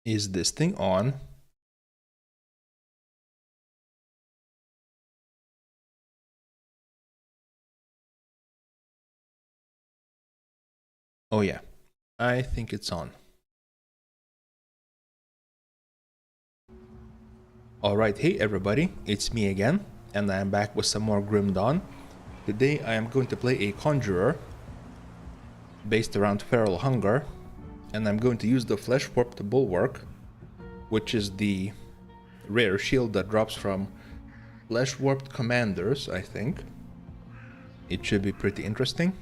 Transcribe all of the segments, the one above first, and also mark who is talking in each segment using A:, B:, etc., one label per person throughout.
A: Is this thing on? Oh yeah, I think it's on. Alright, hey everybody, it's me again, and I am back with some more Grim Dawn. Today I am going to play a Conjurer, based around Feral Hunger, and I'm going to use the Flesh Warped Bulwark, which is the rare shield that drops from Flesh Warped Commanders, I think. It should be pretty interesting.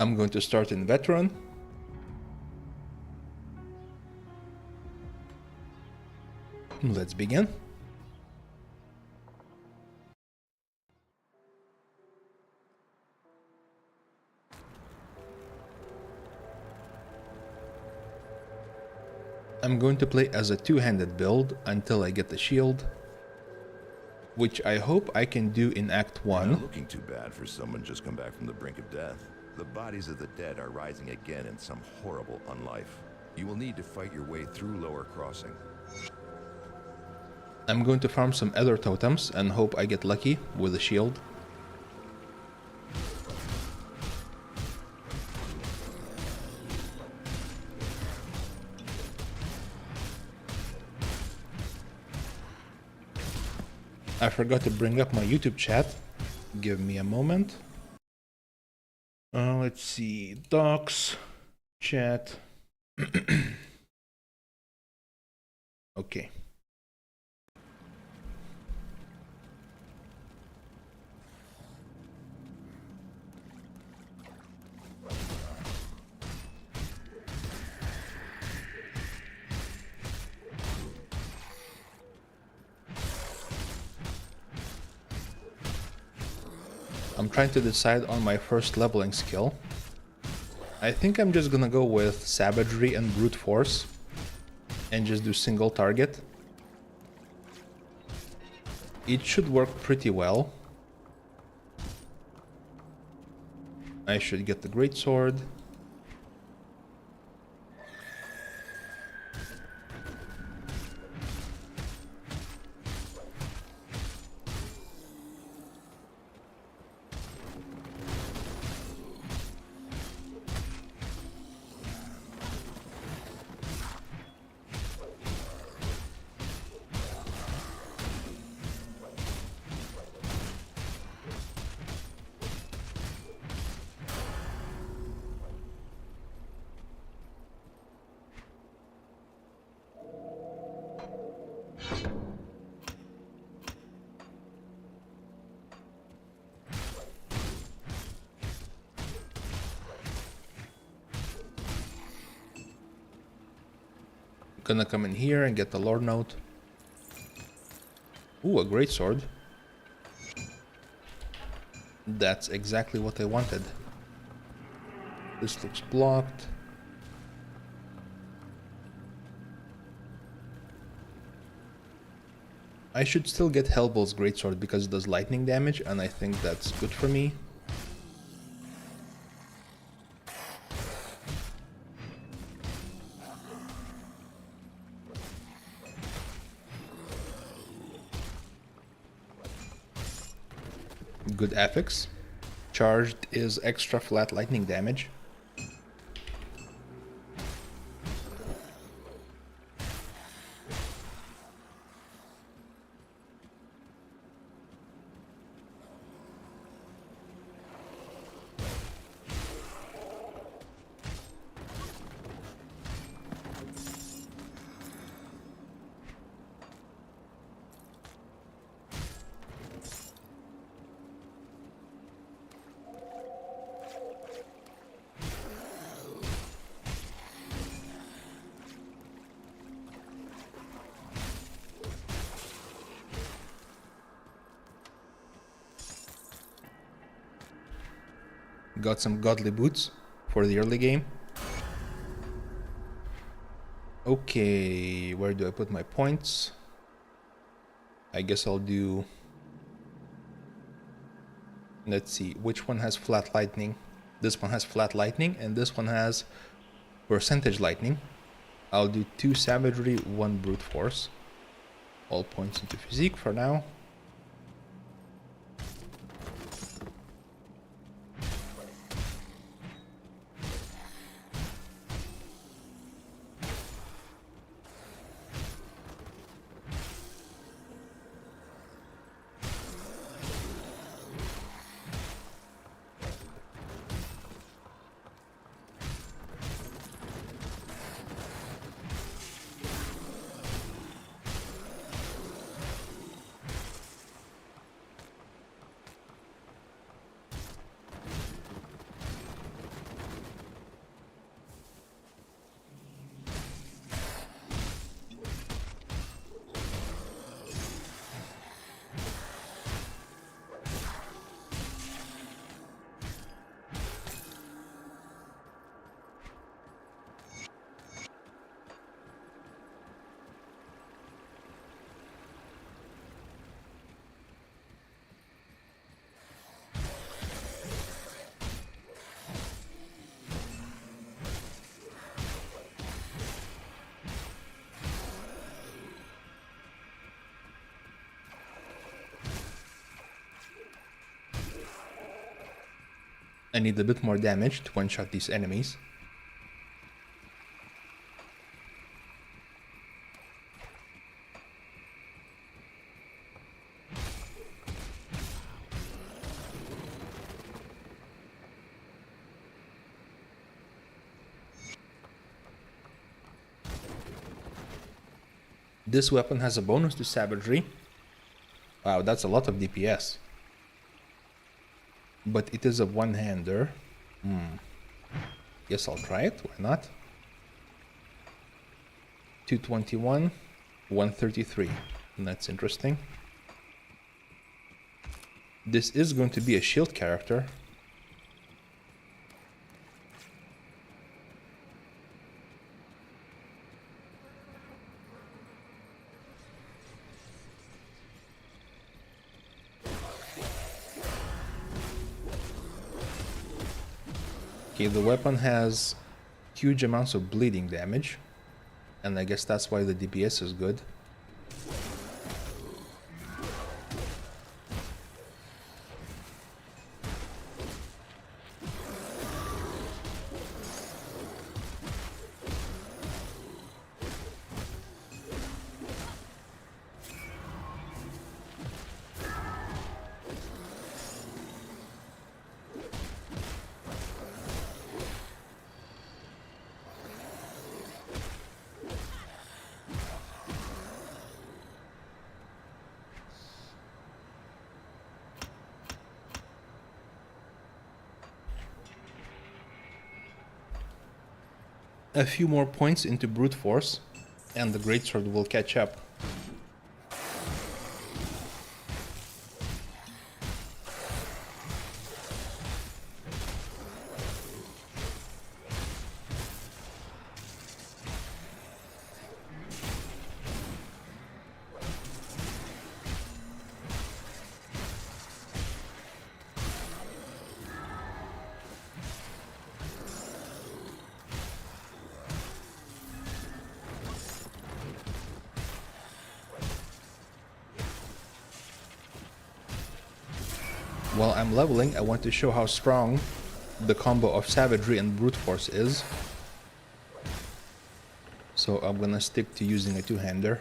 A: I'm going to start in Veteran. Let's begin. I'm going to play as a two-handed build until I get the shield, which I hope I can do in Act 1.
B: Not looking too bad for someone just come back from the brink of death. The bodies of the dead are rising again in some horrible unlife. You will need to fight your way through Lower Crossing.
A: I'm going to farm some other totems and hope I get lucky with a shield. I forgot to bring up my YouTube chat. Give me a moment. Let's see. Docs. Chat. Okay. I'm trying to decide on my first leveling skill. I think I'm just gonna go with Savagery and Brute Force and just do single target. It should work pretty well. I should get the Greatsword. Gonna come in here and get the Lord Note. Ooh, a Greatsword. That's exactly what I wanted. This looks blocked. I should still get Hellbolt's Greatsword because it does lightning damage, and I think that's good for me. Good affix. Charged is extra flat lightning damage. Got some godly boots for the early game. Okay, where do I put my points? I guess I'll do... Let's see, which one has flat lightning? This one has flat lightning, and this one has percentage lightning. I'll do 2 savagery, 1 brute force. All points into physique for now. I need a bit more damage to one-shot these enemies. This weapon has a bonus to savagery. Wow, that's a lot of DPS. But it is a one-hander. Guess I'll try it, why not? 221, 133. That's interesting. This is going to be a shield character. Okay, the weapon has huge amounts of bleeding damage, and I guess that's why the DPS is good. A few more points into brute force, and the greatsword will catch up. While I'm leveling, I want to show how strong the combo of savagery and brute force is. So I'm gonna stick to using a two-hander.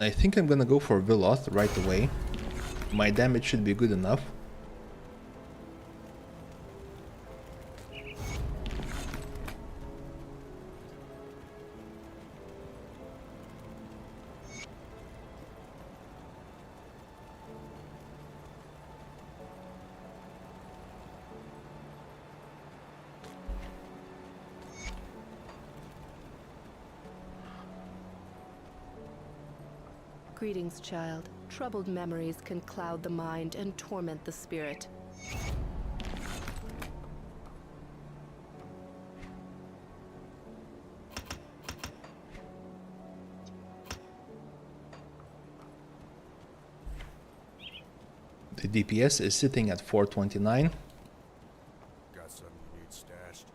A: I think I'm gonna go for Veloth right away. My damage should be good enough.
C: Greetings, child. Troubled memories can cloud the mind and torment the spirit.
A: The DPS is sitting at 429.
D: Got something you need stashed?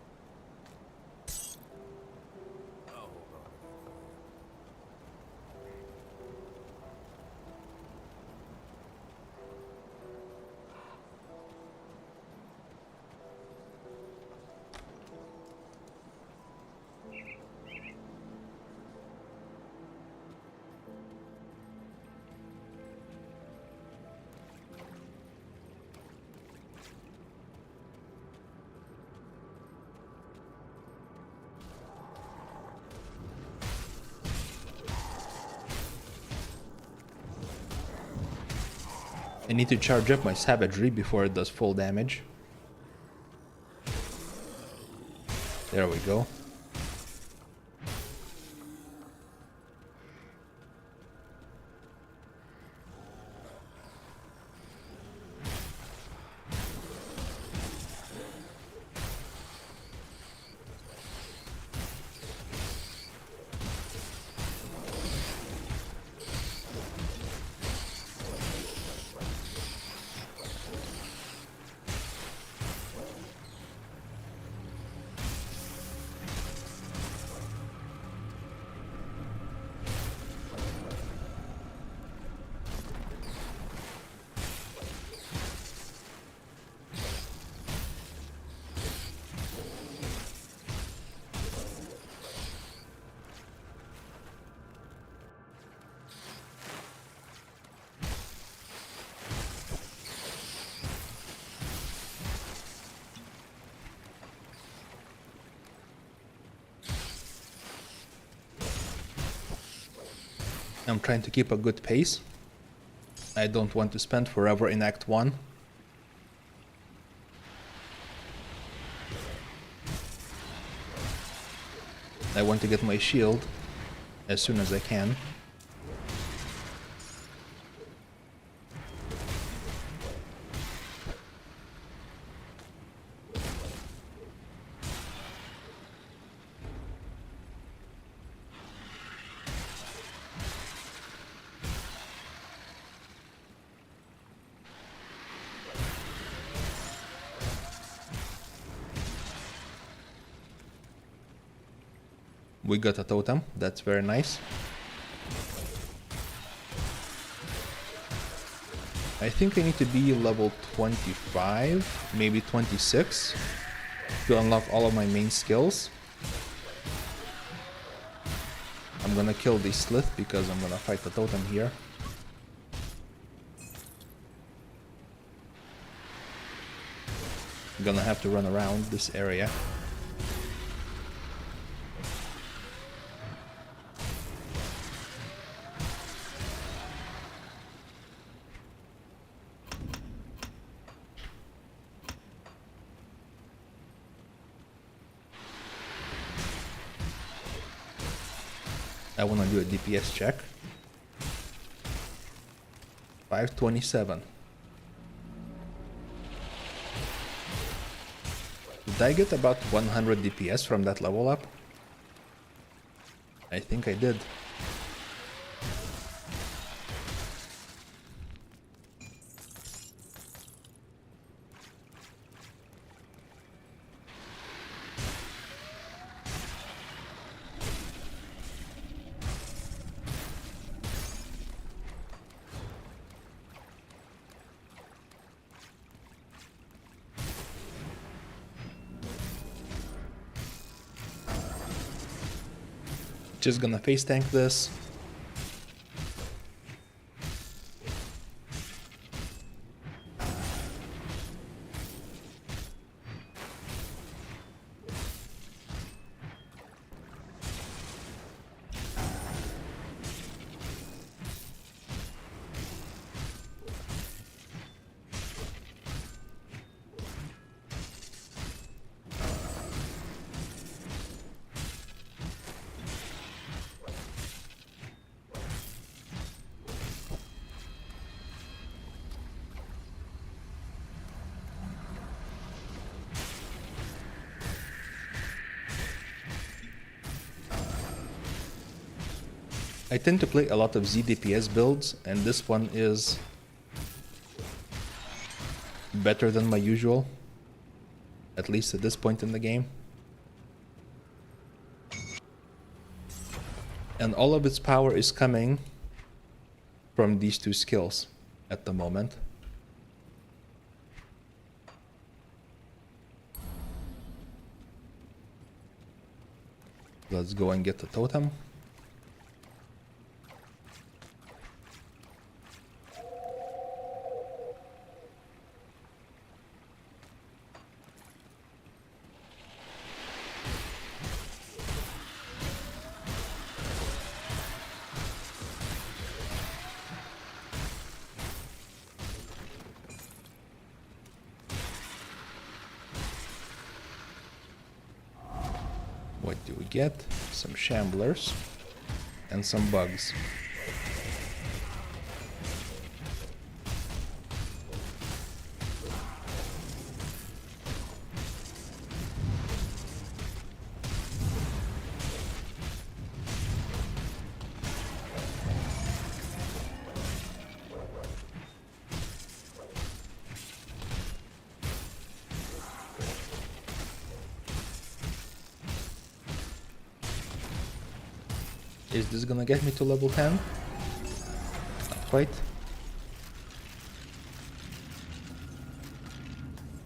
D: I'll hold on to that for you.
A: I need to charge up my savagery before it does full damage. There we go. I'm trying to keep a good pace. I don't want to spend forever in Act 1. I want to get my shield as soon as I can. We got a totem, that's very nice. I think I need to be level 25, maybe 26 to unlock all of my main skills. I'm gonna kill the Slith because I'm gonna fight the totem here. I'm gonna have to run around this area. I want to do a DPS check. 527. Did I get about 100 DPS from that level up? I think I did. Just gonna face tank this. I tend to play a lot of ZDPS builds, and this one is better than my usual, at least at this point in the game. And all of its power is coming from these two skills at the moment. Let's go and get the totem. What do we get? Some shamblers and some bugs. Is this gonna get me to level 10? Not quite.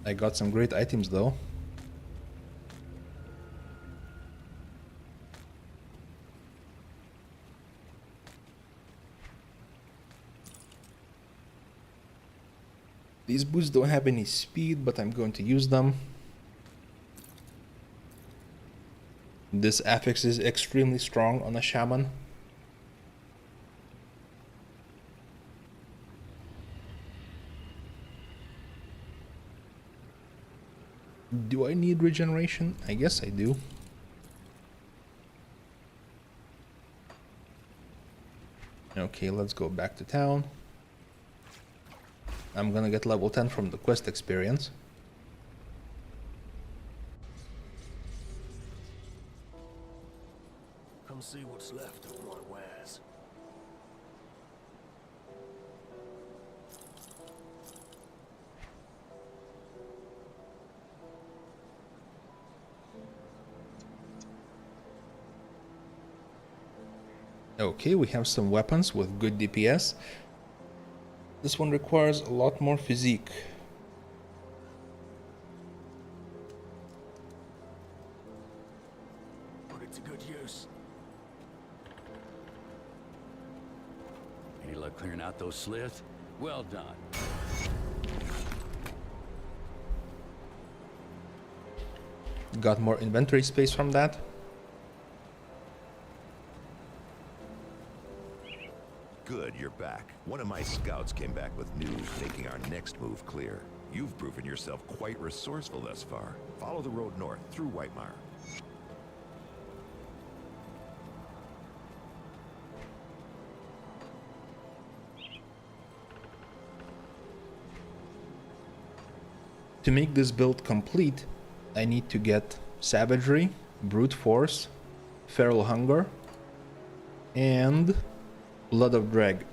A: I got some great items though. These boots don't have any speed, but I'm going to use them. This affix is extremely strong on a shaman. Do I need regeneration? I guess I do. Okay, let's go back to town. I'm gonna get level 10 from the quest experience.
D: Come see what's left of my wares.
A: Okay, we have some weapons with good DPS. This one requires a lot more physique.
D: Put it to good use.
E: Any luck clearing out those sliths? Well done.
A: Got more inventory space from that.
B: Good, you're back. One of my scouts came back with news making our next move clear. You've proven yourself quite resourceful thus far. Follow the road north through Whitemire.
A: To make this build complete, I need to get Savagery, Brute Force, Feral Hunger, and Blood of Drag.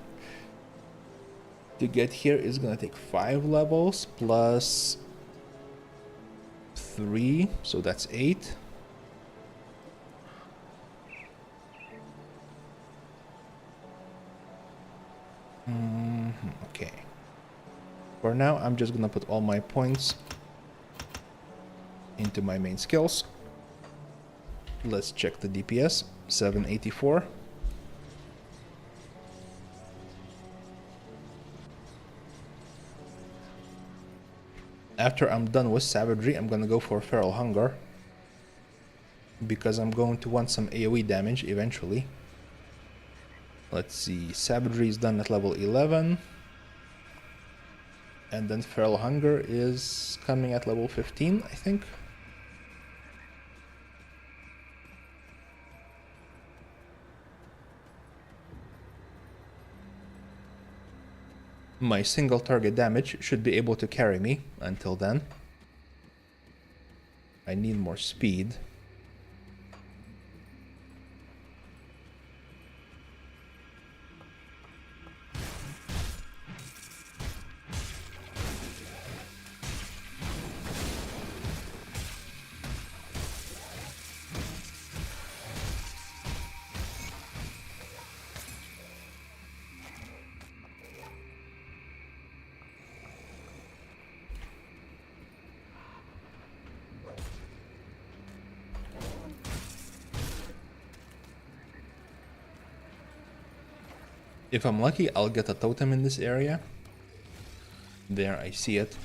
A: To get here is gonna take 5 levels plus 3, so that's 8. Okay. For now, I'm just gonna put all my points into my main skills. Let's check the DPS. 784. After I'm done with Savagery, I'm gonna go for Feral Hunger, because I'm going to want some AoE damage eventually. Let's see, Savagery is done at level 11. And then Feral Hunger is coming at level 15, I think. My single target damage should be able to carry me until then. I need more speed. If I'm lucky, I'll get a totem in this area. There, I see it.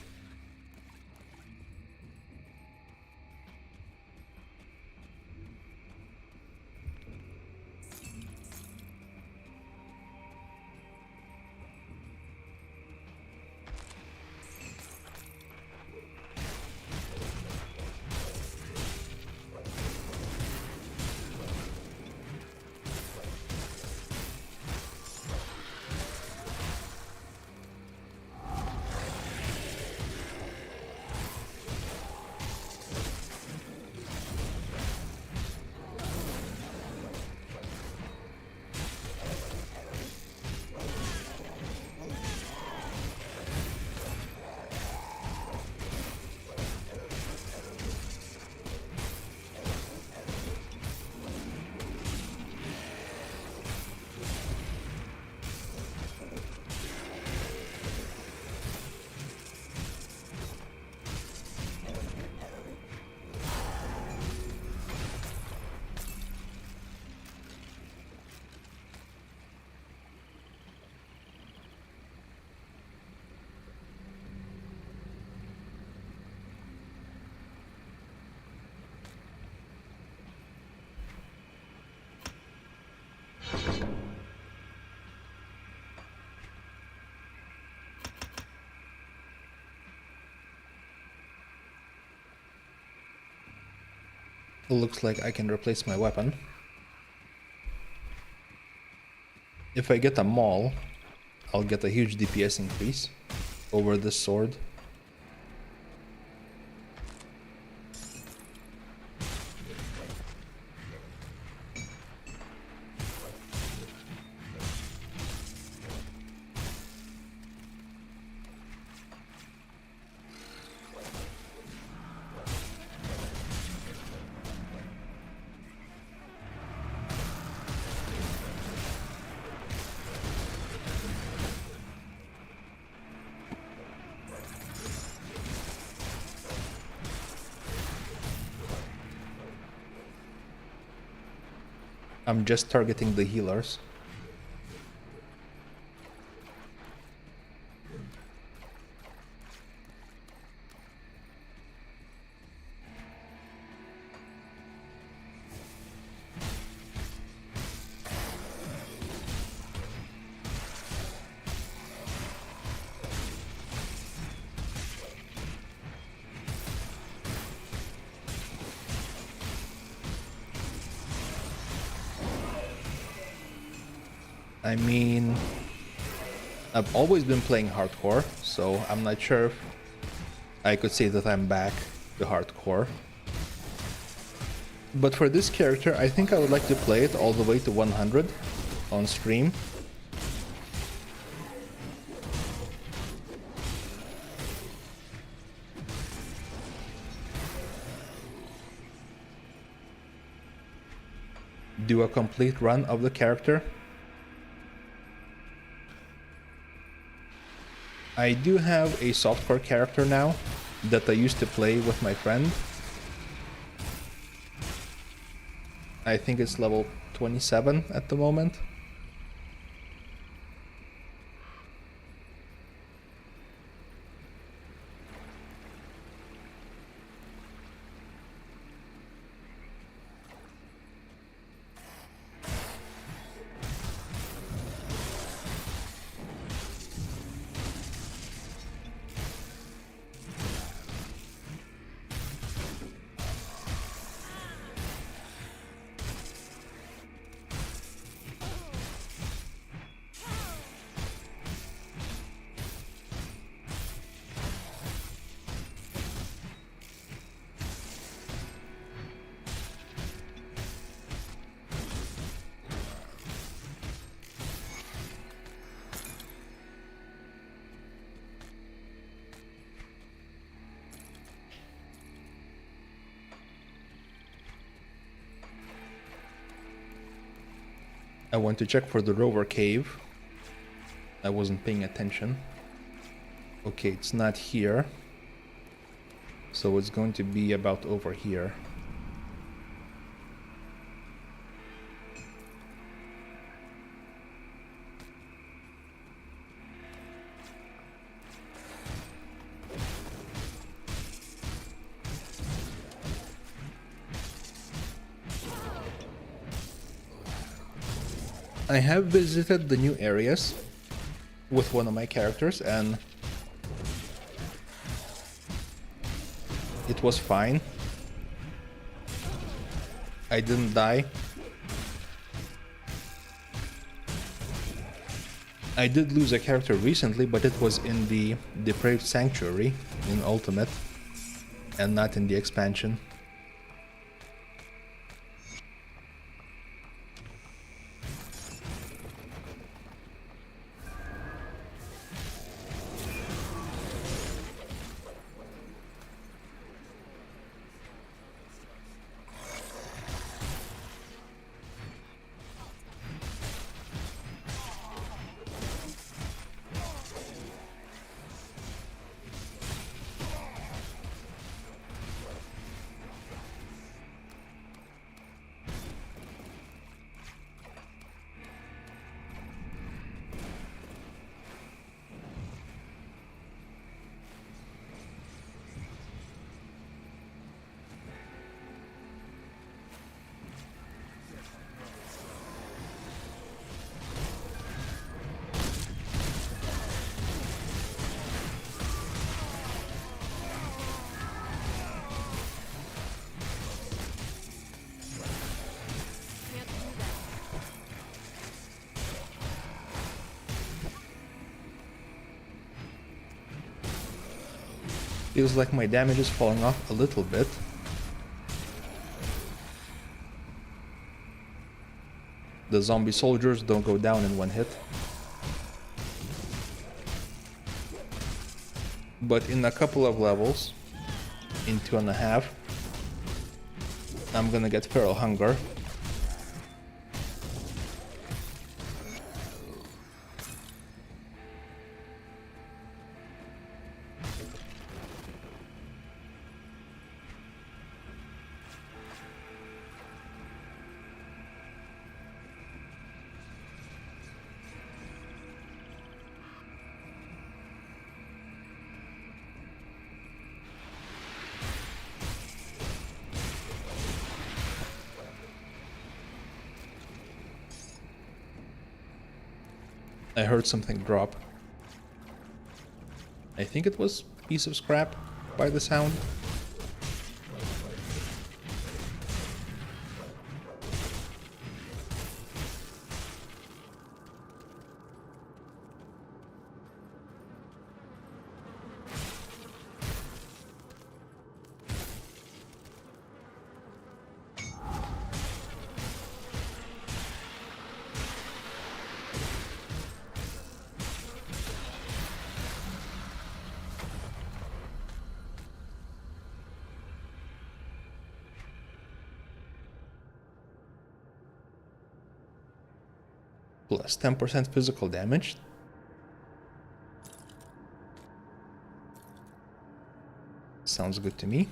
A: Looks like I can replace my weapon. If I get a maul, I'll get a huge DPS increase over this sword. I'm just targeting the healers. I mean, I've always been playing hardcore, so I'm not sure if I could say that I'm back to hardcore. But for this character, I think I would like to play it all the way to 100 on stream. Do a complete run of the character. I do have a softcore character now that I used to play with my friend. I think it's level 27 at the moment. I went to check for the rover cave. I wasn't paying attention. Okay, it's not here. So it's going to be about over here. I have visited the new areas with one of my characters and it was fine. I didn't die. I did lose a character recently, but it was in the Depraved Sanctuary in Ultimate and not in the expansion. Feels like my damage is falling off a little bit. The zombie soldiers don't go down in one hit. But in a couple of levels, in 2.5, I'm gonna get feral hunger. I heard something drop. I think it was a piece of scrap by the sound. Plus 10% physical damage. Sounds good to me.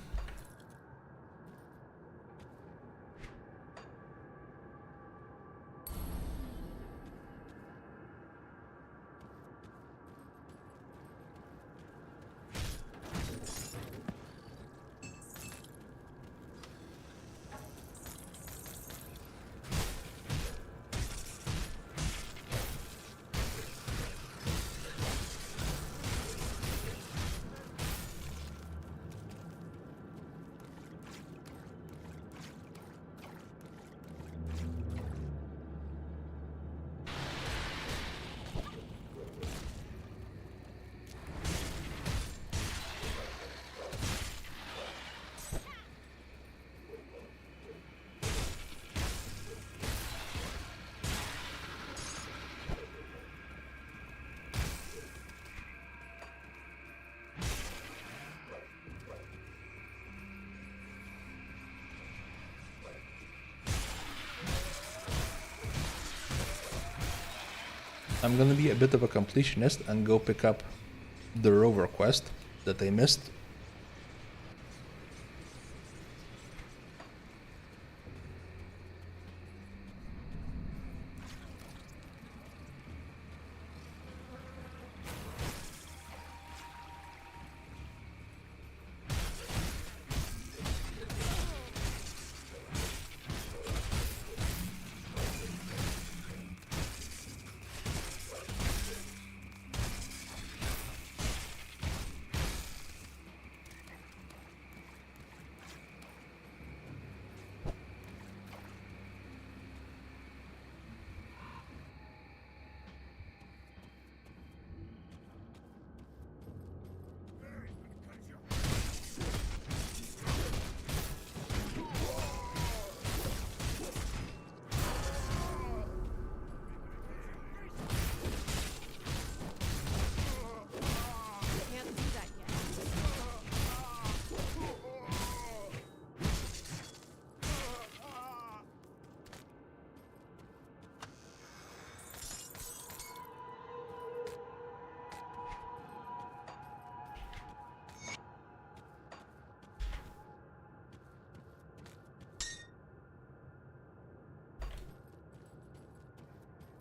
A: I'm gonna be a bit of a completionist and go pick up the rover quest that I missed.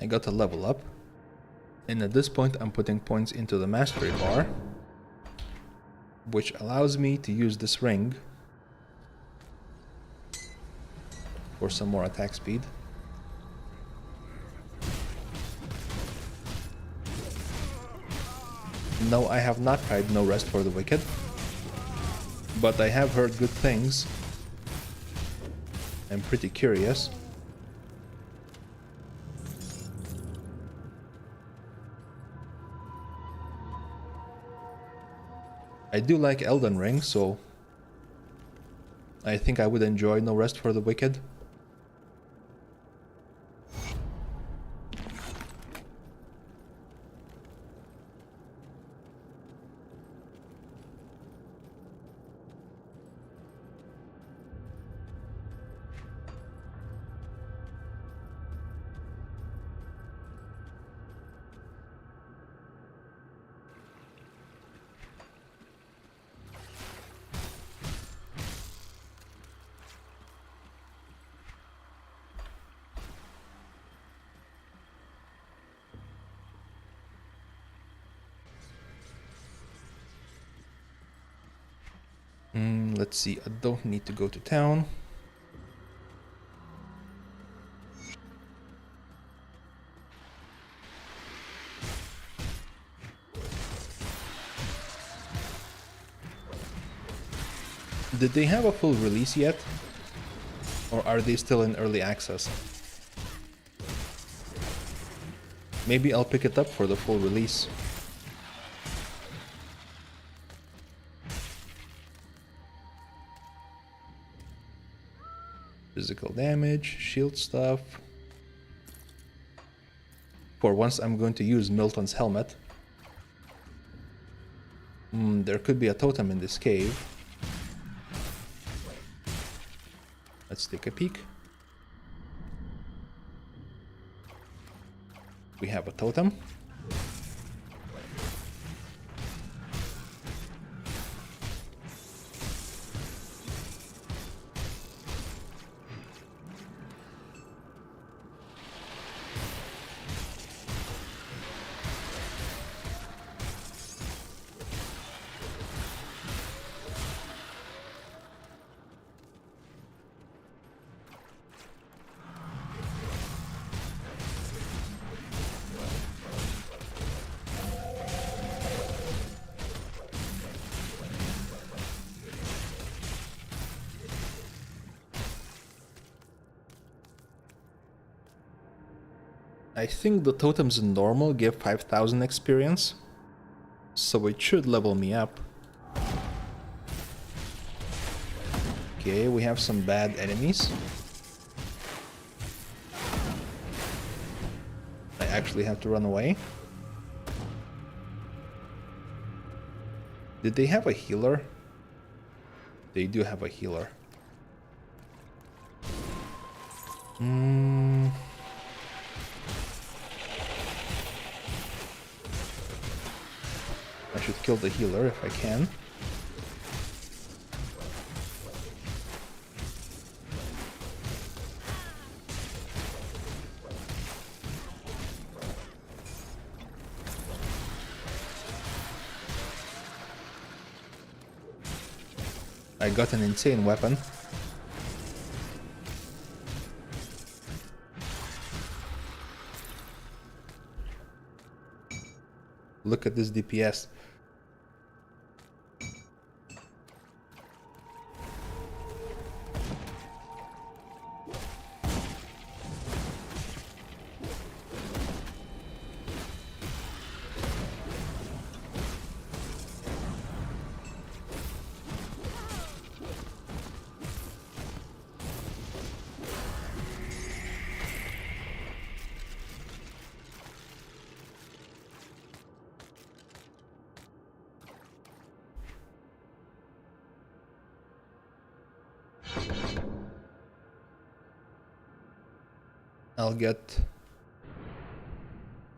A: got a level up. And at this point I'm putting points into the mastery bar, which allows me to use this ring for some more attack speed. No, I have not tried No Rest for the Wicked, but I have heard good things. I'm pretty curious. I do like Elden Ring, so I think I would enjoy No Rest for the Wicked. Let's see, I don't need to go to town. Did they have a full release yet? Or are they still in early access? Maybe I'll pick it up for the full release. Physical damage, shield stuff. For once I'm going to use Milton's helmet. There could be a totem in this cave. Let's take a peek. We have a totem. I think the totems in normal give 5,000 experience, so it should level me up. Okay, we have some bad enemies. I actually have to run away. Did they have a healer? They do have a healer. I should kill the healer if I can. I got an insane weapon. Look at this DPS.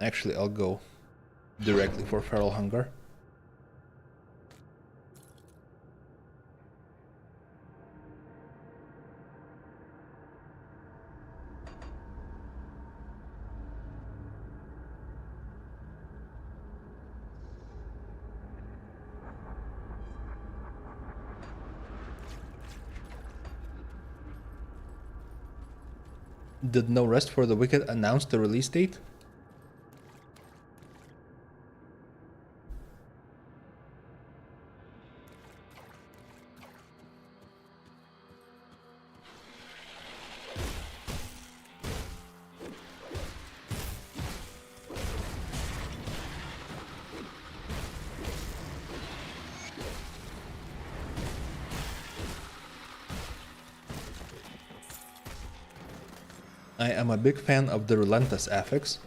A: Actually, I'll go directly for Feral Hunger. Did No Rest for the Wicked announce the release date? I am a big fan of the Relentless affix.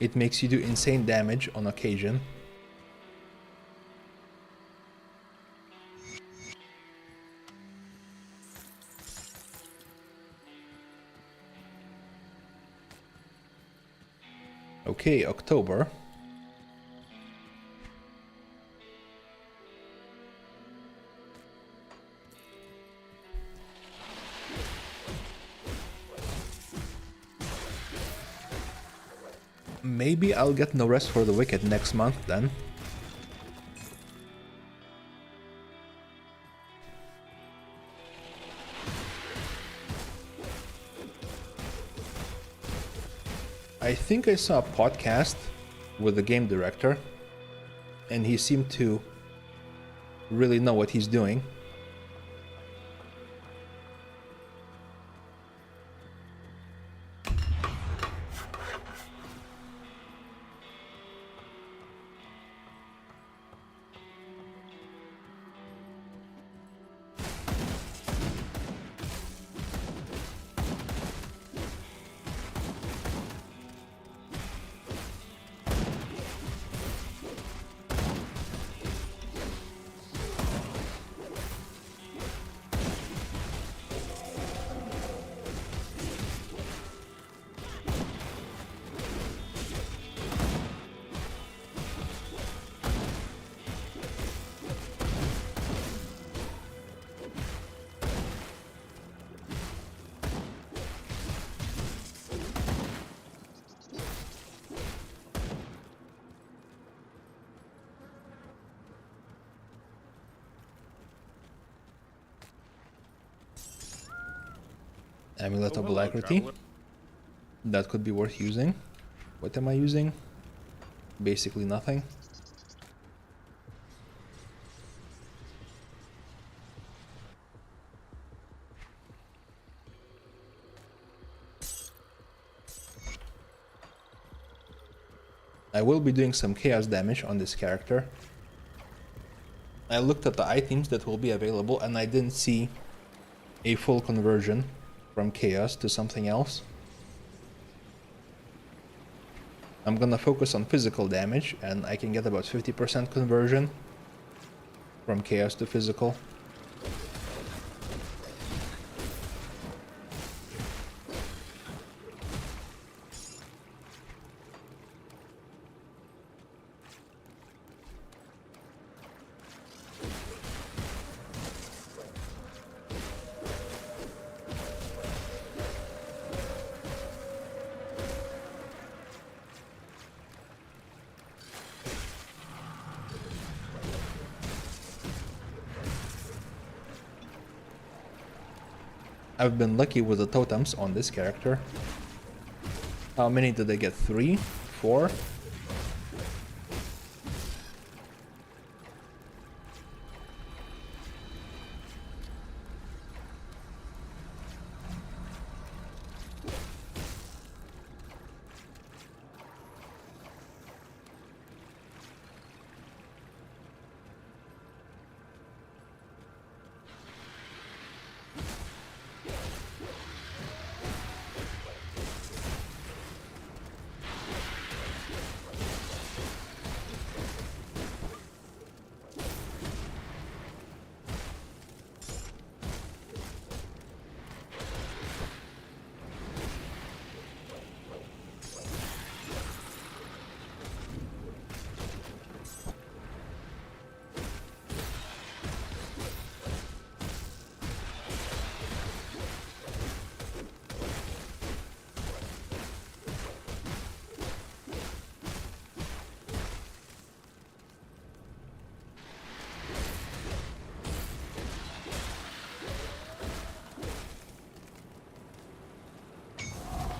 A: It makes you do insane damage on occasion. Okay, October. Maybe I'll get No Rest for the Wicked next month then. I think I saw a podcast with the game director, and he seemed to really know what he's doing. Amulet of Alacrity. That could be worth using. What am I using? Basically nothing. I will be doing some chaos damage on this character. I looked at the items that will be available and I didn't see a full conversion from chaos to something else. I'm gonna focus on physical damage and I can get about 50% conversion from chaos to physical. I've been lucky with the totems on this character. How many did I get? 3? 4?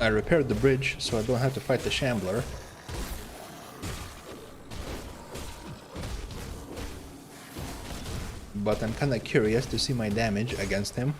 A: I repaired the bridge so I don't have to fight the Shambler. But I'm kinda curious to see my damage against him.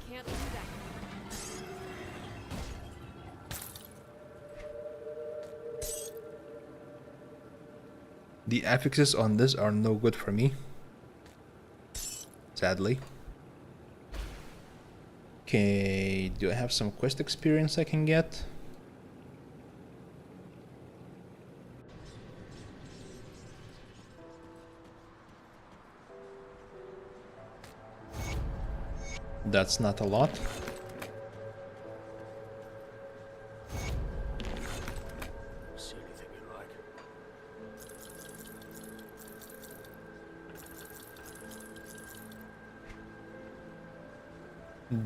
C: Can't do that.
A: The affixes on this are no good for me. Sadly. Okay, do I have some quest experience I can get? That's not a lot.
D: See anything you like?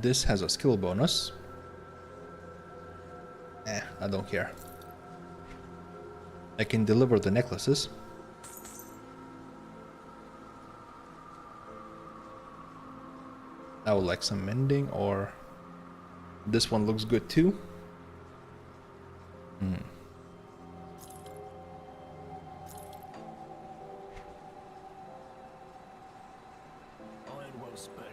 A: This has a skill bonus. I don't care. I can deliver the necklaces. I would like some mending, or this one looks good too.
D: Iron well spent.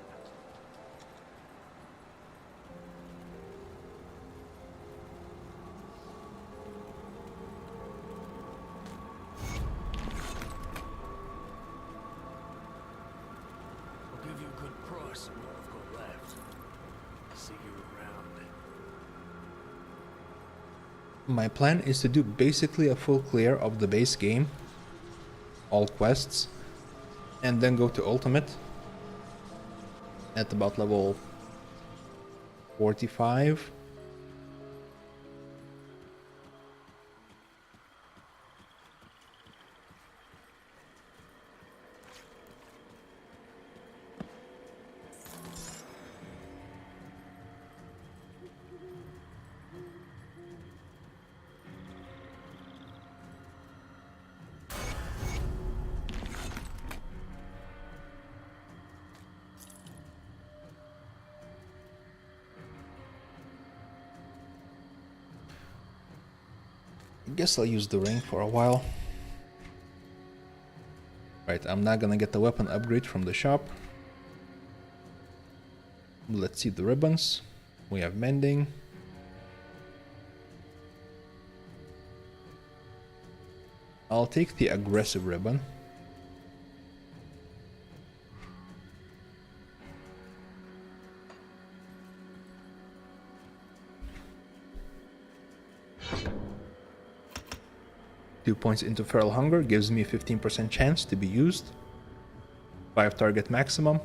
D: I'll give you a good price on what I've got left. See you around.
A: My plan is to do basically a full clear of the base game, all quests, and then go to Ultimate at about level 45. I guess I'll use the ring for a while. Right, I'm not gonna get the weapon upgrade from the shop. Let's see the ribbons. We have mending. I'll take the aggressive ribbon. Two points into Feral Hunger gives me a 15% chance to be used. 5 target maximum.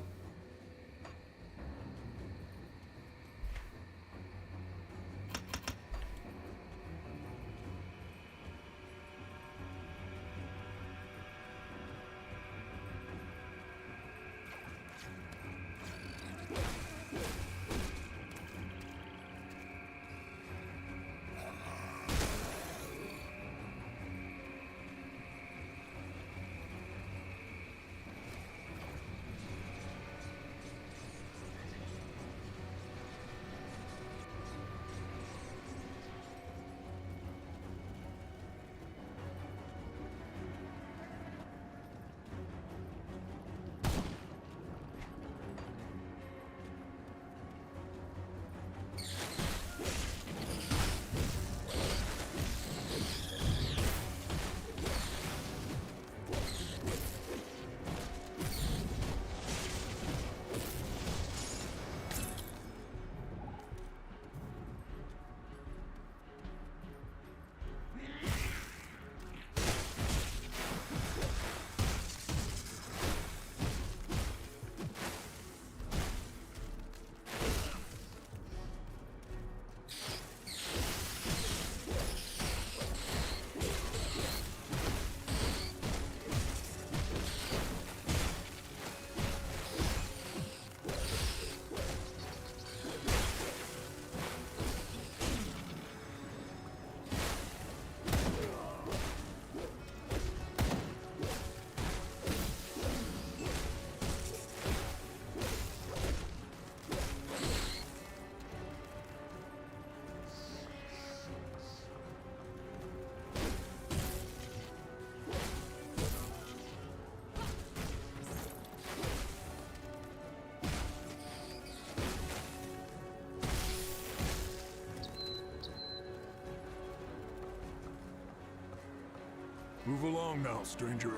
F: Move along now, stranger.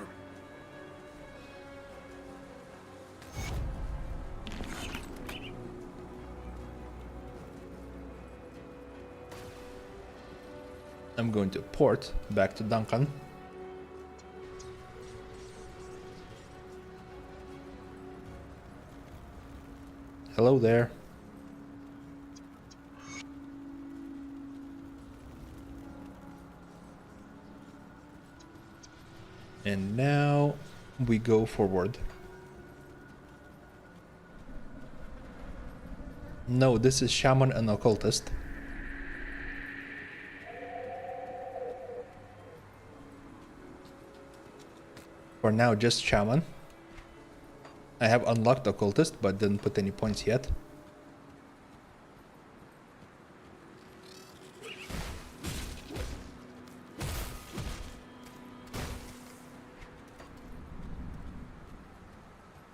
A: I'm going to port back to Duncan. Hello there. And now we go forward. No, this is Shaman and Occultist. For now, just Shaman. I have unlocked Occultist, but didn't put any points yet.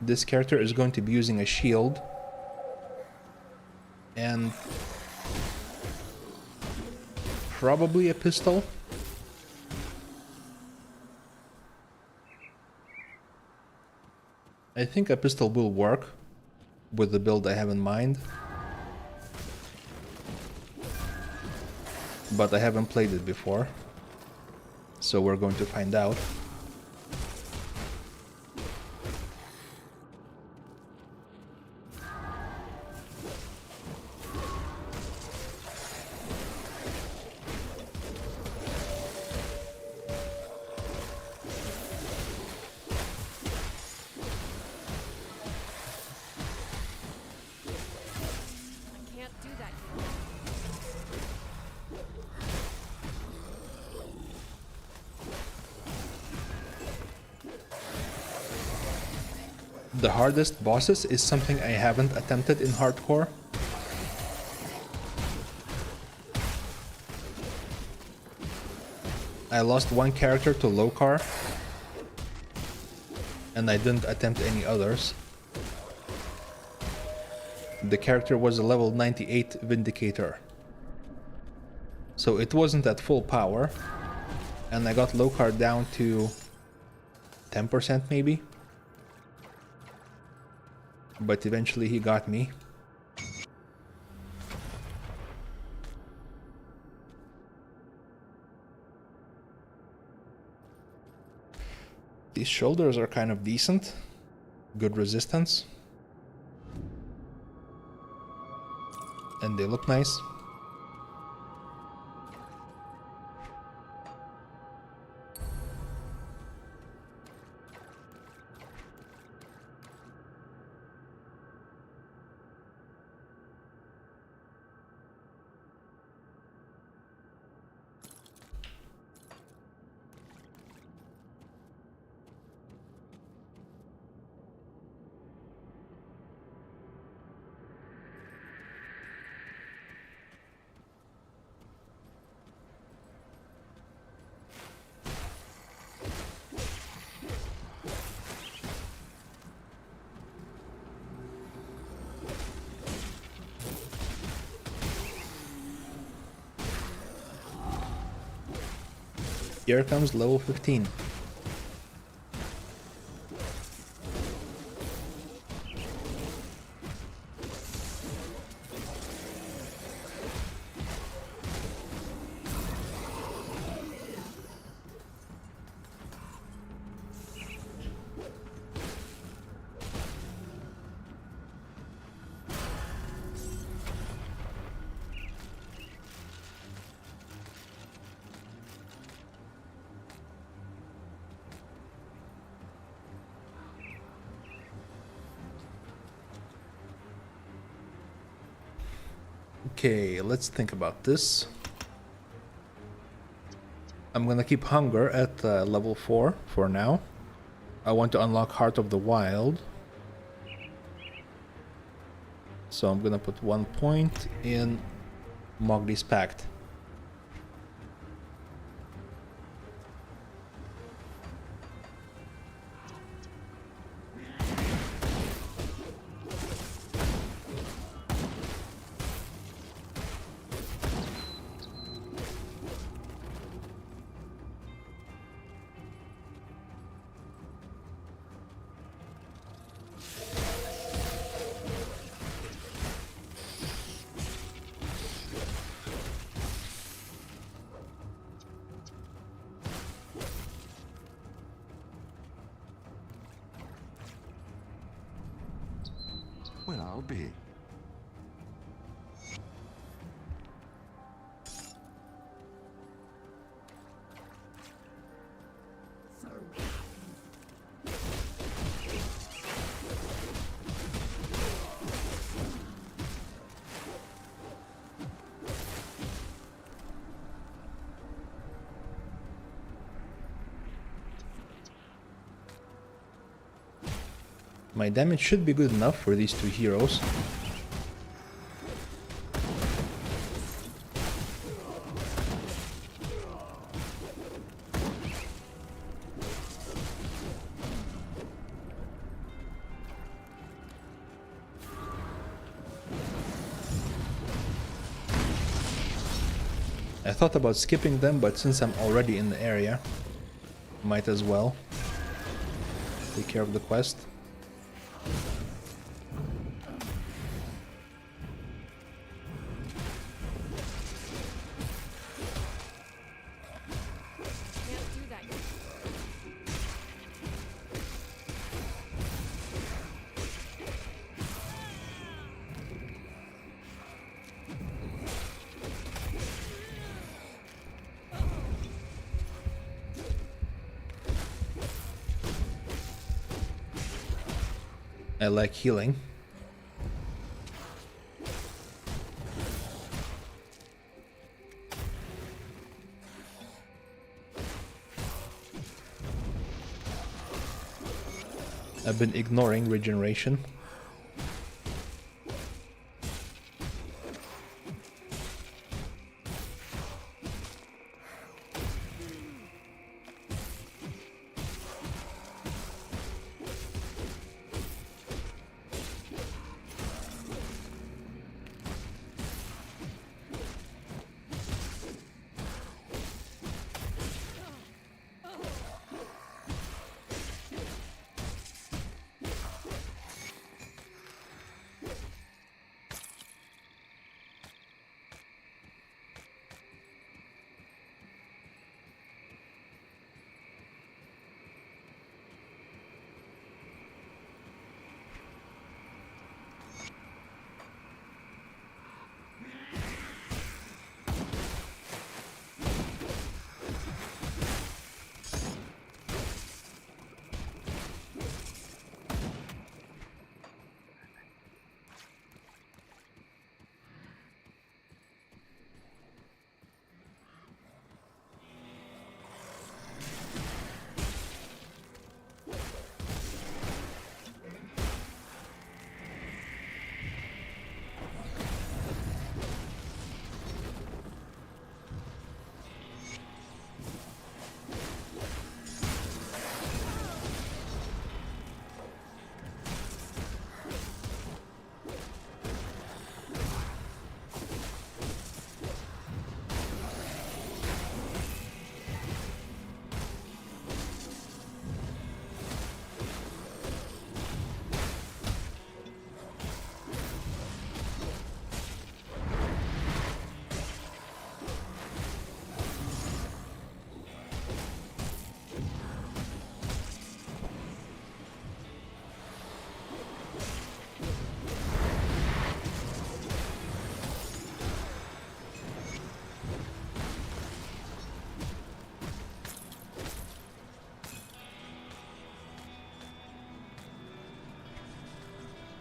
A: This character is going to be using a shield. And probably a pistol. I think a pistol will work with the build I have in mind. But I haven't played it before. So we're going to find out. The hardest bosses is something I haven't attempted in hardcore. I lost one character to Lokar, and I didn't attempt any others. The character was a level 98 Vindicator, so it wasn't at full power, and I got Lokar down to 10% maybe. But eventually he got me. These shoulders are kind of decent. Good resistance. And they look nice. Here comes level 15. Okay, let's think about this. I'm gonna keep Hunger at level 4 for now. I want to unlock Heart of the Wild. So I'm gonna put 1 point in Mowgli's Pact.
F: what I'll be.
A: My damage should be good enough for these two heroes. I thought about skipping them, but since I'm already in the area, might as well take care of the quest. I like healing. I've been ignoring regeneration.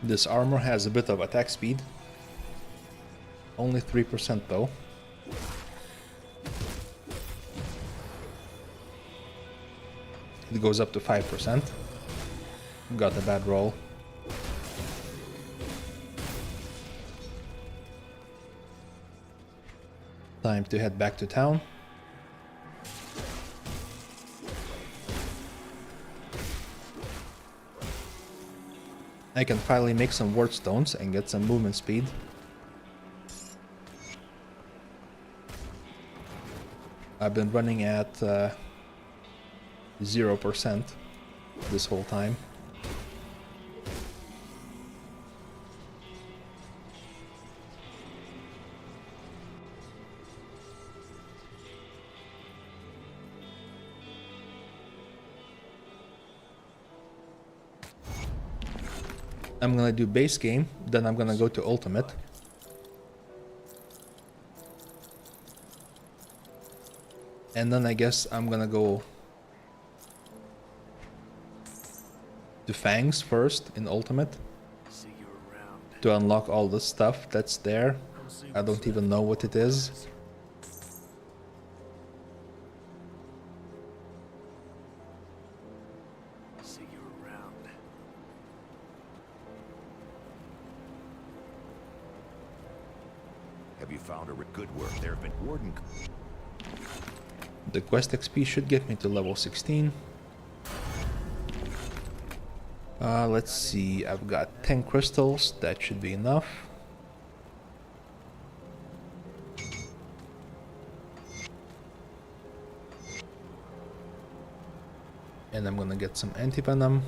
A: This armor has a bit of attack speed. Only 3% though. It goes up to 5%. Got a bad roll. Time to head back to town. I can finally make some ward stones and get some movement speed. I've been running at 0% this whole time. I'm gonna do base game, then I'm gonna go to ultimate. And then I guess I'm gonna go to Fangs first in ultimate
D: See you around.
A: to unlock all the stuff that's there.
D: Come see
A: I don't
D: what's
A: even know what it is.
D: See you around.
B: Have you found a good work? There have been Warden.
A: The quest XP should get me to level 16. Let's see, I've got 10 crystals, that should be enough. And I'm gonna get some anti-venom.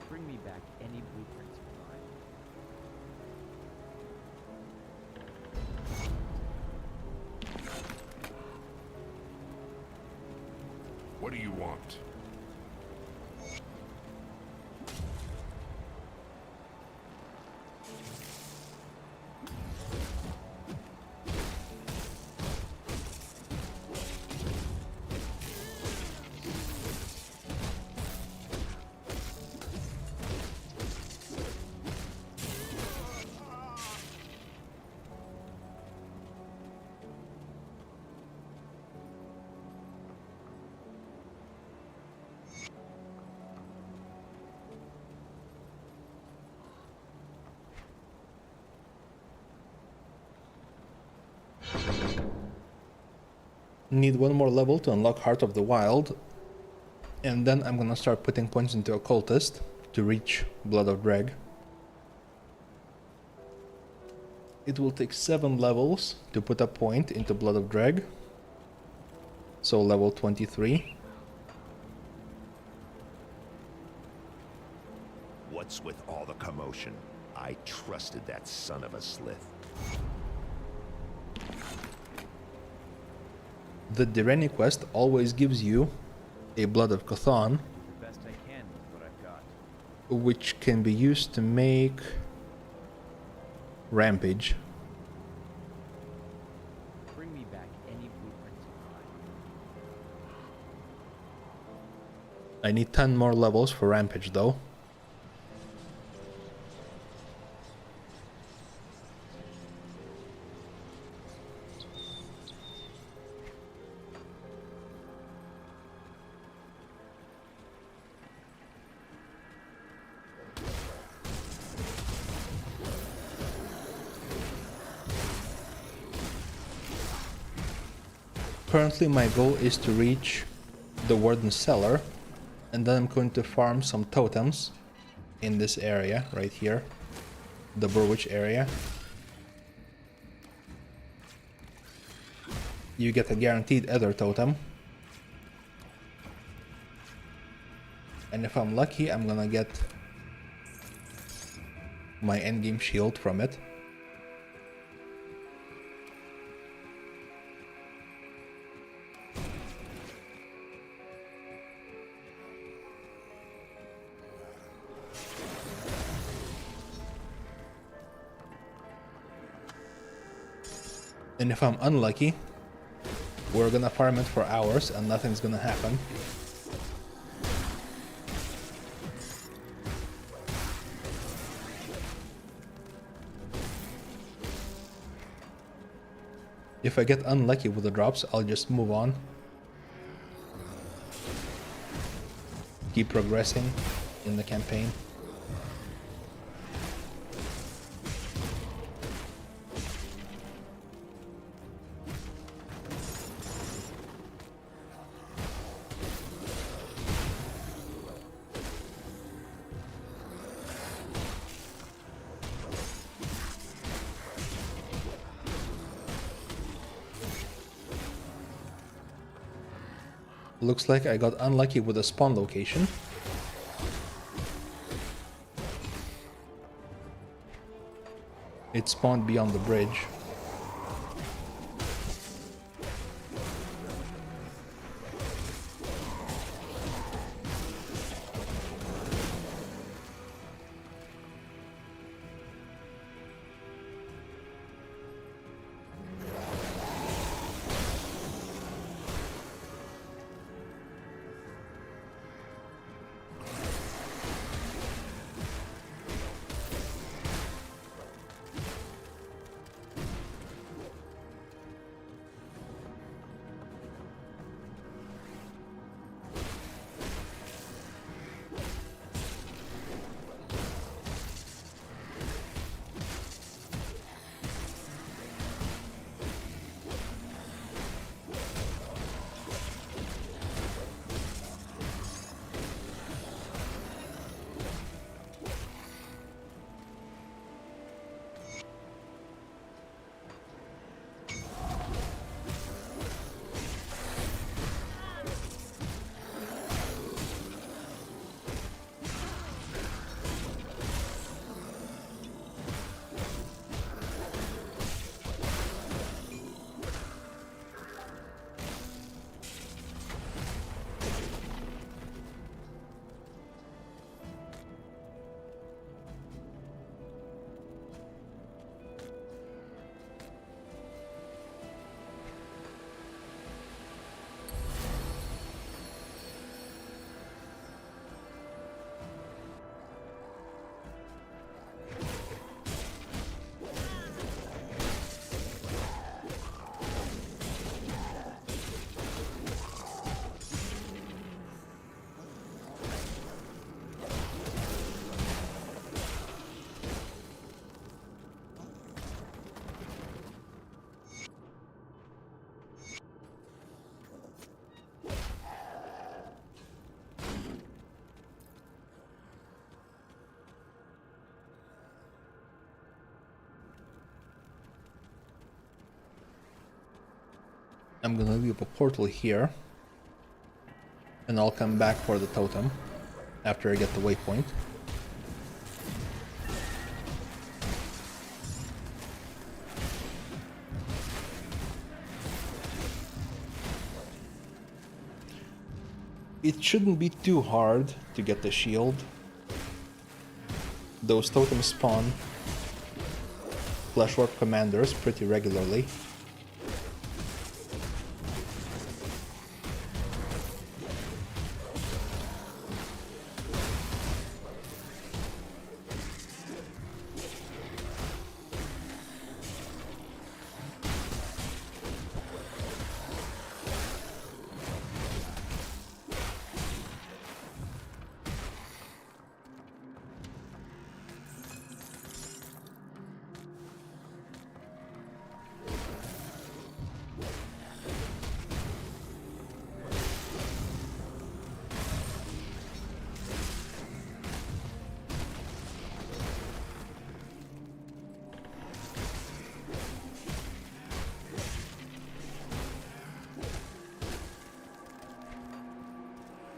F: Bring me back any blueprints you find.
B: What do you want?
A: Need one more level to unlock Heart of the Wild. And then I'm gonna start putting points into Occultist to reach Blood of Drag. It will take 7 levels to put a point into Blood of Drag. So level 23.
B: What's with all the commotion? I trusted that son of a slith.
A: The Direni quest always gives you a Blood of Chthon,
F: The best I can with what I've got.
A: which can be used to make Rampage.
F: Bring me back any blueprints you find.
A: I need 10 more levels for Rampage though. Currently my goal is to reach the Warden's Cellar, and then I'm going to farm some totems in this area right here, the Burwitch area. You get a guaranteed Ether totem, and if I'm lucky I'm gonna get my endgame shield from it. And if I'm unlucky, we're gonna farm it for hours and nothing's gonna happen. If I get unlucky with the drops, I'll just move on. Keep progressing in the campaign. Looks like I got unlucky with the spawn location. It spawned beyond the bridge. I'm gonna leave a portal here, and I'll come back for the totem after I get the waypoint. It shouldn't be too hard to get the shield. Those totems spawn Flesh Warp Commanders pretty regularly.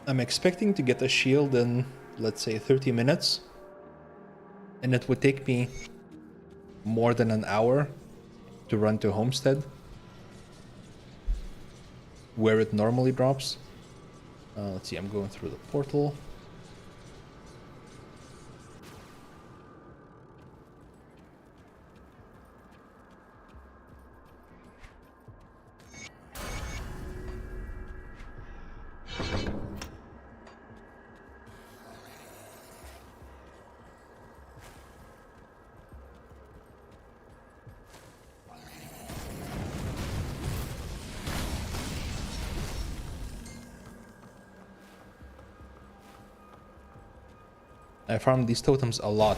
A: I'm expecting to get a shield in, let's say, 30 minutes. And it would take me more than an hour to run to Homestead, where it normally drops. Let's see, I'm going through the portal. I farmed these totems a lot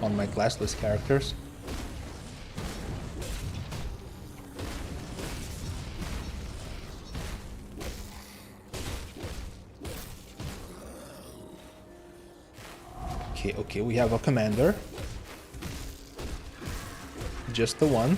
A: on my classless characters. Okay, we have a commander. Just the one.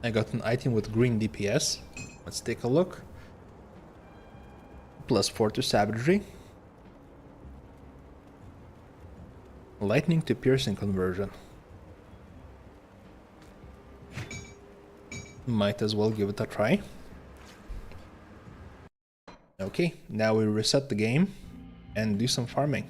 A: I got an item with green DPS. Let's take a look. +4 to savagery. Lightning to piercing conversion. Might as well give it a try. Okay, now we reset the game and do some farming.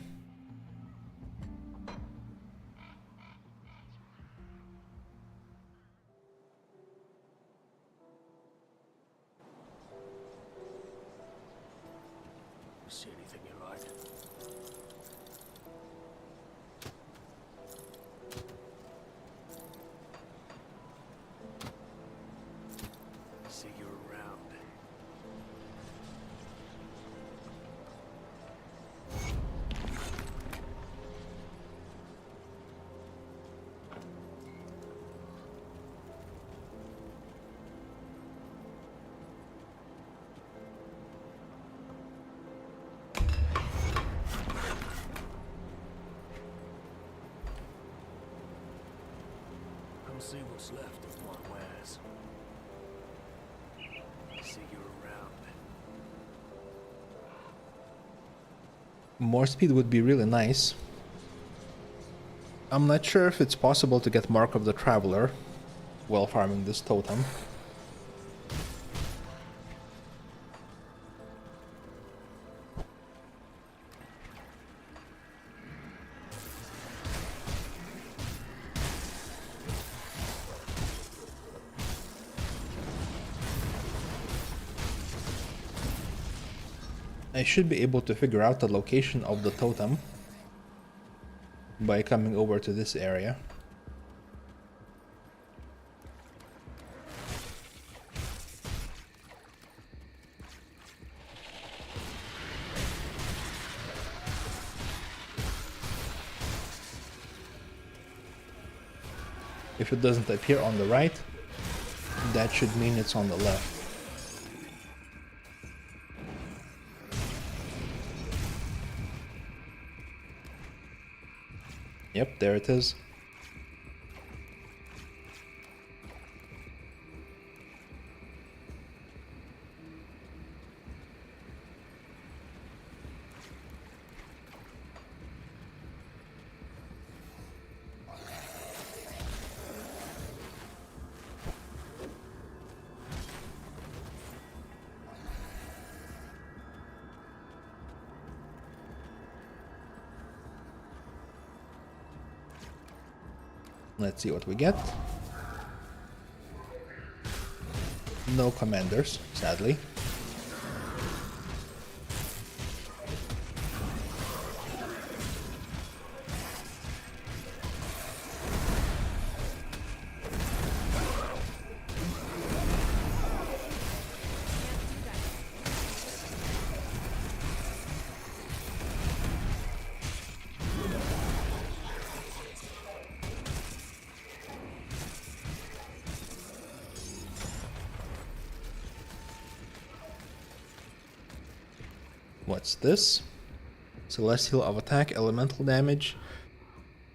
D: See anything you like? See you around. Come see what's left of my wares. See you around.
A: More speed would be really nice. I'm not sure if it's possible to get Mark of the Traveler while farming this totem. I should be able to figure out the location of the totem by coming over to this area. If it doesn't appear on the right, that should mean it's on the left. Yep, there it is. Let's see what we get. No commanders, sadly. What's this? Celestial of attack, elemental damage.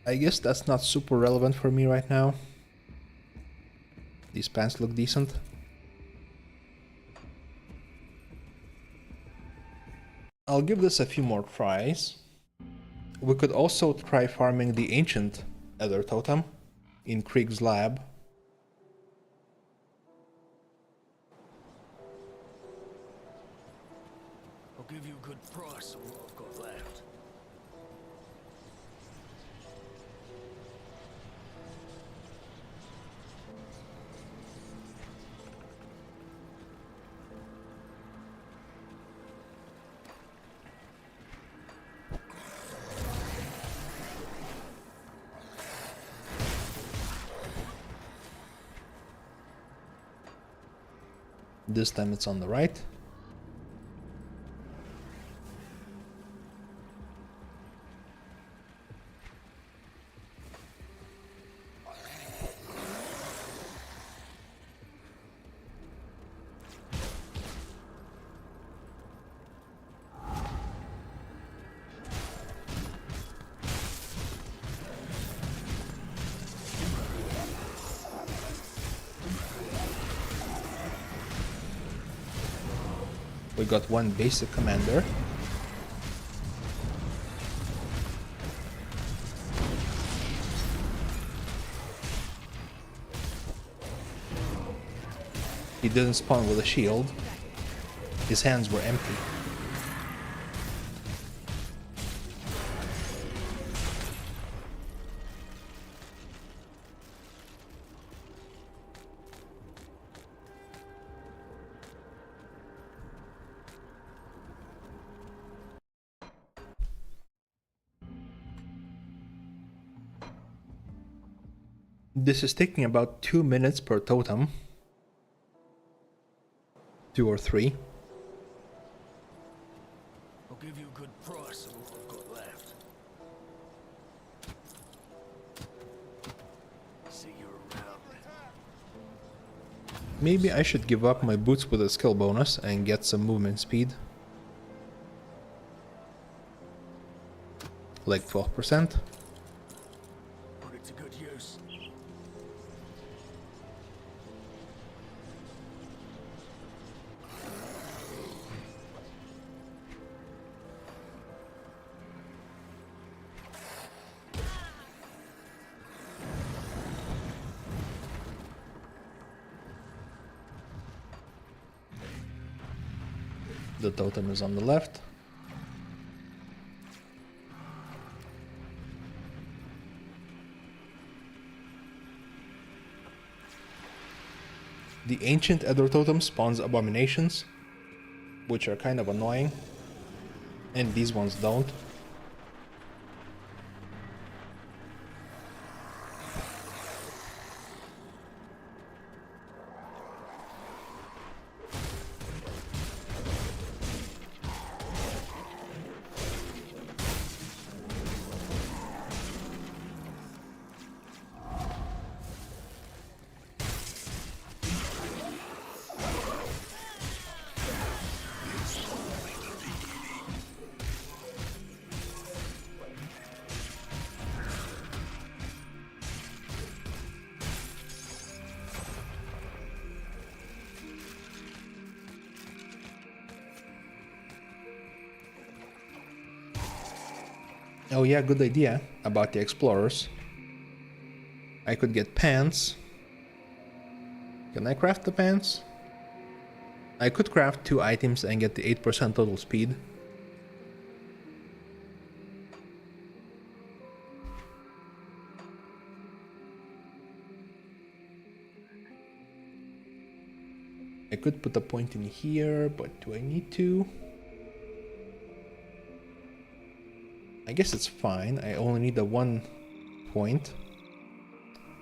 A: I guess that's not super relevant for me right now. These pants look decent. I'll give this a few more tries. We could also try farming the ancient Ether Totem in Krieg's lab.
D: I'll give you a good price on what I've got left.
A: This time it's on the right. We got one basic commander. He didn't spawn with a shield. His hands were empty. This is taking about 2 minutes per totem. 2 or 3.
D: I'll give you a good price on what I've got left. See you around.
A: Maybe I should give up my boots with a skill bonus and get some movement speed. Like 12%.
D: Put it to good use.
A: The totem is on the left. The ancient Ether totem spawns abominations, which are kind of annoying, and these ones don't. Oh yeah, good idea about the explorers. I could get pants. Can I craft the pants? I could craft 2 items and get the 8% total speed. I could put a point in here, but do I need to? I guess it's fine. I only need the 1 point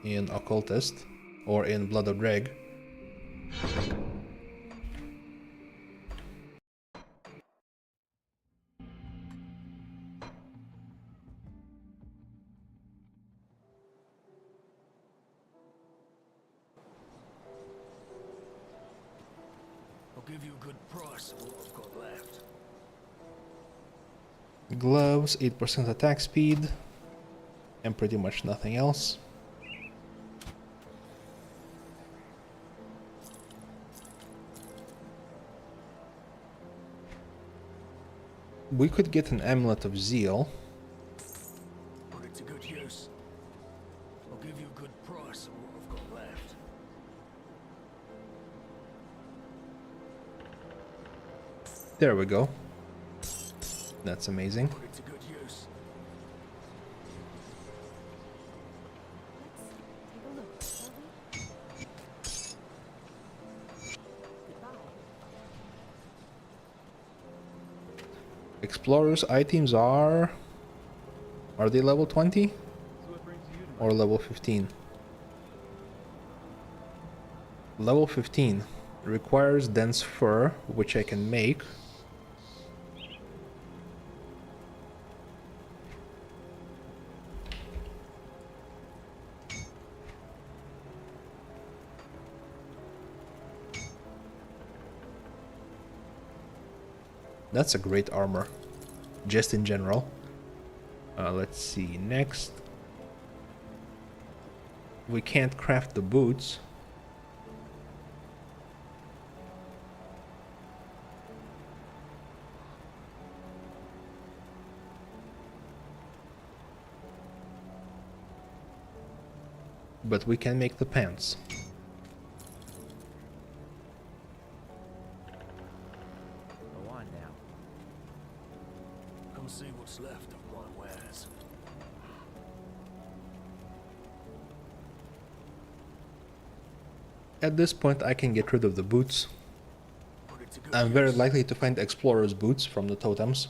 A: in Occultist or in Blood of Dreg.
D: I'll give you a good price on what I've got left.
A: Gloves, 8% attack speed, and pretty much nothing else. We could get an Amulet of Zeal.
D: Put it to good use. I'll give you a good price on what I've got left.
A: There we go. That's amazing.
D: Put it to good use.
A: Explorers items are they level 20
F: So what brings you to
A: or level 15? Level 15 requires dense fur, which I can make. That's a great armor, just in general. Let's see, next. We can't craft the boots. but we can make the pants.
F: Go on now.
D: Come see what's left of my wares.
A: At this point I can get rid of the boots.
D: Put it to good
A: I'm very
D: use.
A: likely to find explorer's boots from the totems.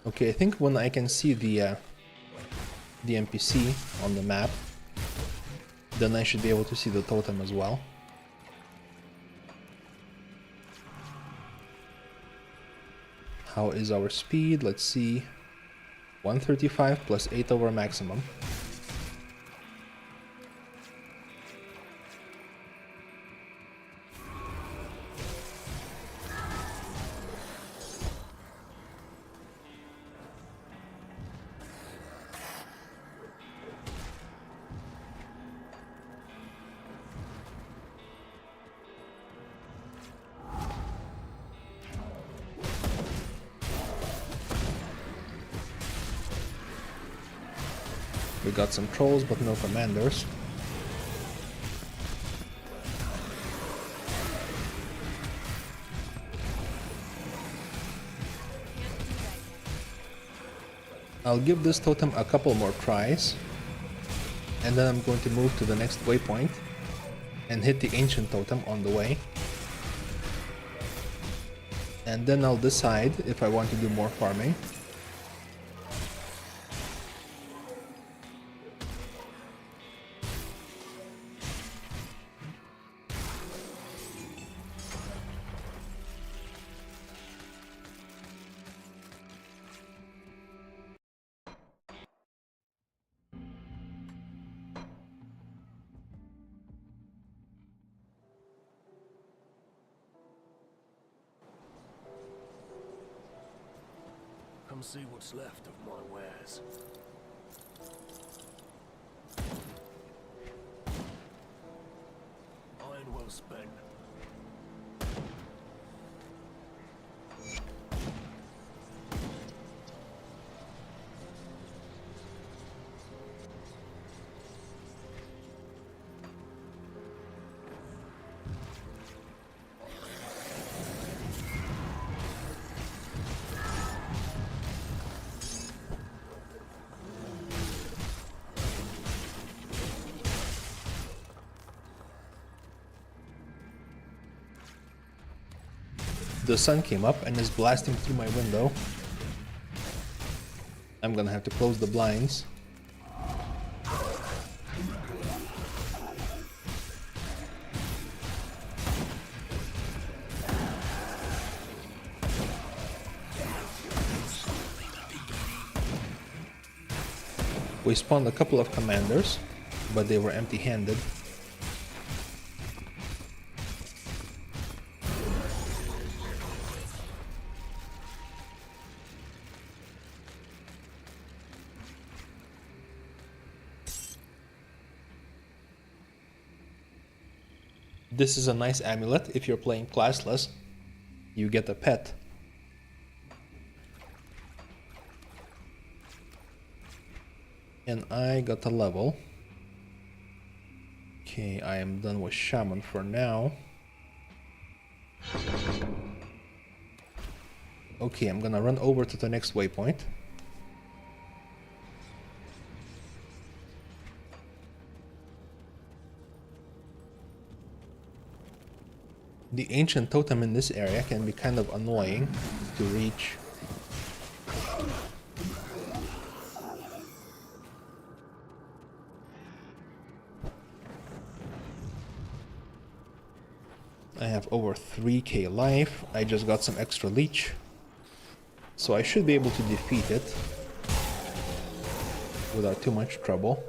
A: Okay, I think when I can see the NPC on the map, then I should be able to see the totem as well. How is our speed? Let's see. 135 plus 8 over maximum. We got some trolls, but no commanders. I'll give this totem a couple more tries, and then I'm going to move to the next waypoint and hit the ancient totem on the way. And then I'll decide if I want to do more farming.
D: Come see what's left of my wares. Iron well spent.
A: The sun came up and is blasting through my window. I'm gonna have to close the blinds. We spawned a couple of commanders, but they were empty-handed. This is a nice amulet if you're playing classless. You get a pet. And I got a level. Okay, I am done with Shaman for now. Okay, I'm gonna run over to the next waypoint. The ancient totem in this area can be kind of annoying to reach. I have over 3k life. I just got some extra leech, so I should be able to defeat it without too much trouble.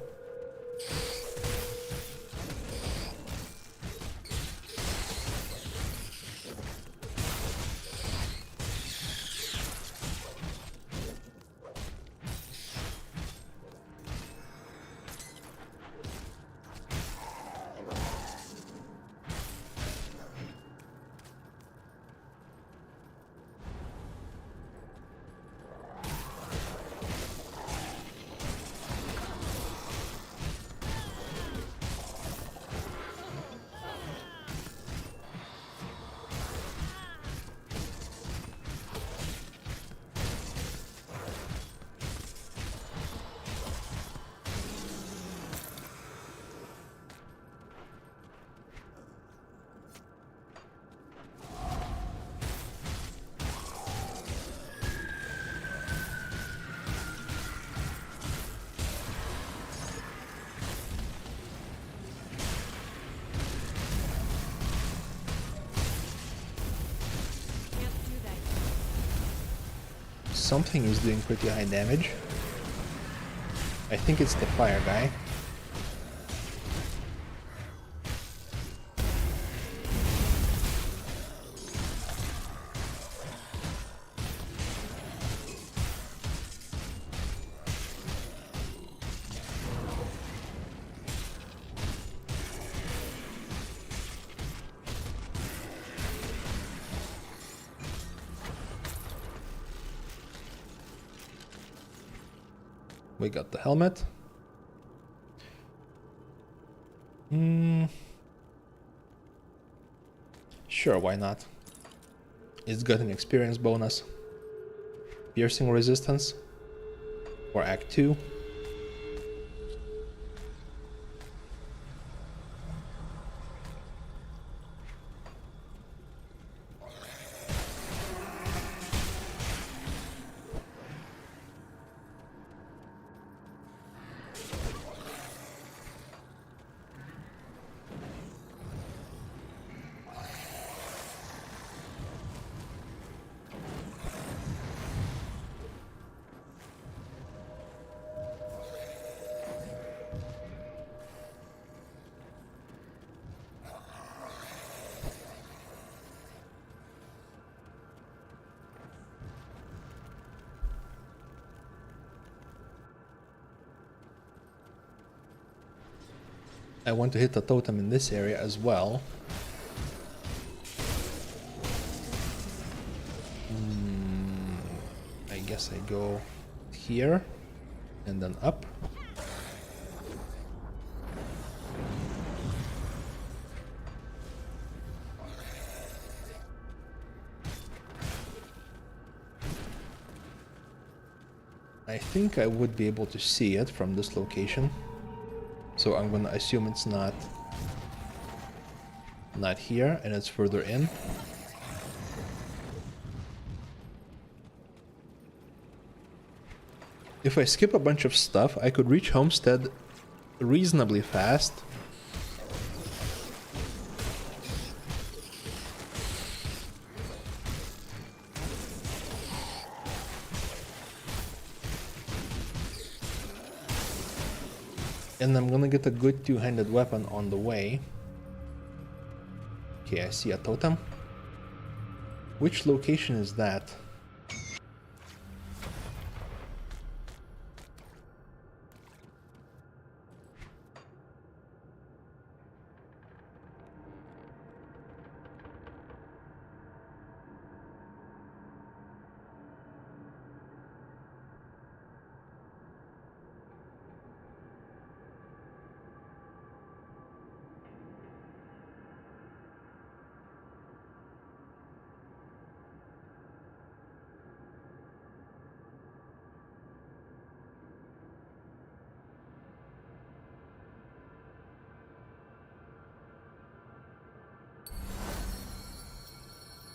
A: something is doing pretty high damage. I think it's the fire guy. We got the helmet. Sure, why not? It's got an experience bonus. Piercing resistance for Act 2. I want to hit the totem in this area as well. I guess I go here and then up. I think I would be able to see it from this location. So I'm gonna assume it's not here and it's further in. If I skip a bunch of stuff, I could reach Homestead reasonably fast. And I'm gonna get a good two-handed weapon on the way. Okay, I see a totem. Which location is that?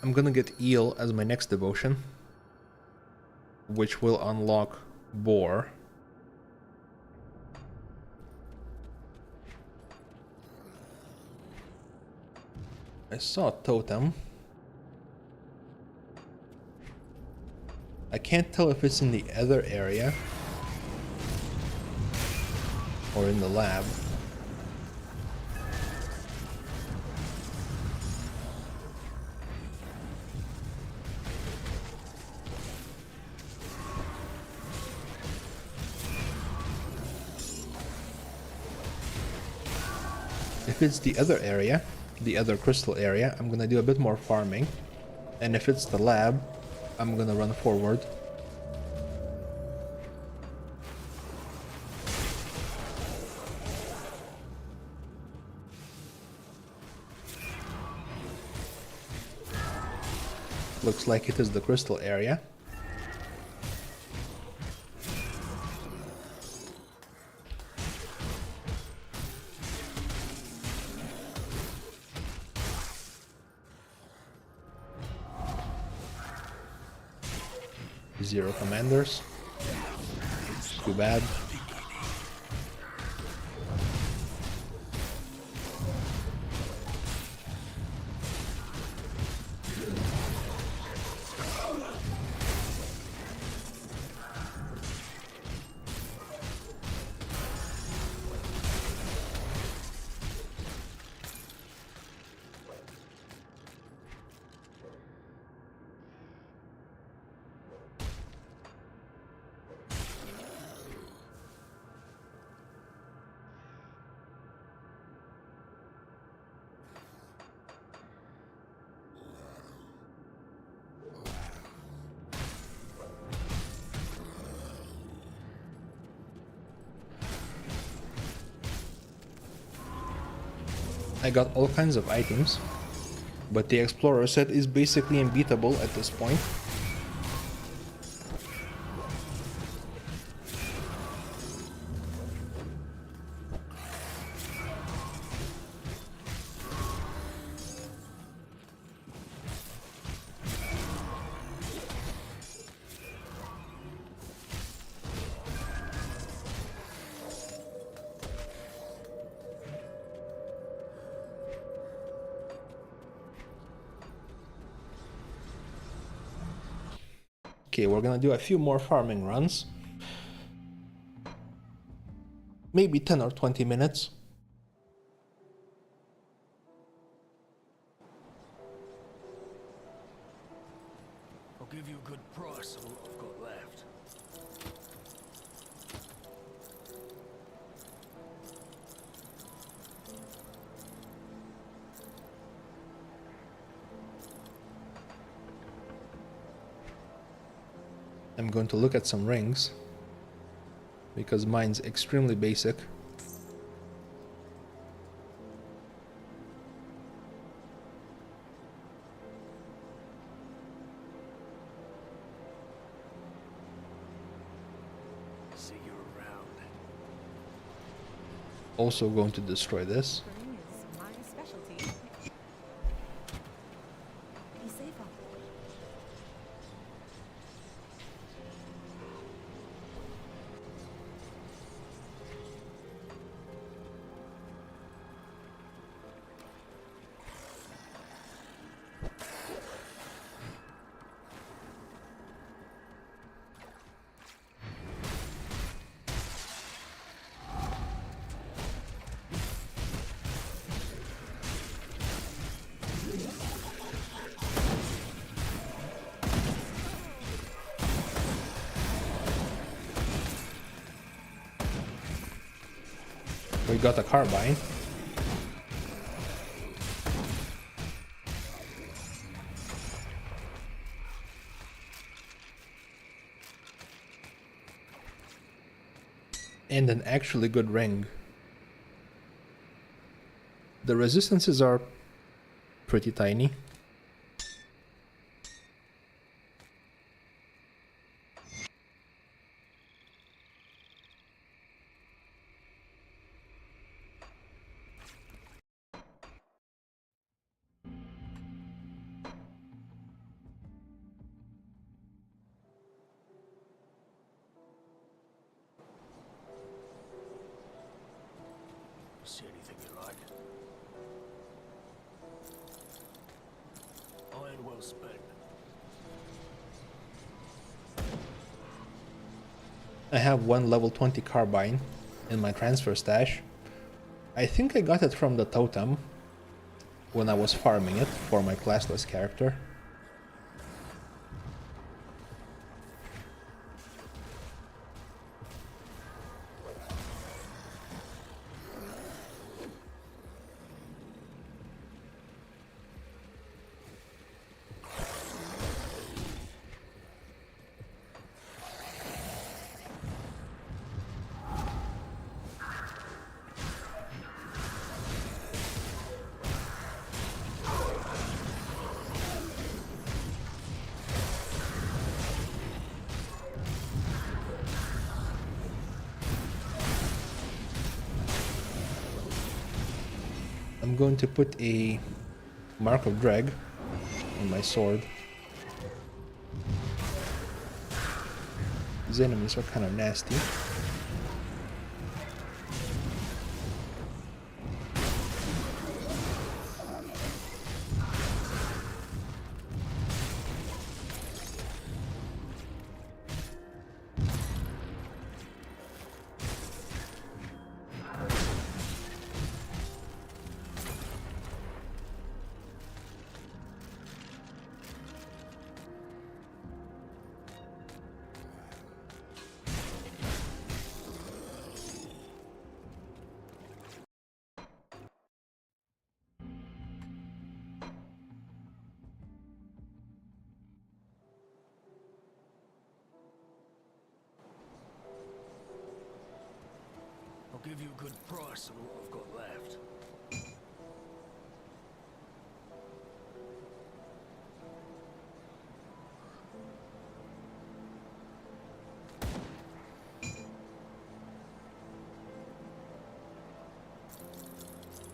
A: I'm gonna get Eel as my next devotion, which will unlock Boar. I saw a totem. I can't tell if it's in the other area or in the lab. If it's the other area, the other crystal area, I'm gonna do a bit more farming. And if it's the lab, I'm gonna run forward. Looks like it is the crystal area. Zero commanders. Too bad. I got all kinds of items, but the Explorer set is basically unbeatable at this point. Okay, we're gonna do a few more farming runs. Maybe 10 or 20 minutes.
D: I'll give you a good price on what I've got left.
A: I'm going to look at some rings, because mine's extremely basic.
D: See you around.
A: Also going to destroy this.
G: Burning is my specialty. Be safe out there.
A: We got a carbine. And an actually good ring. The resistances are pretty tiny.
D: See anything you like? Iron well spent.
A: I have one level 20 carbine in my transfer stash. I think I got it from the totem when I was farming it for my classless character. I'm going to put a Mark of Drag on my sword. These enemies are kind of nasty.
D: I'll give you a good price on what I've got left.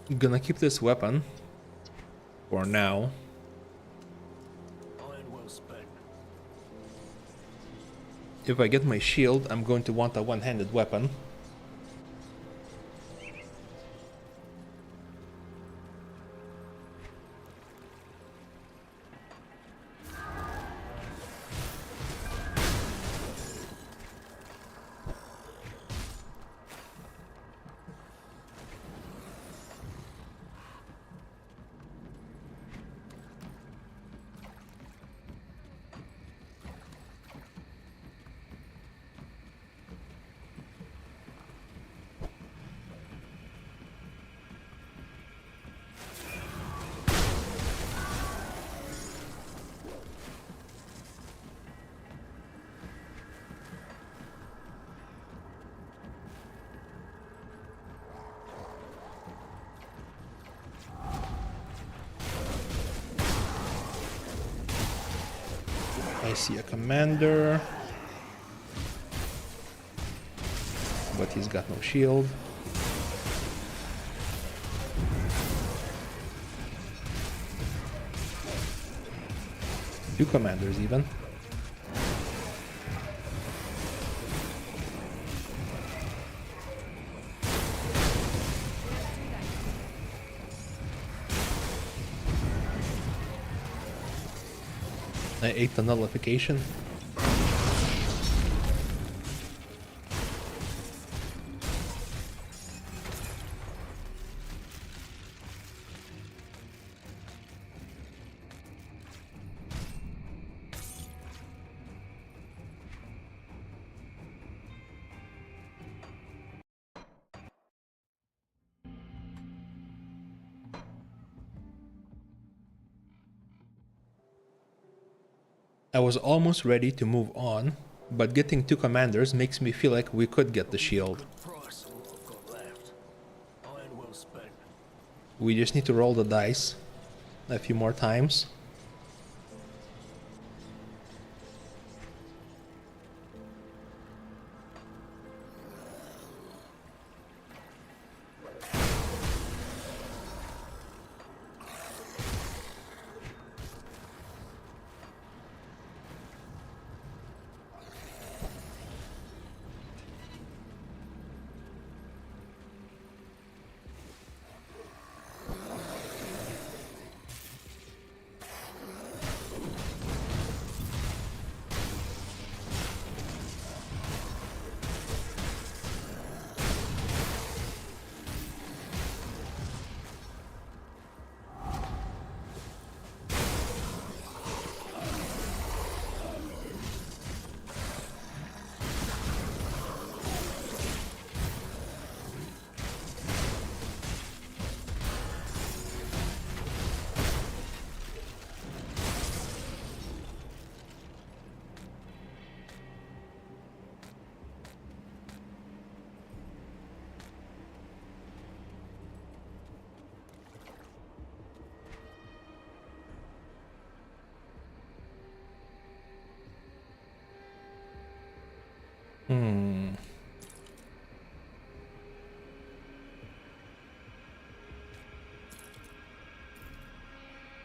A: I'm gonna keep this weapon for now.
D: Iron well spent.
A: If I get my shield, I'm going to want a one-handed weapon. I see a commander, but he's got no shield. Two commanders even. I ate the nullification. I was almost ready to move on, but getting two commanders makes me feel like we could get the shield.
D: Price of what I've got left. Iron well spent.
A: We just need to roll the dice a few more times.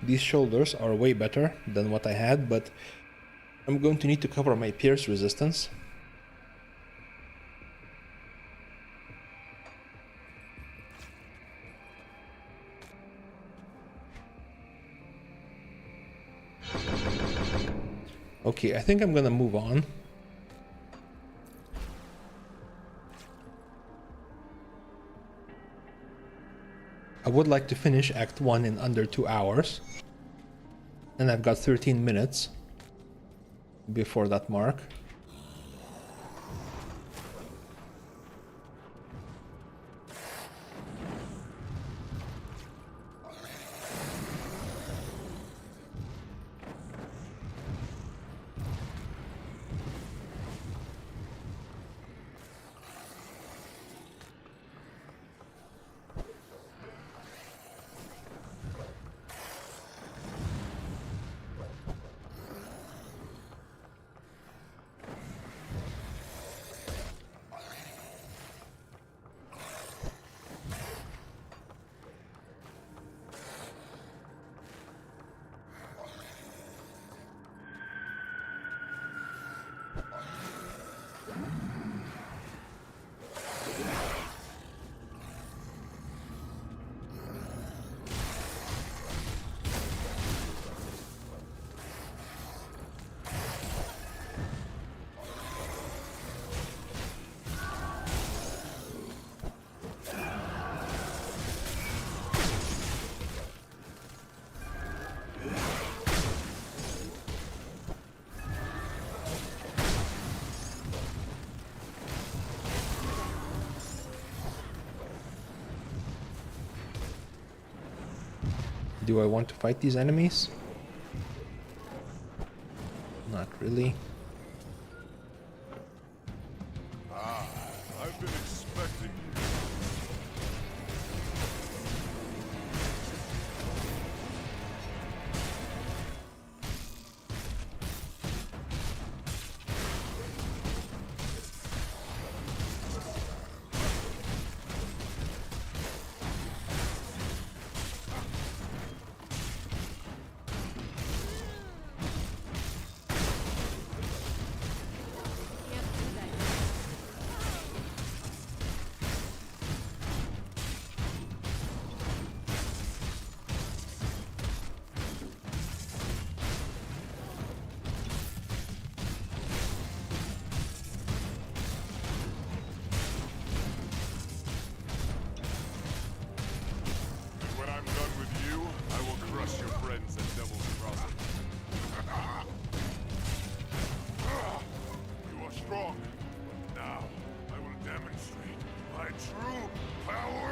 A: These shoulders are way better than what I had, but I'm going to need to cover my pierce resistance. Okay, I think I'm gonna move on. I would like to finish Act 1 in under 2 hours. And I've got 13 minutes before that mark. Do I want to fight these enemies? Not really.
B: I've been expecting you. When I'm done with you, I will crush your friends at Devil's Crossing. You are strong, but now I will demonstrate my true power!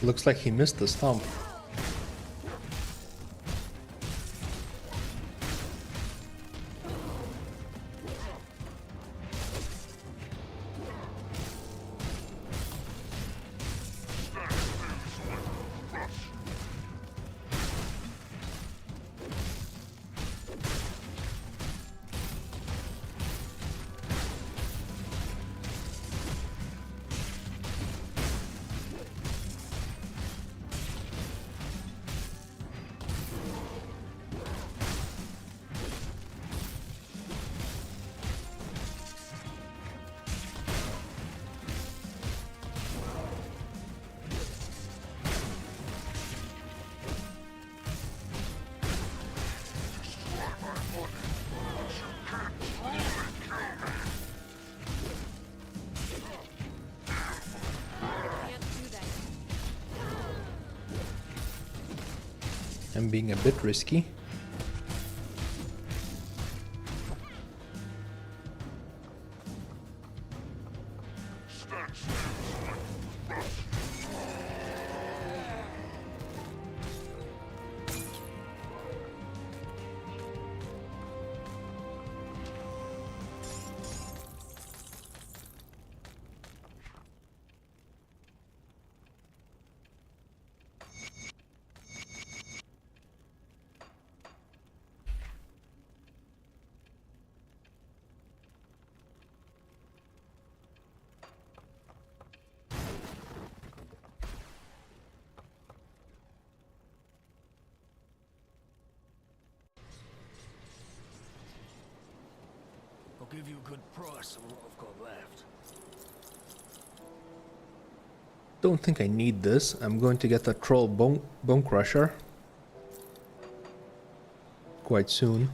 A: Looks like he missed the stomp. I'm being a bit risky.
D: I'll give you a good price on what I've got left.
A: Don't think I need this. I'm going to get the troll bone crusher quite soon.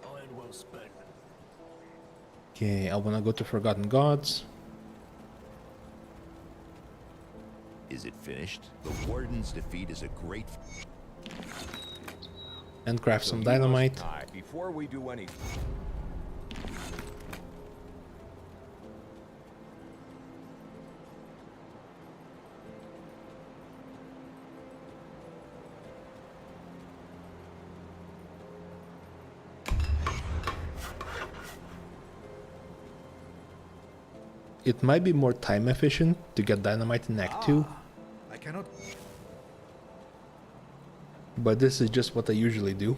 D: Iron well spent.
A: Okay, I wanna go to Forgotten Gods.
B: Is it finished? The Warden's defeat is a great...
A: And craft
H: So
A: some
H: you
A: dynamite.
H: must die before we do anything.
A: It might be more time efficient to get dynamite in Act 2,
B: I cannot...
A: but this is just what I usually do.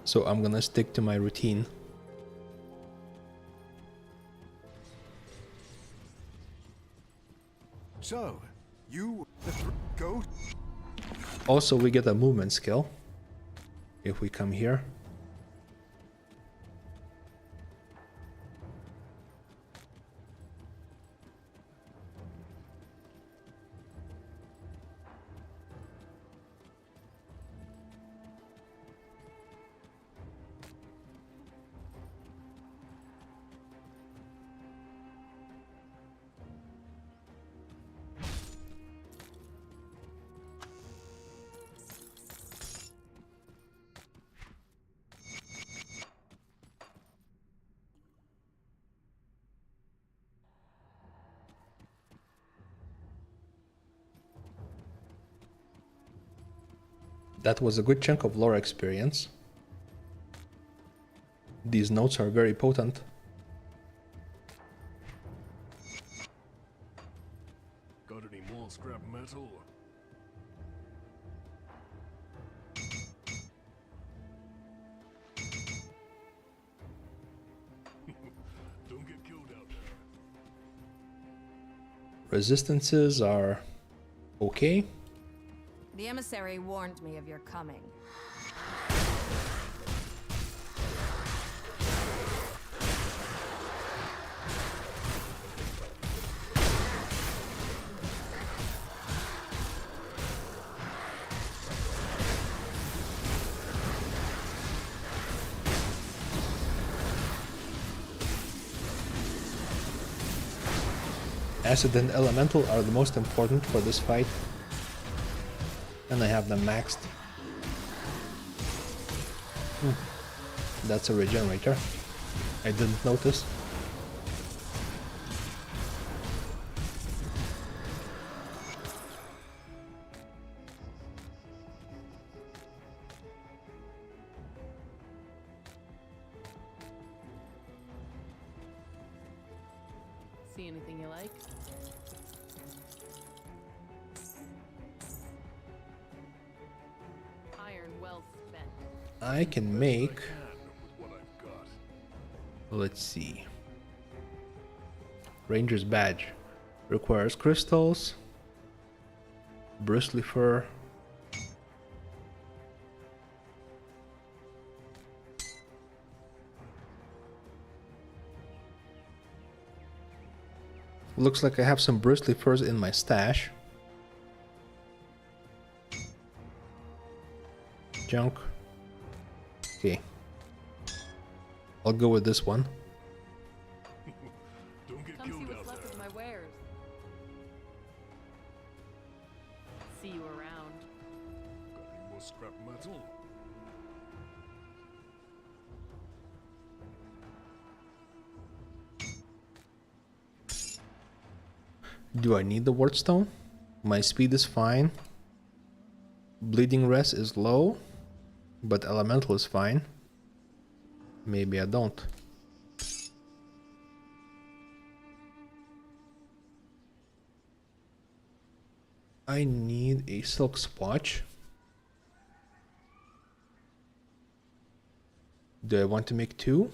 A: So I'm gonna stick to my routine.
B: So, you... go?
A: Also, we get a movement skill if we come here. That was a good chunk of lore experience. These notes are very potent.
D: Got any more scrap metal? Don't get killed out there.
A: Resistances are okay.
G: The emissary warned me of your coming.
A: Acid and Elemental are the most important for this fight. And I have them maxed. That's a regenerator. I didn't notice.
C: See anything you like? Iron well spent.
A: I can make...
D: With what I've got.
A: Let's see. Ranger's badge. Requires crystals. Bristly fur. Looks like I have some bristly furs in my stash. Junk. Okay. I'll go with this one.
D: Don't get
C: Come see
D: killed
C: what's
D: out
C: left
D: there.
C: of my wares. See you around.
D: Got any more scrap metal?
A: Do I need the wardstone? My speed is fine. Bleeding rest is low, but elemental is fine. Maybe I don't. I need a silk swatch. Do I want to make two?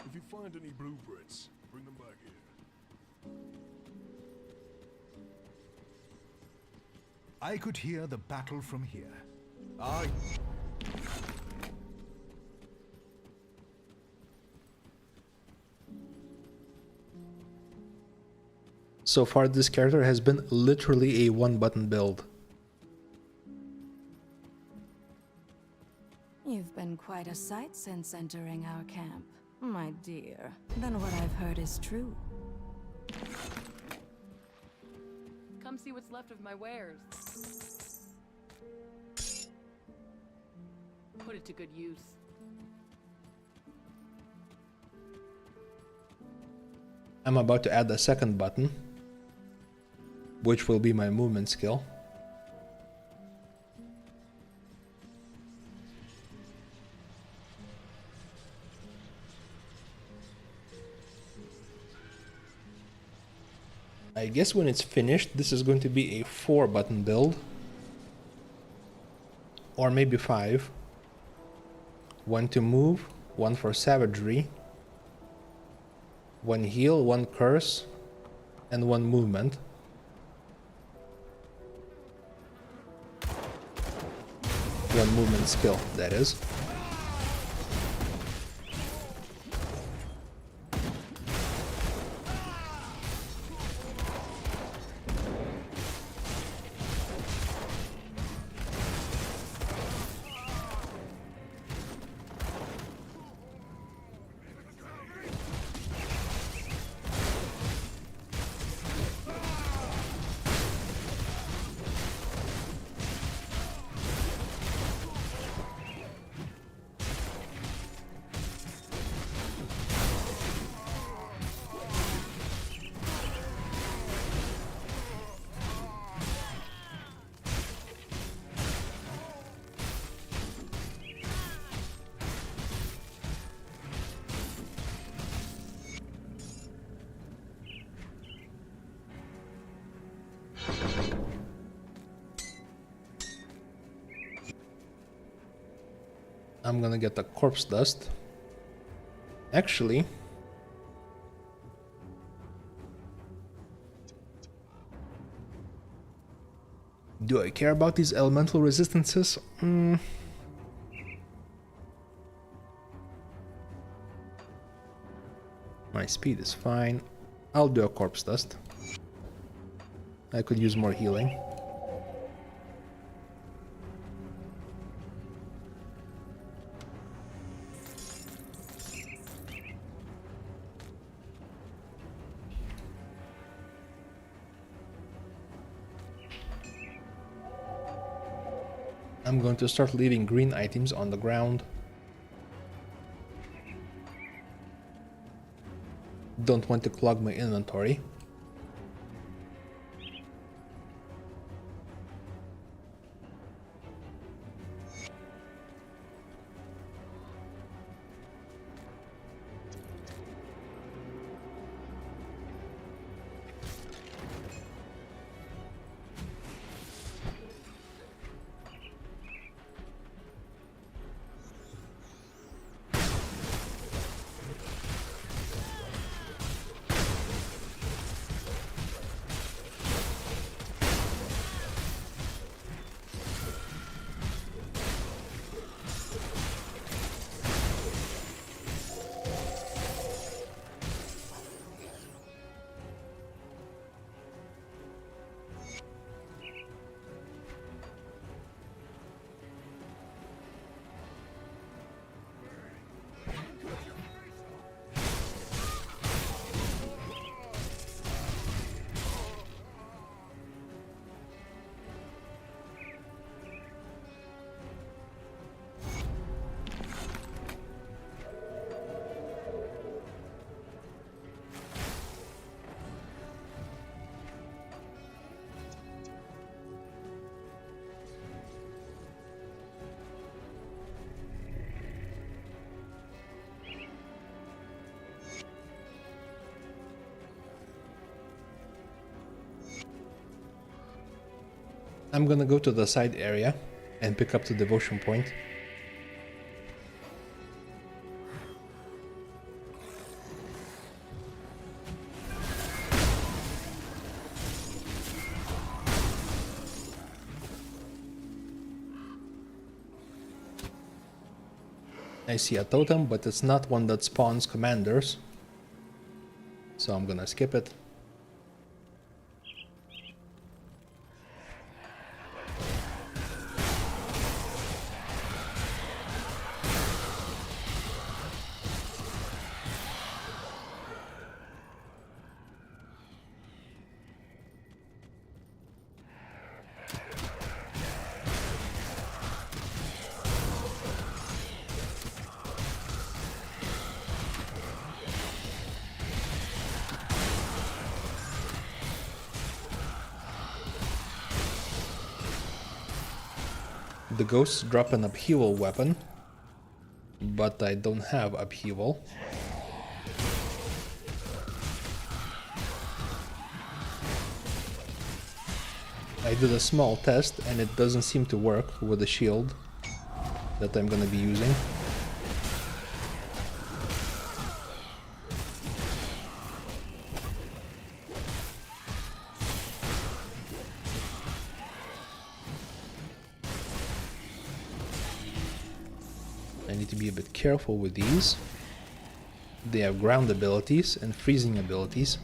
D: If you find any blueprints, bring them back here.
I: I could hear the battle from here.
A: So far this character has been literally a one-button build.
G: You've been quite a sight since entering our camp, my dear. Then what I've heard is true.
C: Come see what's left of my wares. Put it to good use.
A: I'm about to add a second button, which will be my movement skill. I guess when it's finished, this is going to be a 4-button build. Or maybe 5. 1 to move, 1 for savagery, 1 heal, 1 curse, and 1 movement. One movement skill, that is. I'm gonna get the corpse dust. Actually, do I care about these elemental resistances? My speed is fine. I'll do a corpse dust. I could use more healing. I'm going to start leaving green items on the ground. Don't want to clog my inventory. I'm gonna go to the side area and pick up the devotion point. I see a totem, but it's not one that spawns commanders, so I'm gonna skip it. The ghosts drop an upheaval weapon, but I don't have upheaval. I did a small test and it doesn't seem to work with the shield that I'm gonna be using. I need to be a bit careful with these. They have ground abilities and freezing abilities.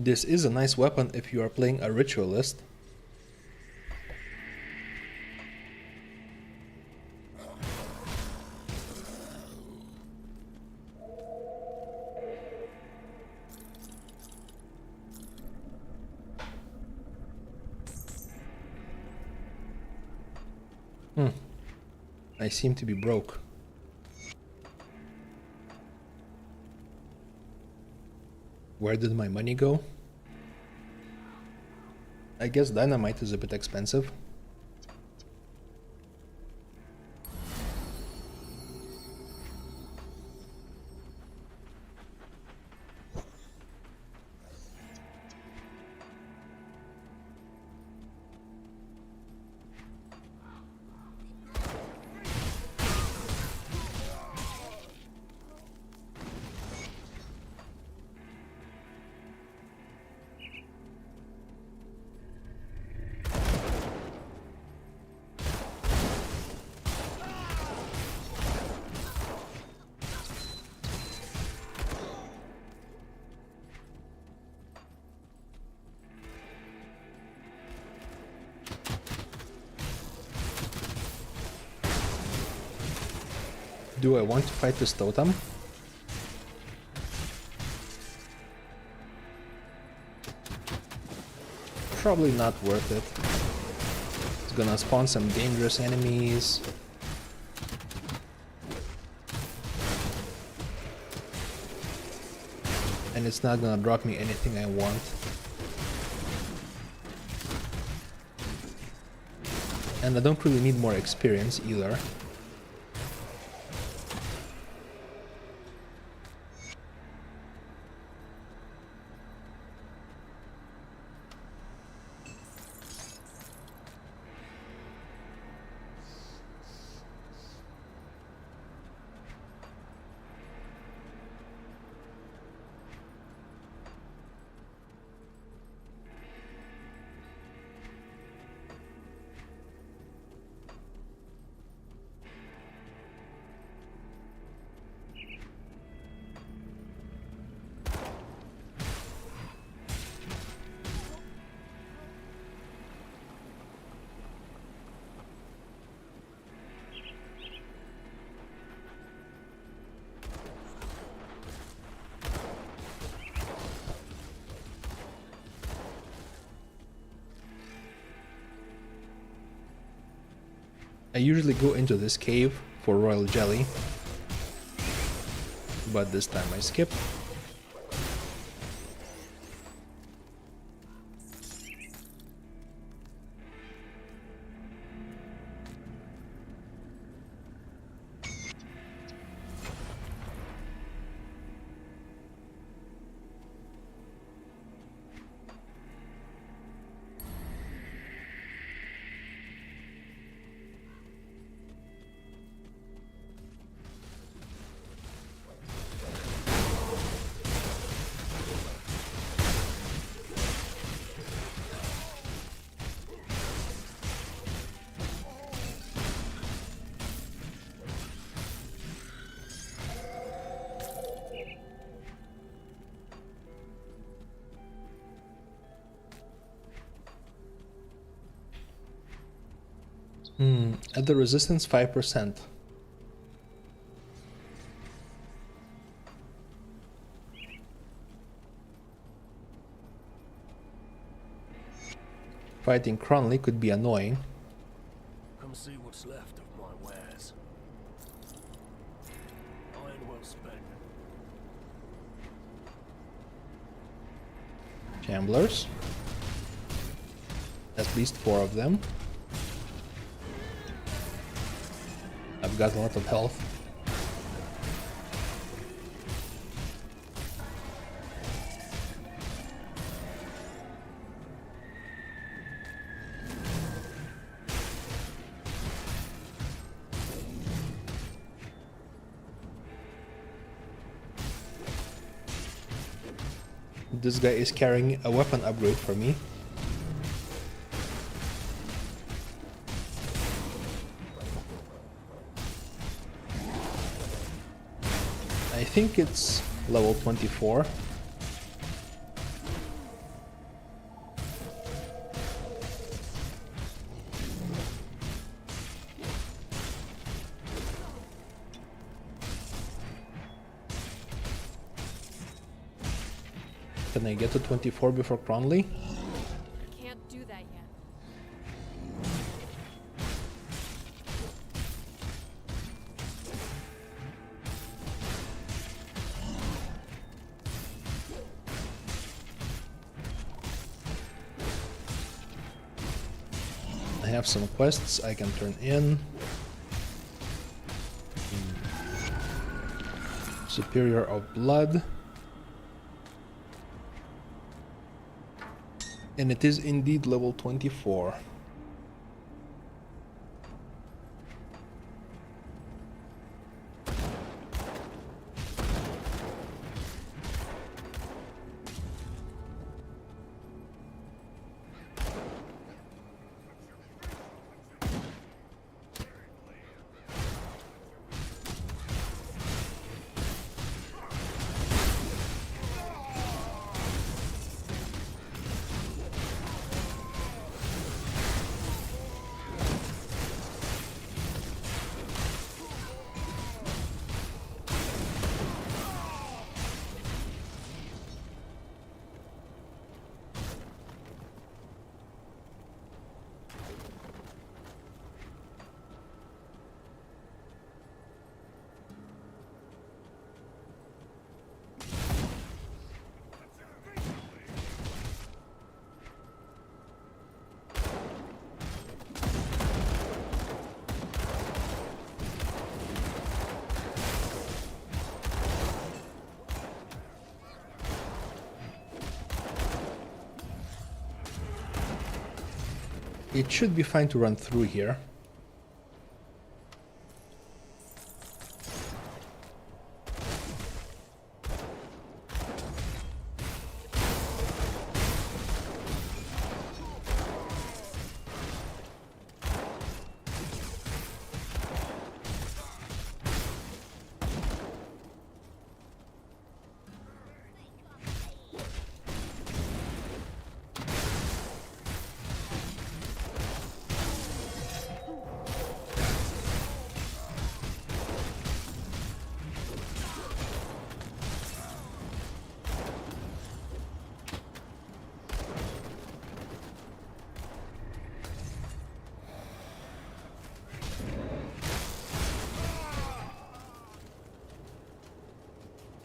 A: This is a nice weapon if you are playing a ritualist. I seem to be broke. Where did my money go? I guess dynamite is a bit expensive. Do I want to fight this totem? Probably not worth it. It's gonna spawn some dangerous enemies. And it's not gonna drop me anything I want. And I don't really need more experience either. I usually go into this cave for royal jelly, but this time I skip. At the resistance 5%. Fighting Cronley could be annoying.
D: Come see what's left of my wares. Iron well spent.
A: Chamblers. At least 4 of them. I've got a lot of health. This guy is carrying a weapon upgrade for me. I think it's level 24. Can I get to 24 before Cronley?
J: Can't do that yet.
A: I have some quests I can turn in. Superior of Blood. And it is indeed level 24. It should be fine to run through here.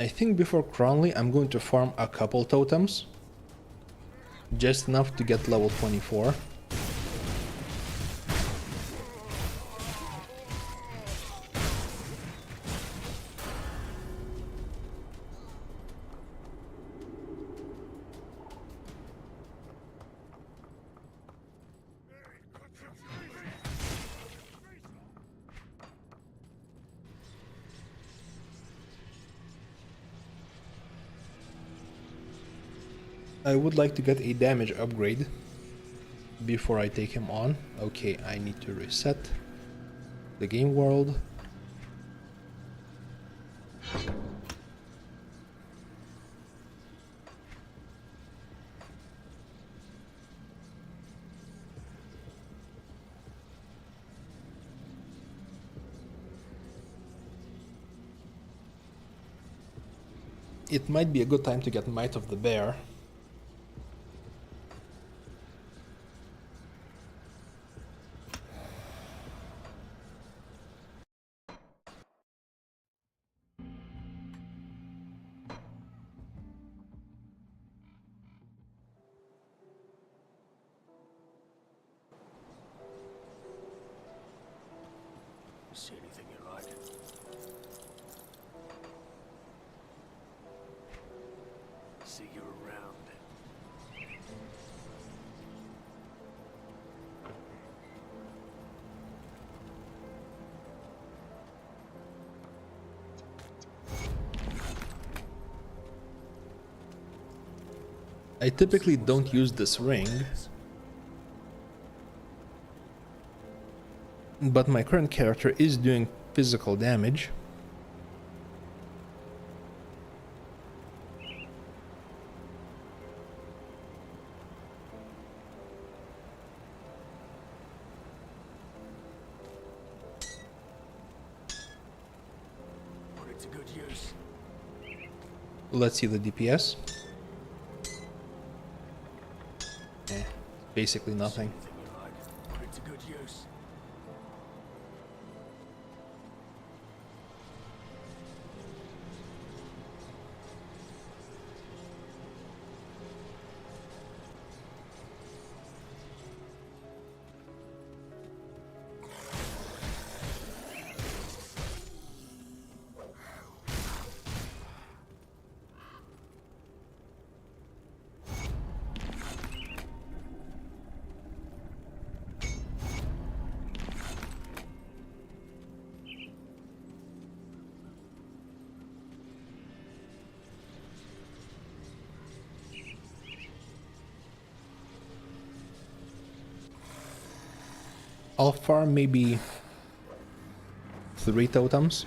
A: I think before Cronley I'm going to farm a couple totems. Just enough to get level 24. I would like to get a damage upgrade before I take him on. Okay, I need to reset the game world. It might be a good time to get Might of the Bear.
D: See anything you like? See you around.
A: I typically don't use this ring, but my current character is doing physical damage.
D: Put it to good use.
A: Let's see the DPS. basically nothing.
D: Anything you like. Put it to good use.
A: I'll farm maybe 3 totems,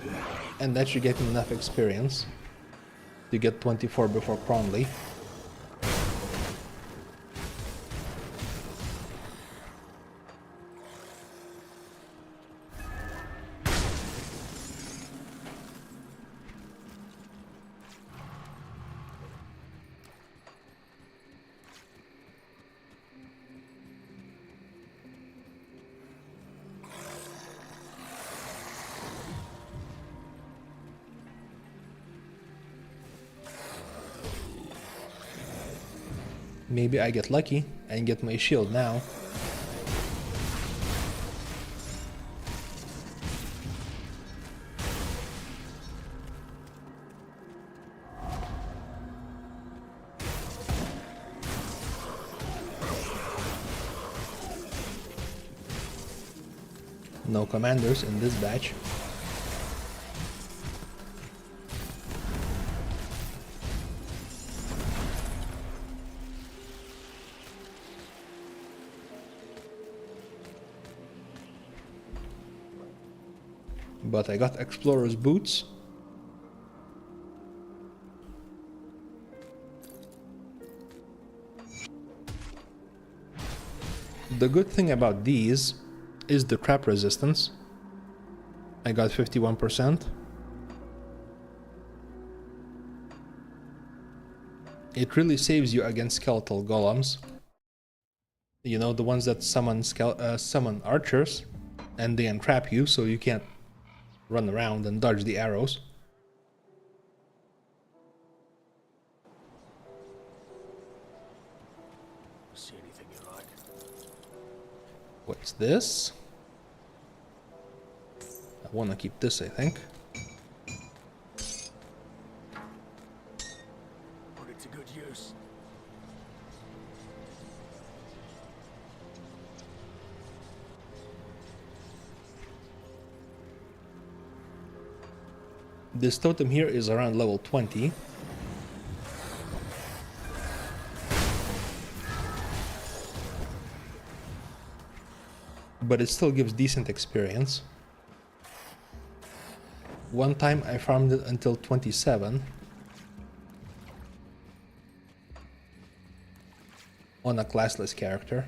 A: and that should get me enough experience to get 24 before Cronley. Maybe I get lucky and get my shield now. No commanders in this batch. But I got Explorer's boots. The good thing about these is the trap resistance. I got 51%. It really saves you against skeletal golems. You know, the ones that summon archers and they entrap you so you can't run around and dodge the arrows.
D: See anything you like.
A: What's this? I want to keep this, I think.
D: Put it to good use.
A: This totem here is around level 20. But it still gives decent experience. One time I farmed it until 27 on a classless character.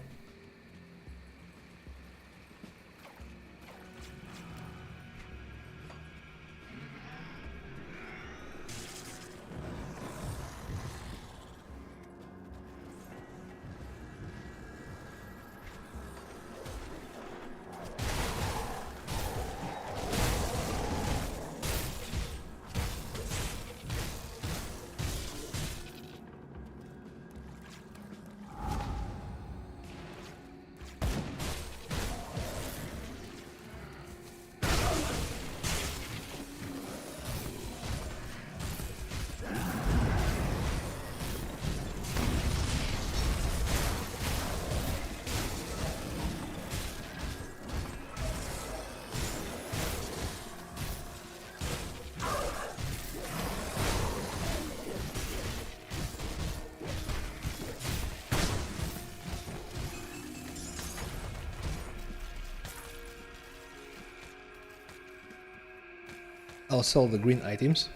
A: I'll sell the green items.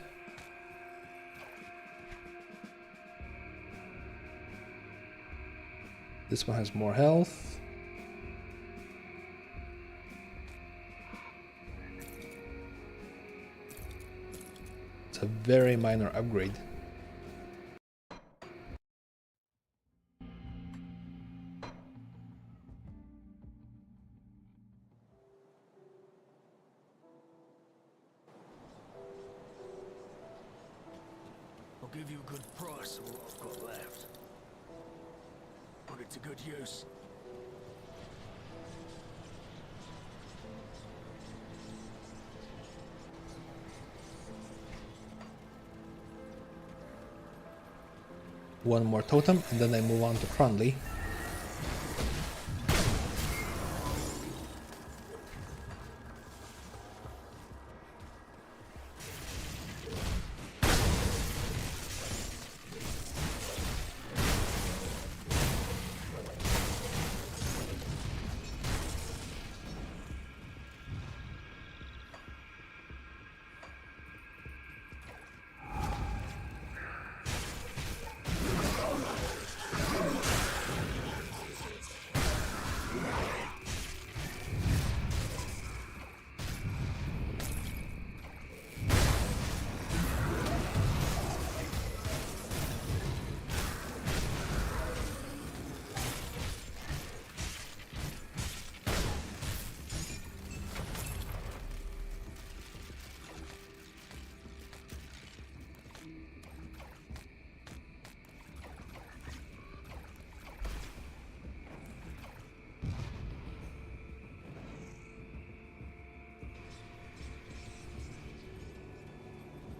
A: This one has more health. It's a very minor upgrade.
D: give you a good price for what I've got left. Put it to good use.
A: One more totem, and then I move on to Cronley.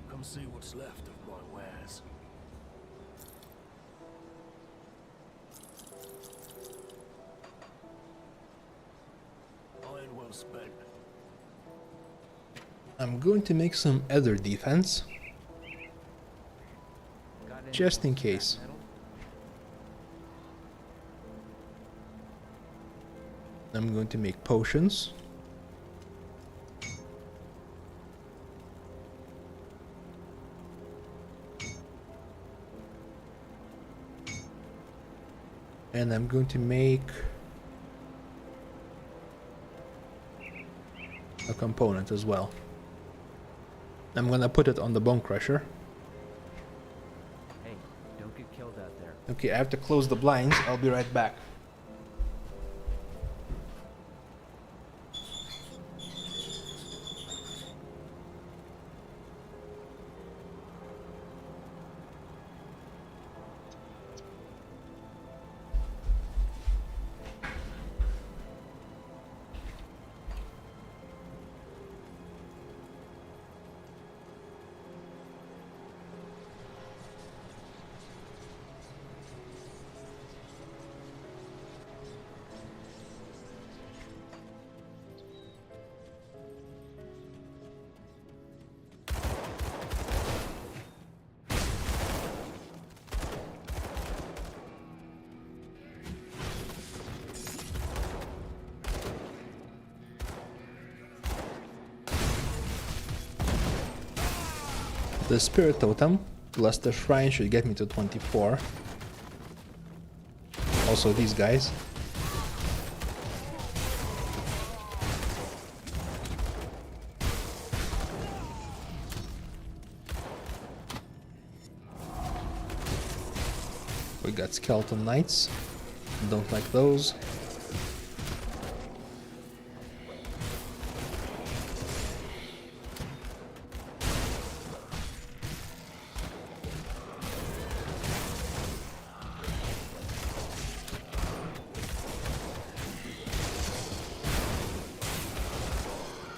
D: Come see what's left of my wares. Iron well spent.
A: I'm going to make some other defense, just in case. I'm going to make potions. And I'm going to make a component as well. I'm gonna put it on the bone crusher.
F: Hey, don't get killed out there.
A: Okay, I have to close the blinds. I'll be right back. The spirit totem plus the shrine should get me to 24. Also these guys. We got skeleton knights. Don't like those.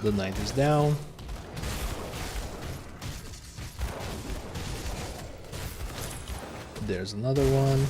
A: The knight is down. There's another one.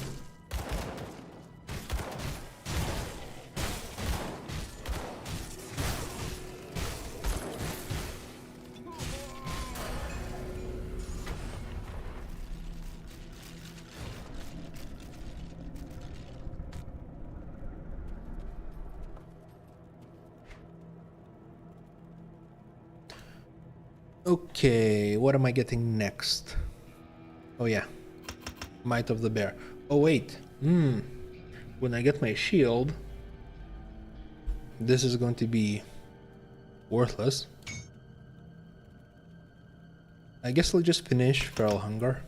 A: Okay, what am I getting next? Oh yeah, Might of the Bear. Oh wait, when I get my shield, this is going to be worthless. I guess I'll just finish Feral Hunger.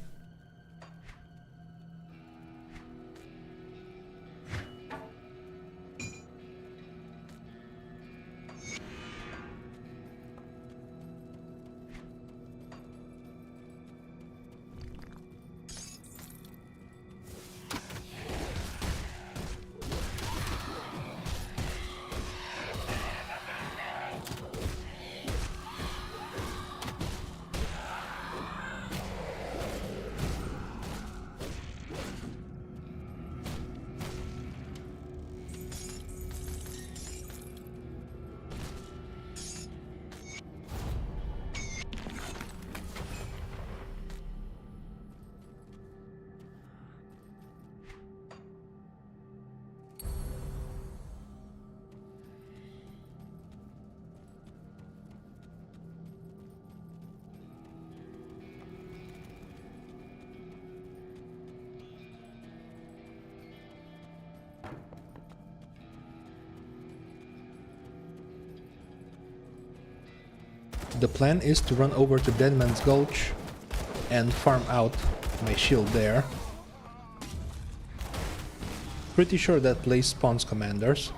A: The plan is to run over to Deadman's Gulch and farm out my shield there. Pretty sure that place spawns commanders.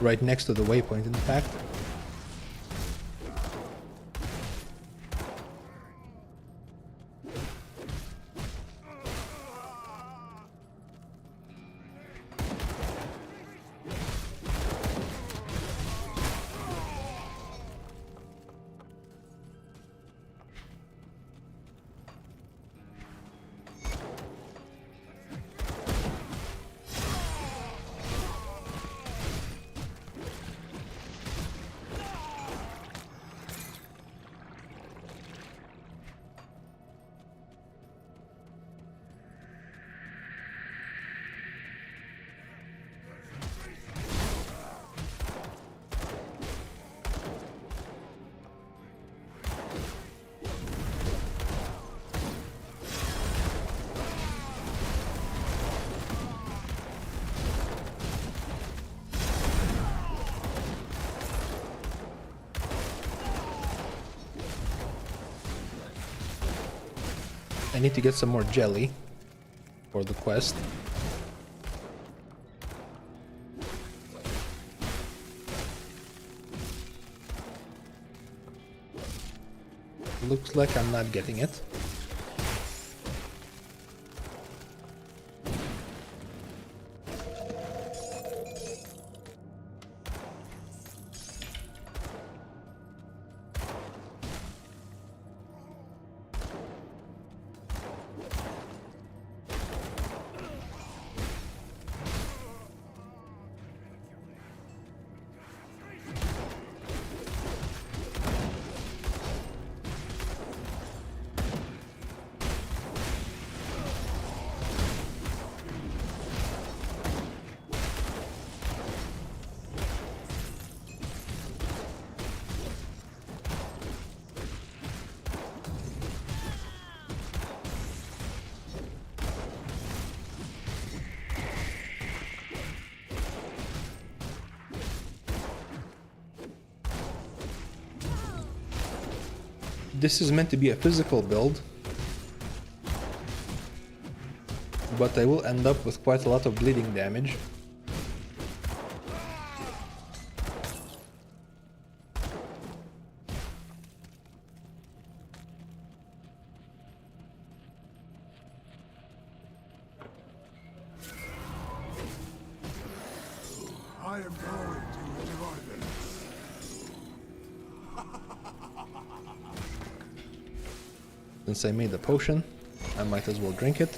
A: Right next to the waypoint, in fact. I need to get some more jelly for the quest. Looks like I'm not getting it. This is meant to be a physical build, but I will end up with quite a lot of bleeding damage.
I: I am going to enjoy this.
A: Since I made the potion, I might as well drink it.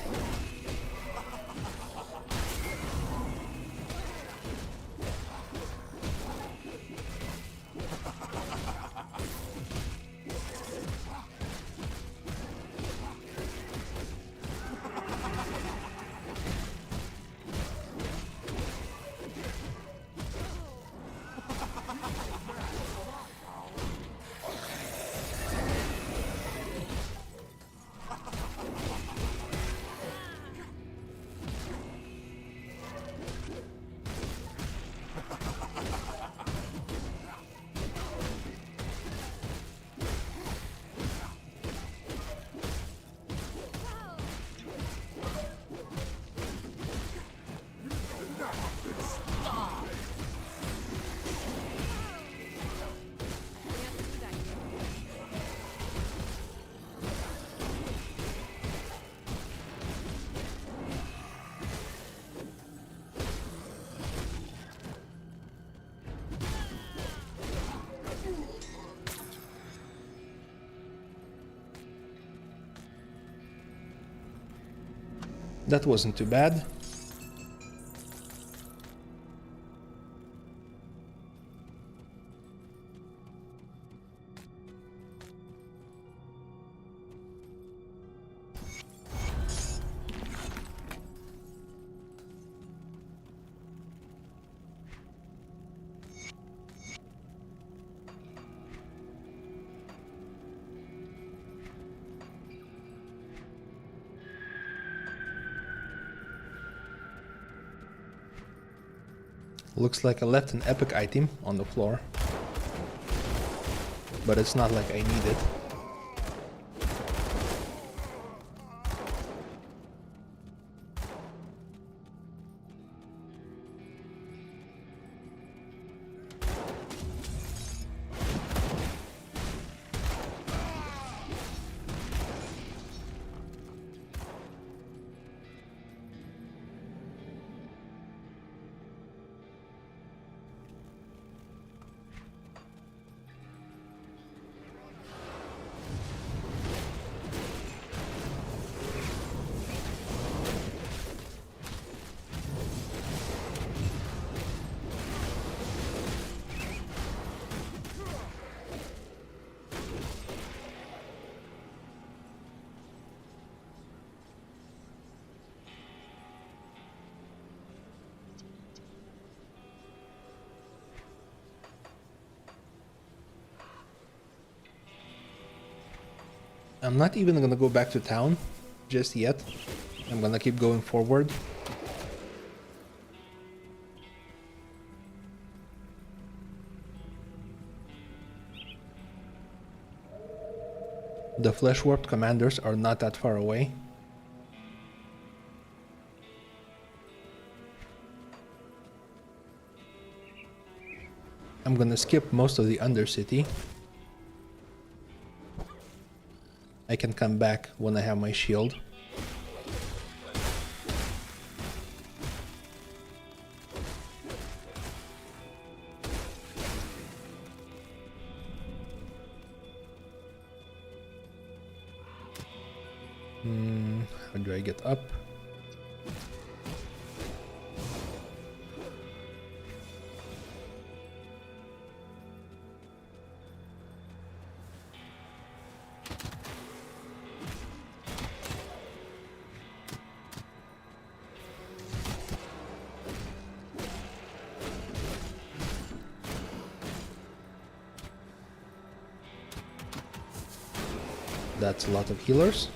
A: That wasn't too bad. Looks like I left an epic item on the floor. but it's not like I need it. I'm not even gonna go back to town just yet. I'm gonna keep going forward. The flesh warped commanders are not that far away. I'm gonna skip most of the Undercity. I can come back when I have my shield. How do I get up? That's a lot of healers.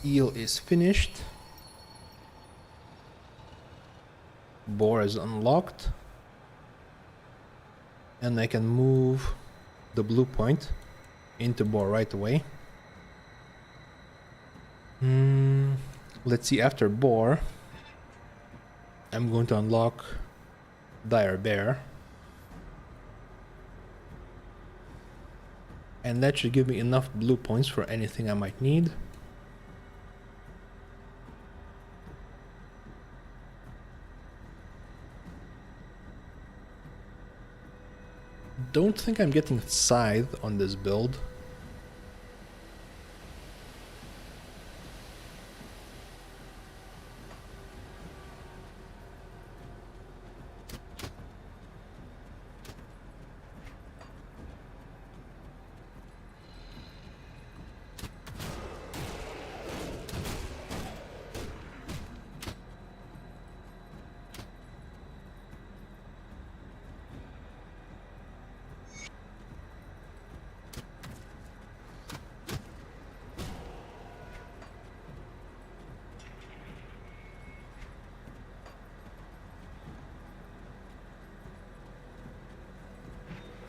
A: Eel is finished. Boar is unlocked. And I can move the blue point into Boar right away. Let's see, after Boar, I'm going to unlock Dire Bear. And that should give me enough blue points for anything I might need. Don't think I'm getting Scythe on this build.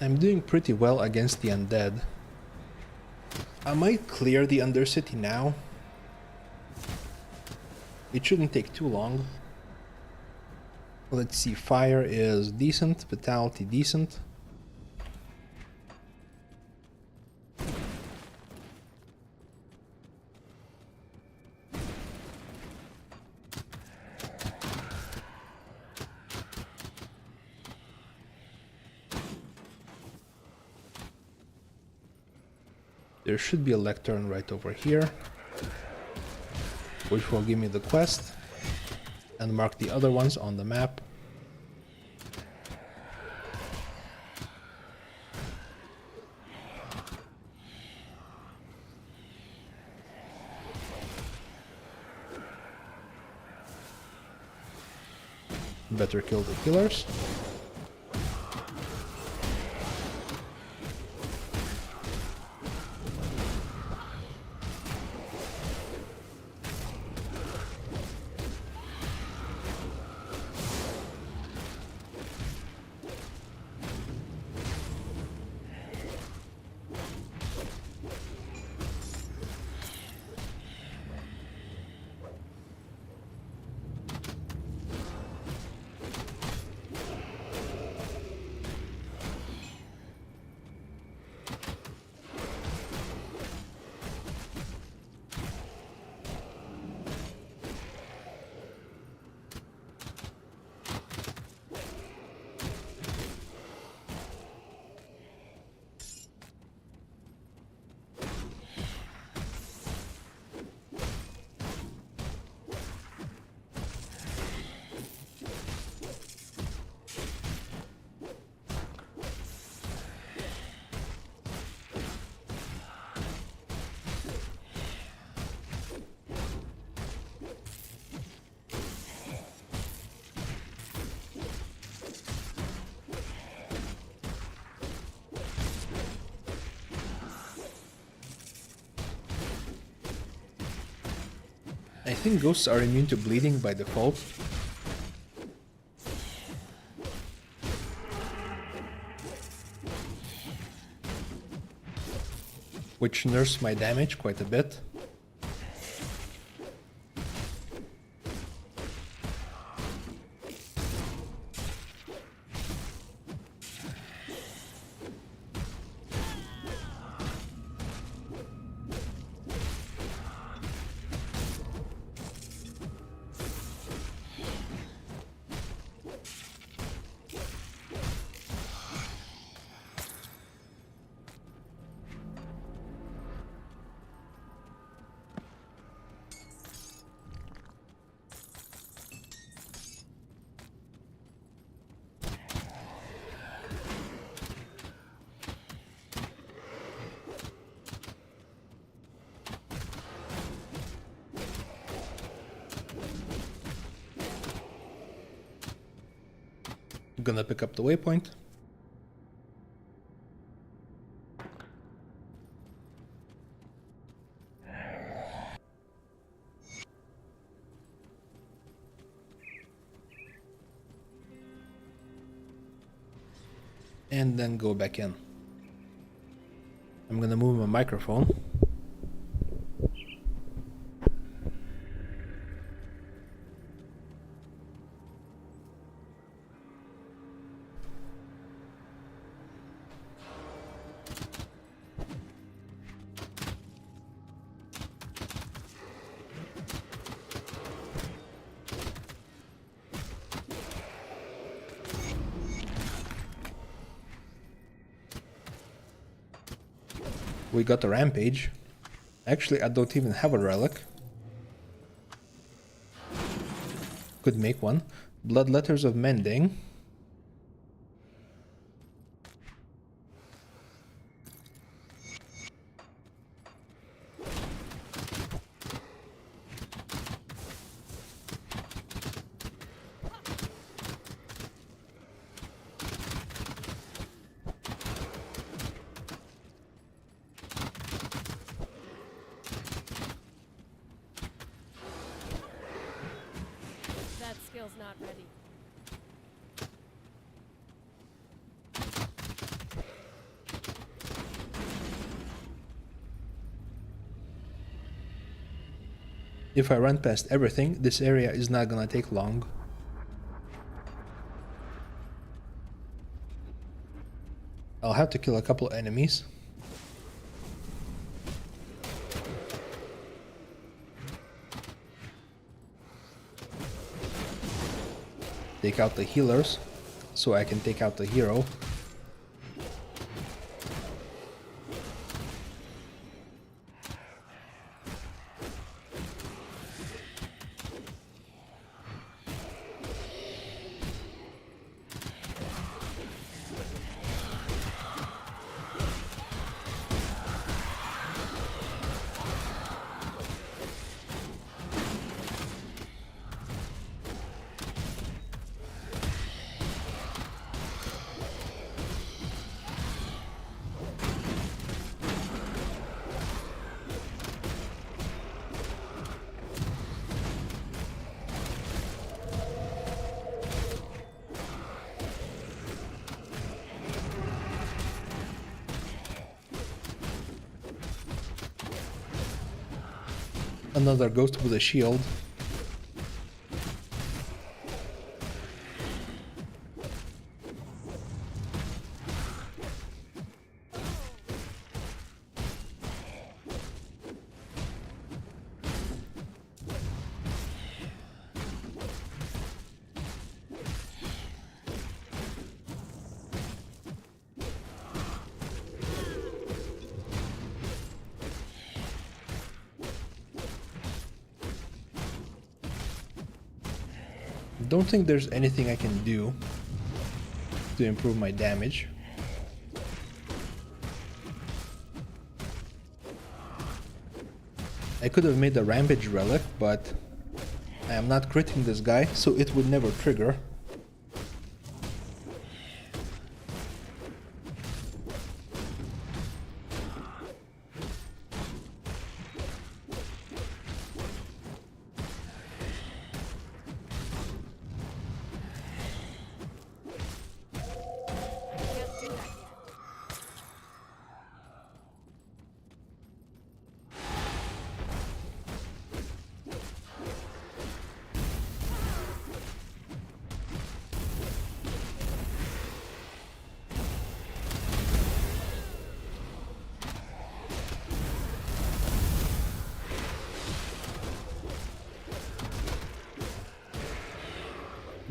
A: I'm doing pretty well against the undead. I might clear the Undercity now. It shouldn't take too long. Let's see, fire is decent, vitality decent. There should be a lectern right over here, which will give me the quest and mark the other ones on the map. Better kill the killers. I think ghosts are immune to bleeding by default. Which nerfs my damage quite a bit. I'm gonna pick up the waypoint. And then go back in. I'm gonna move my microphone. We got a rampage. Actually, I don't even have a relic. Could make one. Blood letters of mending.
J: That skill's not ready.
A: If I run past everything, this area is not gonna take long. I'll have to kill a couple enemies. Take out the healers, so I can take out the hero. Another ghost with a shield. Don't think there's anything I can do to improve my damage. I could have made a rampage relic, but I am not critting this guy, so it would never trigger.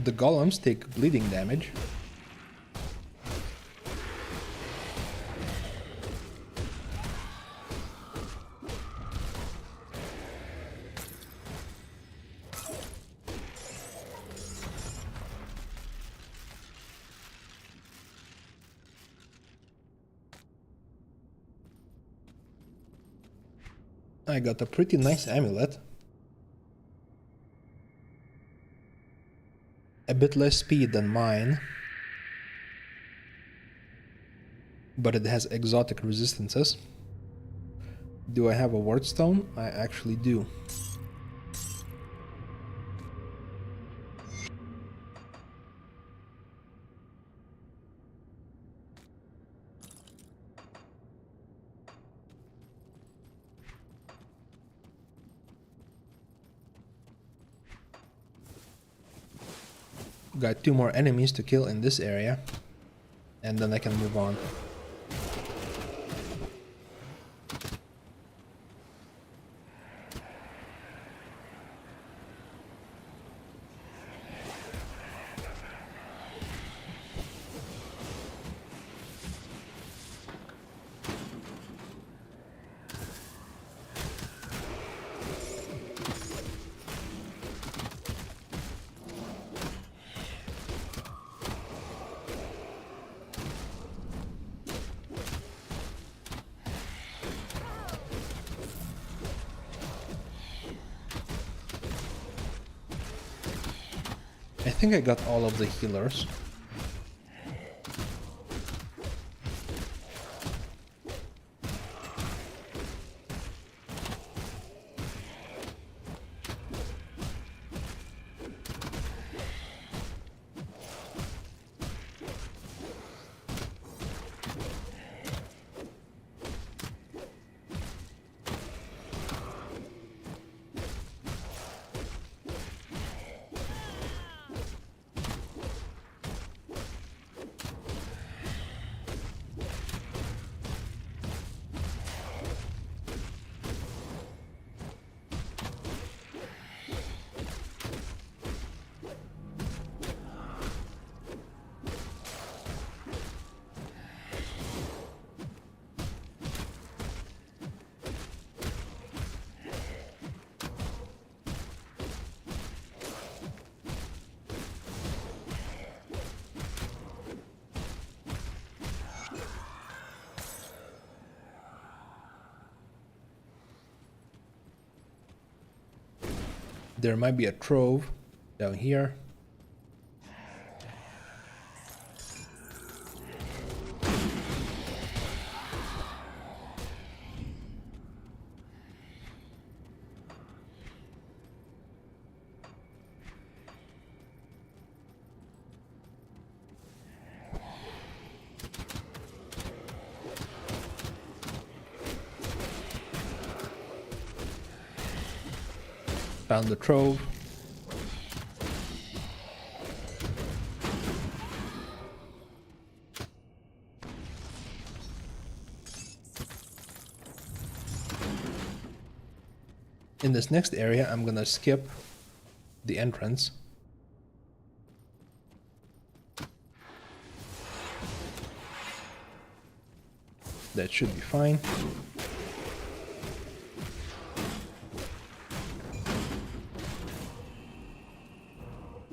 A: The golems take bleeding damage. I got a pretty nice amulet. A bit less speed than mine, but it has exotic resistances. Do I have a ward stone? I actually do. Got 2 more enemies to kill in this area, and then I can move on. I think I got all of the healers. There might be a trove down here. Found the trove. In this next area, I'm gonna skip the entrance. That should be fine.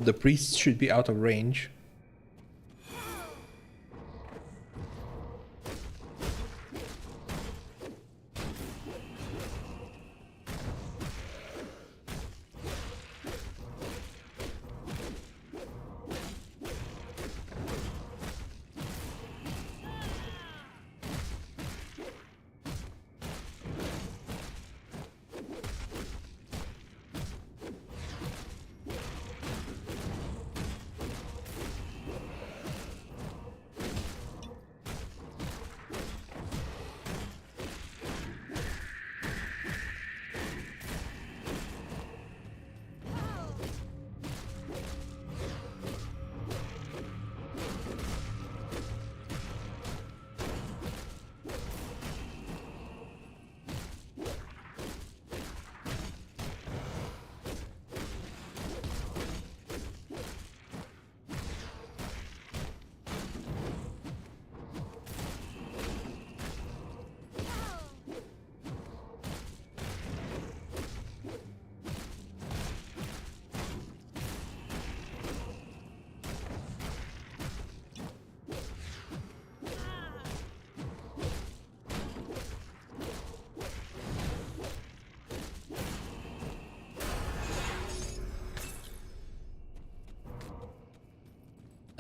A: The priests should be out of range.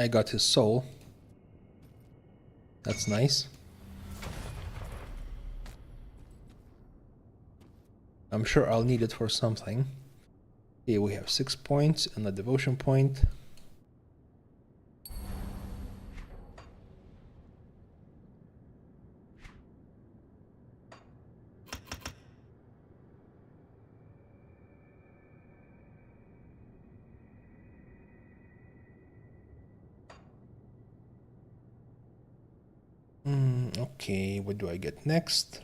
A: I got his soul. That's nice. I'm sure I'll need it for something. Here we have 6 points and a devotion point. Okay, what do I get next?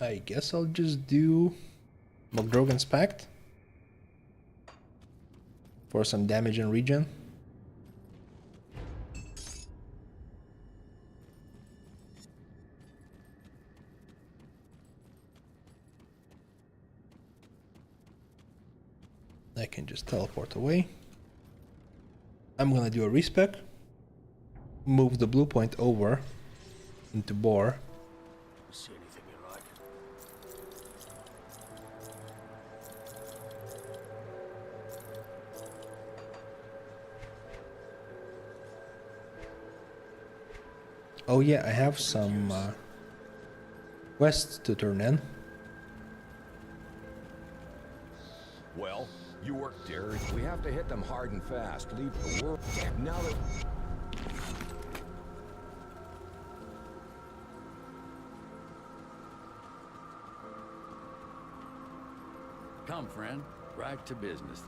A: I guess I'll just do Mogdrogan's Pact for some damage and regen. I can just teleport away. I'm gonna do a respec. Move the blue point over into Boar.
D: See anything you like?
A: Oh yeah, I have some quests to turn in.
H: Well, you work, dear. We have to hit them hard and fast. Leave the world. Now that...
E: Come, friend. Right to business.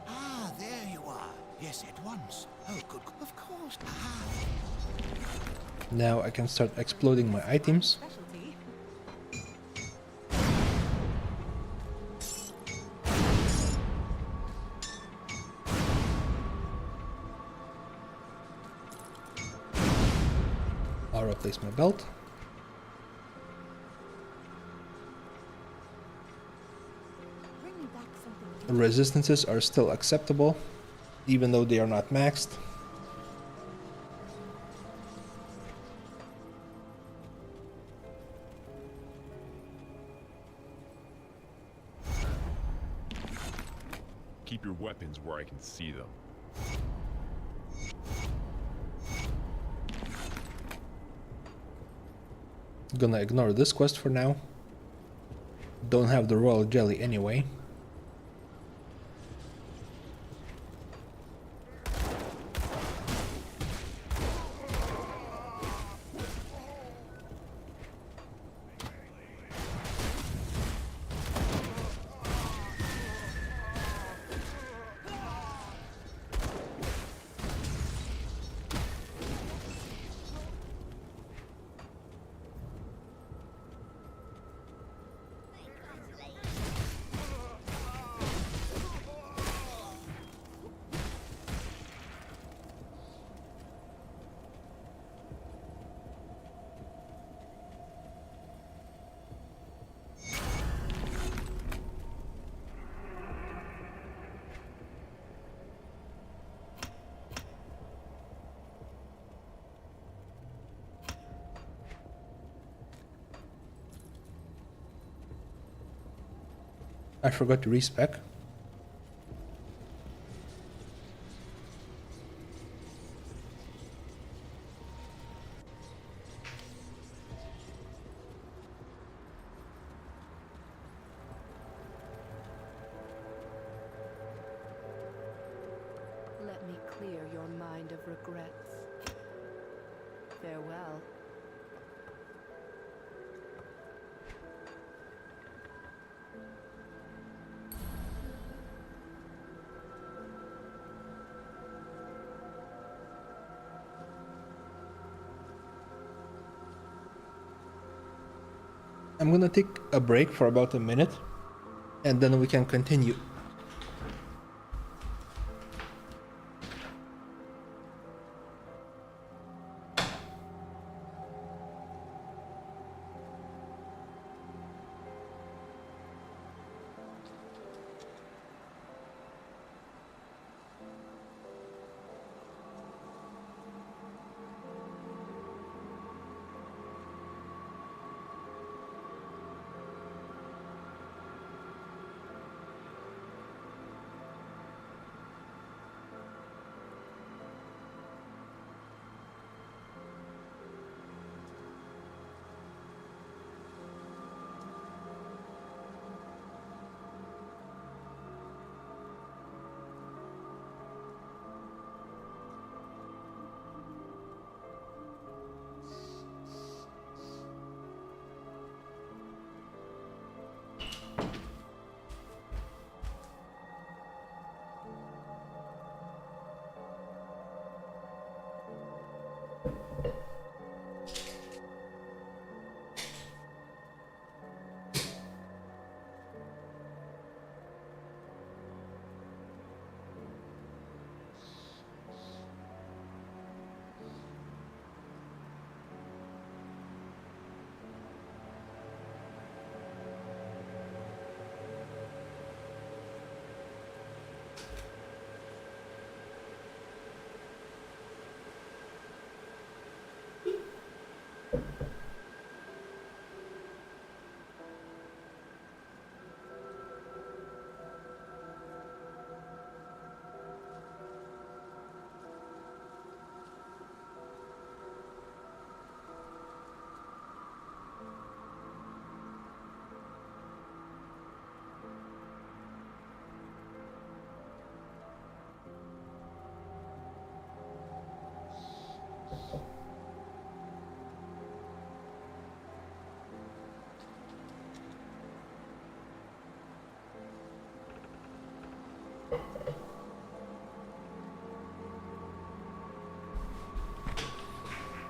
K: Ah, there you are. Yes, at once. Oh, good. Of course. Ah.
A: Now I can start exploding my items. I'll replace my belt. Resistances are still acceptable, even though they are not maxed.
L: Keep your weapons where I can see them.
A: Gonna ignore this quest for now. Don't have the royal jelly anyway. I forgot to respec.
C: Let me clear your mind of regrets. Farewell.
A: I'm gonna take a break for about a minute and then we can continue.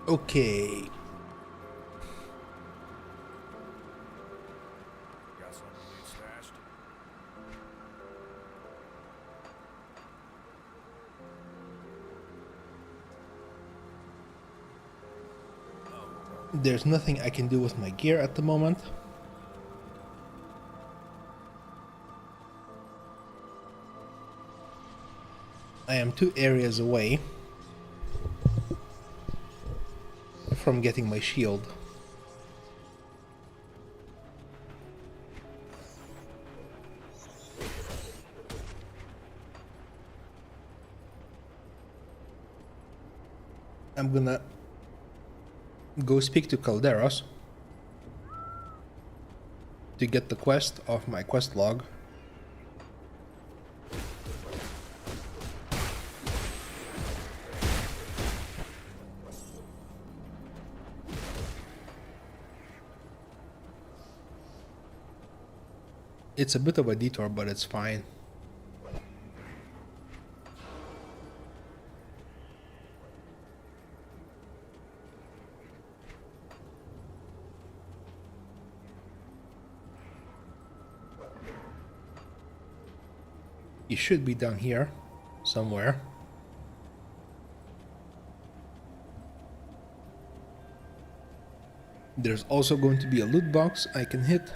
A: Okay.
I: Got something you need stashed?
A: There's nothing I can do with my gear at the moment. I am 2 areas away from getting my shield. I'm gonna go speak to Calderos to get the quest off my quest log. It's a bit of a detour, but it's fine. You should be down here somewhere. There's also going to be a loot box I can hit.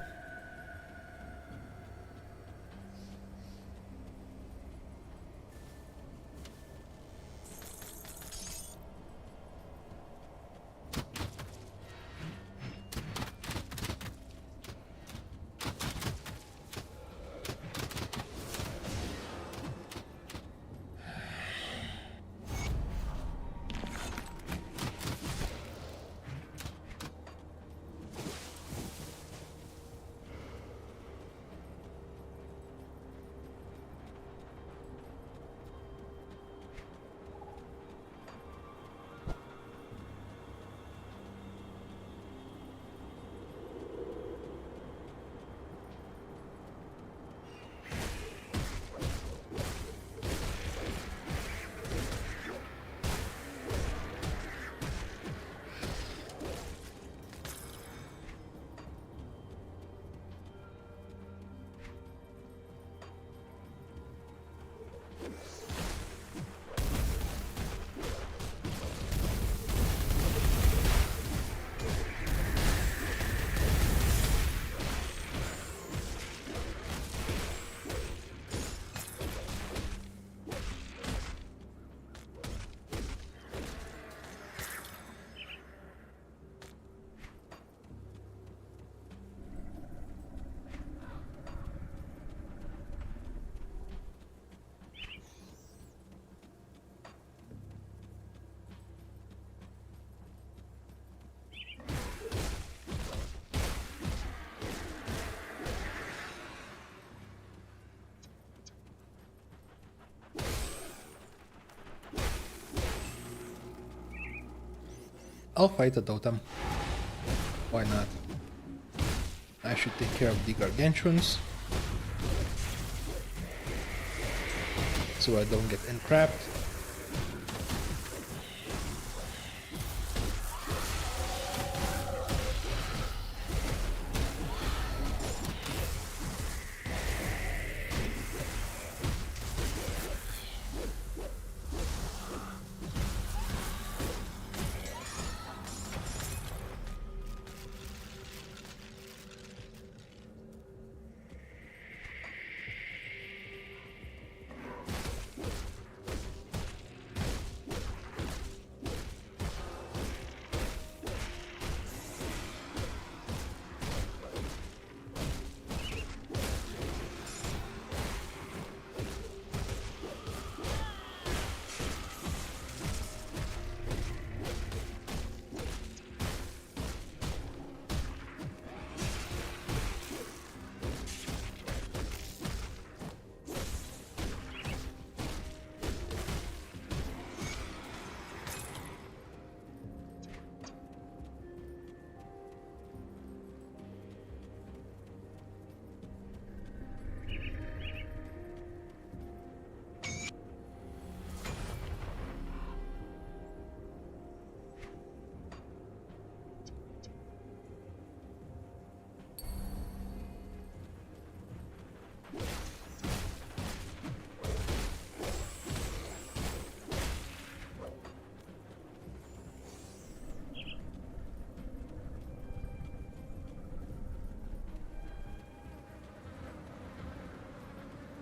A: I'll fight a totem. Why not? I should take care of the gargantuans, so I don't get entrapped.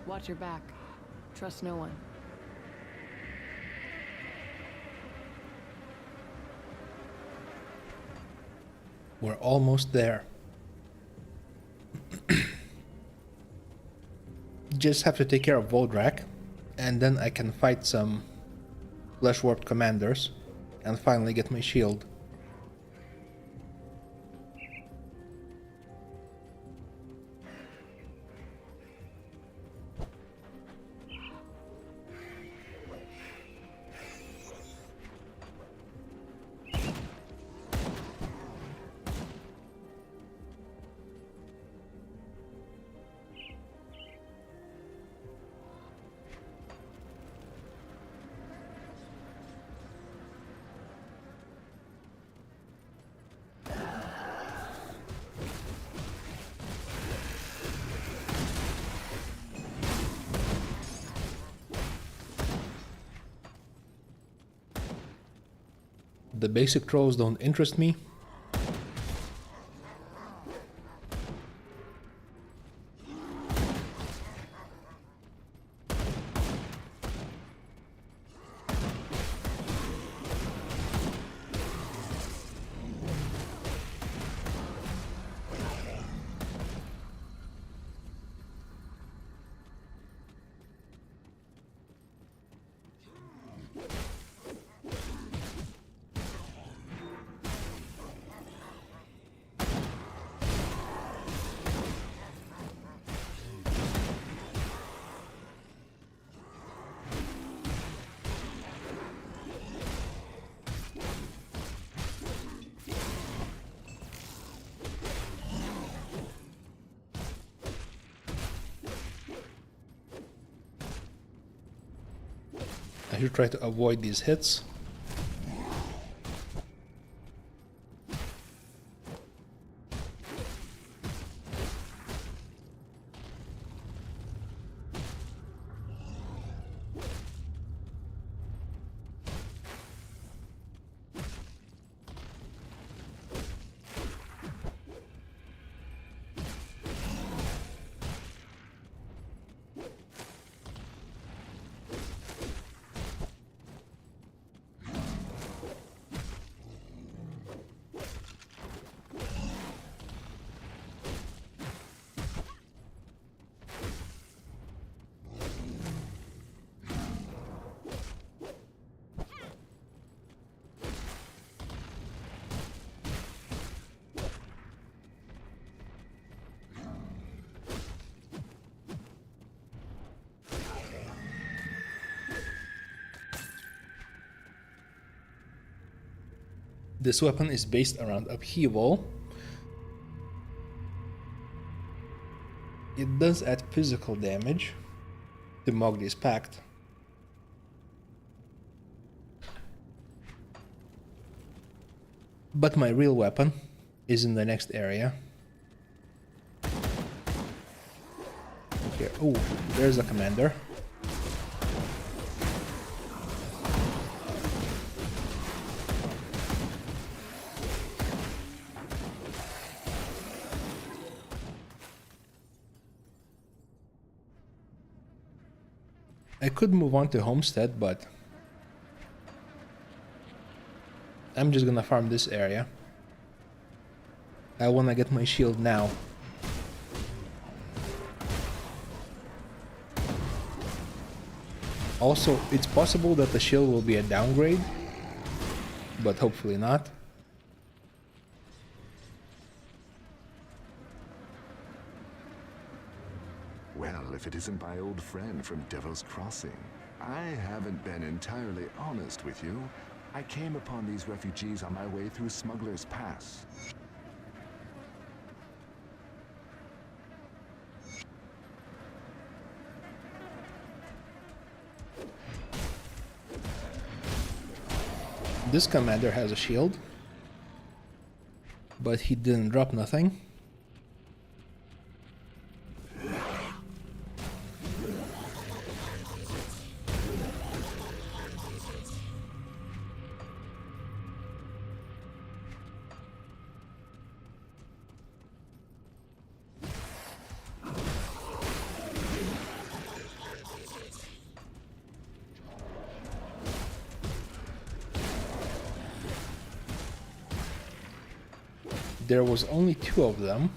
M: Watch your back. Trust no one.
A: We're almost there. Just have to take care of Voldrak, and then I can fight some Flesh Warped commanders and finally get my shield. The basic trolls don't interest me. I should try to avoid these hits. This weapon is based around upheaval. It does add physical damage to Mowgli's Pact. But my real weapon is in the next area. Here. Oh, there's a commander. I could move on to Homestead, but I'm just gonna farm this area. I wanna get my shield now. Also, it's possible that the shield will be a downgrade, but hopefully not.
N: Well, if it isn't my old friend from Devil's Crossing. I haven't been entirely honest with you. I came upon these refugees on my way through Smuggler's Pass.
A: This commander has a shield, but he didn't drop nothing. There was only 2 of them.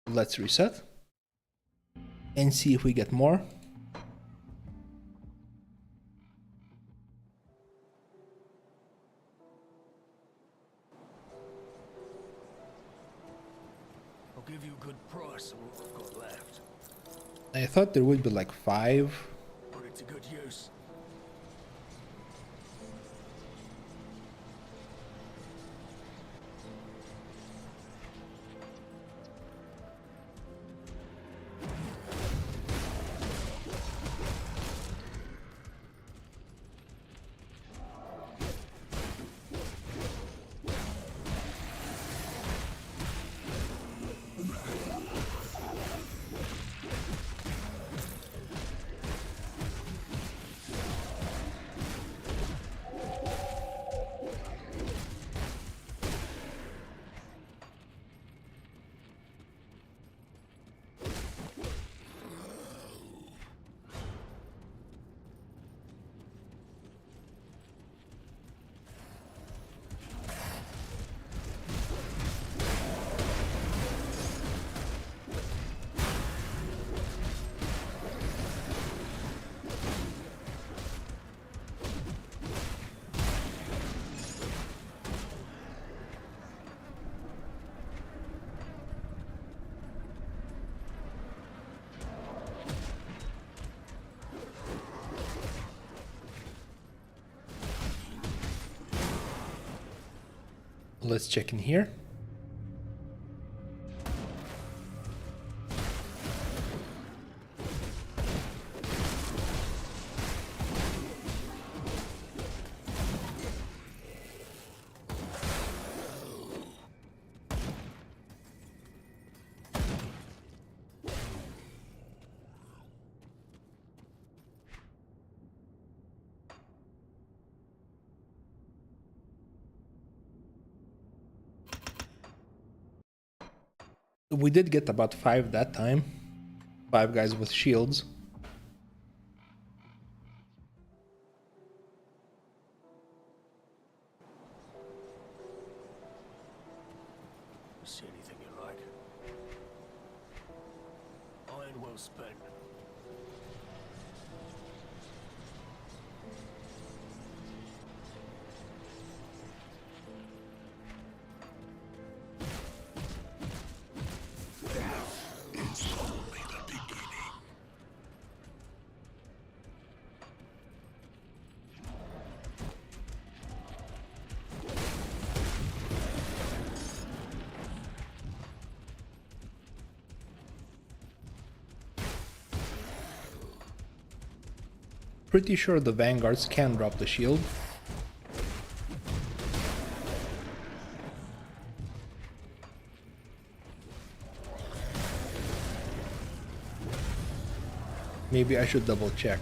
A: Let's reset and see if we get more.
D: I'll give you a good price on what I've got left.
A: I thought there would be like 5.
D: Put it to good use.
A: Let's check in here. We did get about 5 that time. 5 guys with shields.
D: See anything you like? Iron well spent.
A: Pretty sure the vanguards can drop the shield. Maybe I should double check.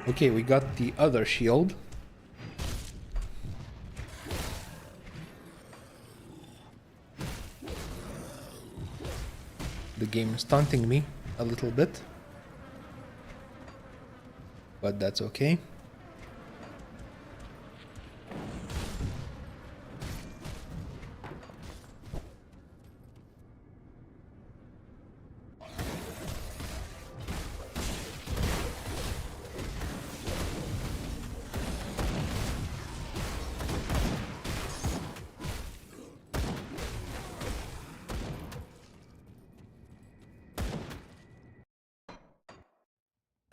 A: Okay, we got the other shield. The game is taunting me a little bit, but that's okay.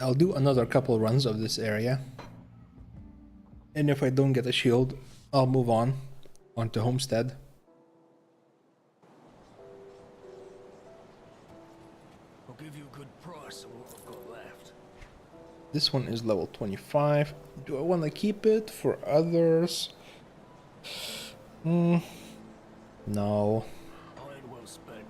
A: I'll do another couple runs of this area, and if I don't get a shield, I'll move onto Homestead.
D: I'll give you a good price on what I've got left.
A: This one is level 25. Do I want to keep it for others? No.
D: Iron well spent.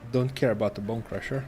A: Don't care about the Bone Crusher.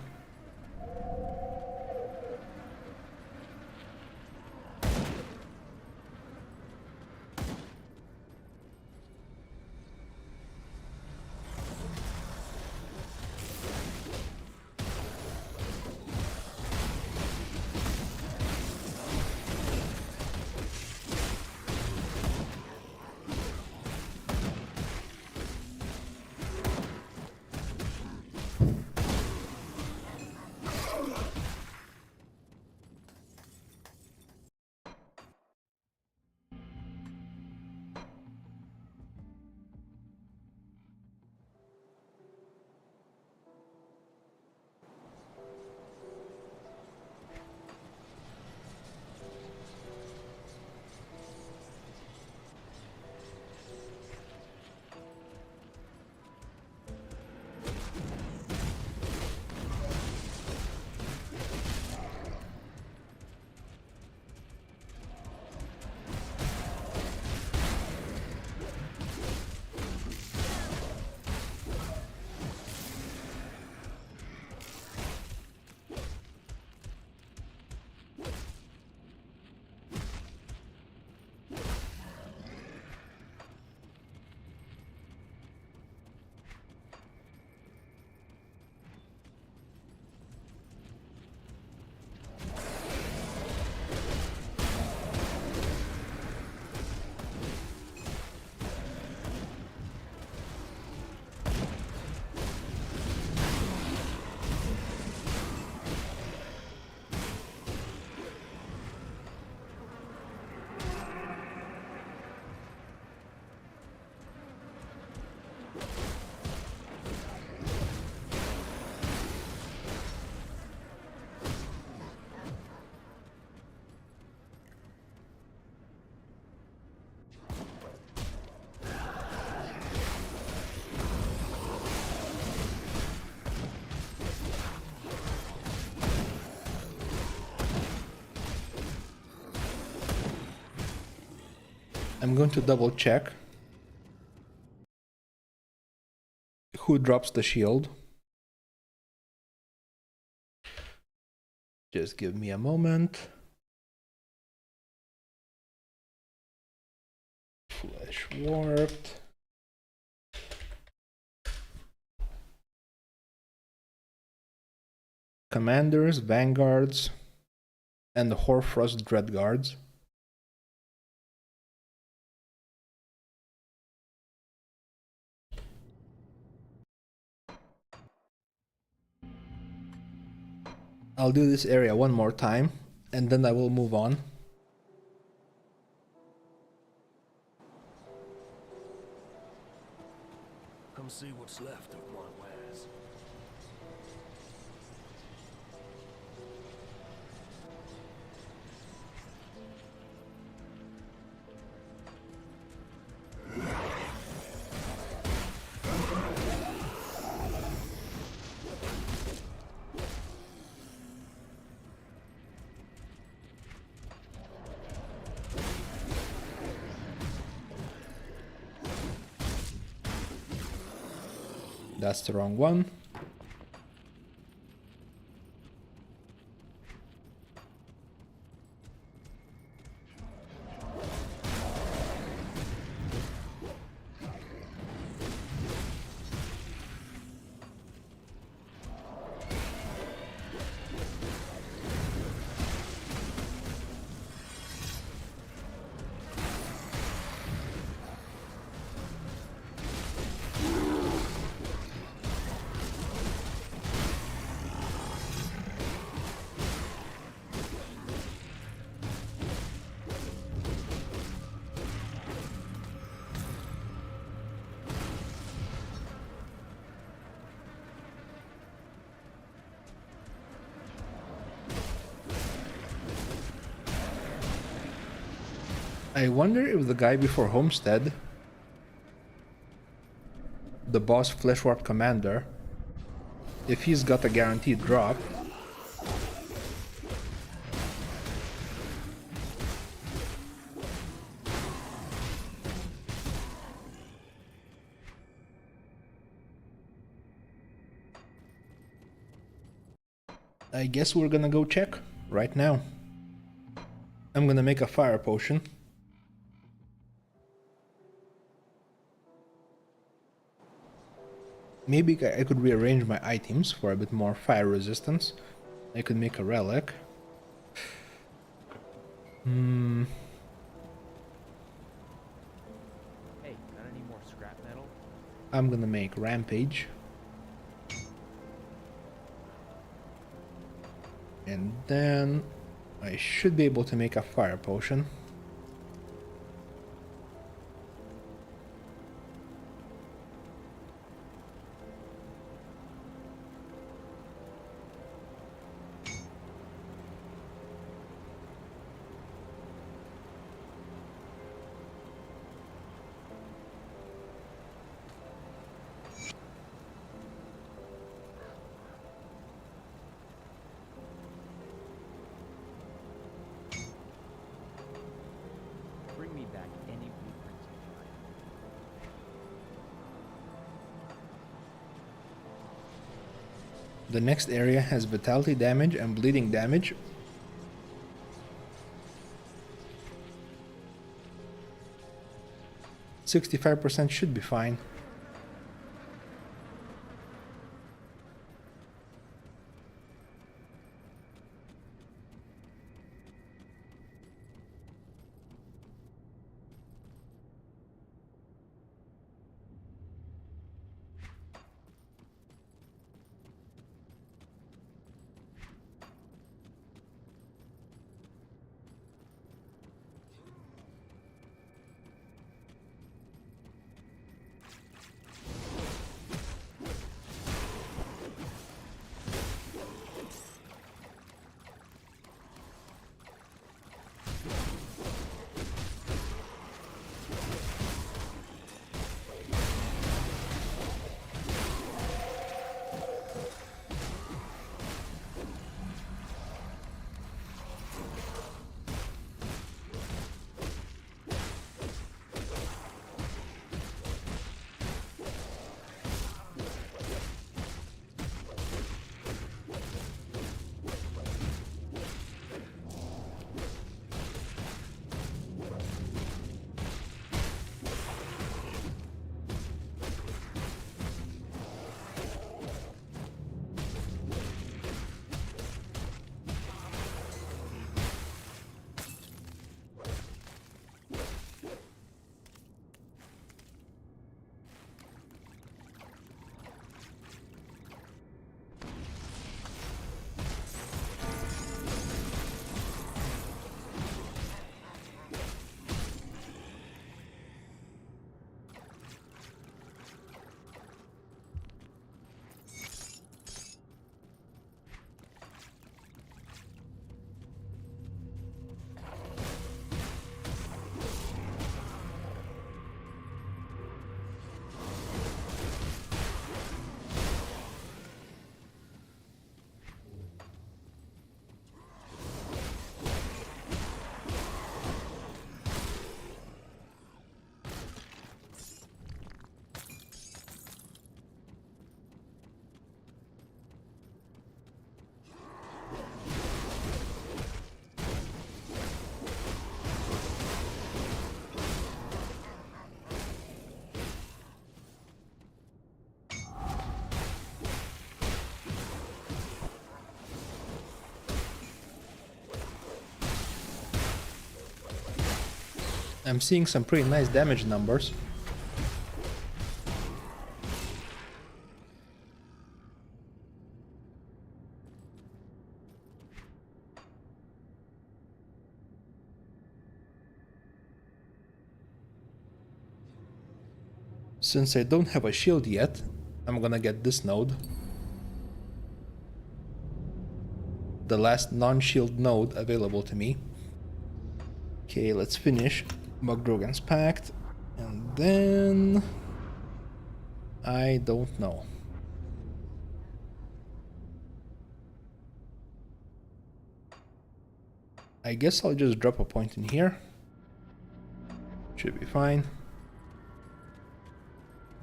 A: I'm going to double check who drops the shield. Just give me a moment. Flesh warped. Commanders, vanguards, and the Horfrost Dreadguards. I'll do this area one more time, and then I will move on.
D: Come see what's left of my wares.
A: That's the wrong one. I wonder if the guy before Homestead, the boss Flesh Warp Commander, if he's got a guaranteed drop. I guess we're gonna go check right now. I'm gonna make a fire potion. Maybe I could rearrange my items for a bit more fire resistance. I could make a relic.
F: Hey, got any more scrap metal?
A: I'm gonna make Rampage. And then I should be able to make a fire potion.
F: Bring me back any blueprints you find.
A: The next area has vitality damage and bleeding damage. %65% should be fine. I'm seeing some pretty nice damage numbers. Since I don't have a shield yet, I'm gonna get this node. The last non-shield node available to me. Okay, let's finish Mugdrogan's Pact, and then... I don't know. I guess I'll just drop a point in here. Should be fine.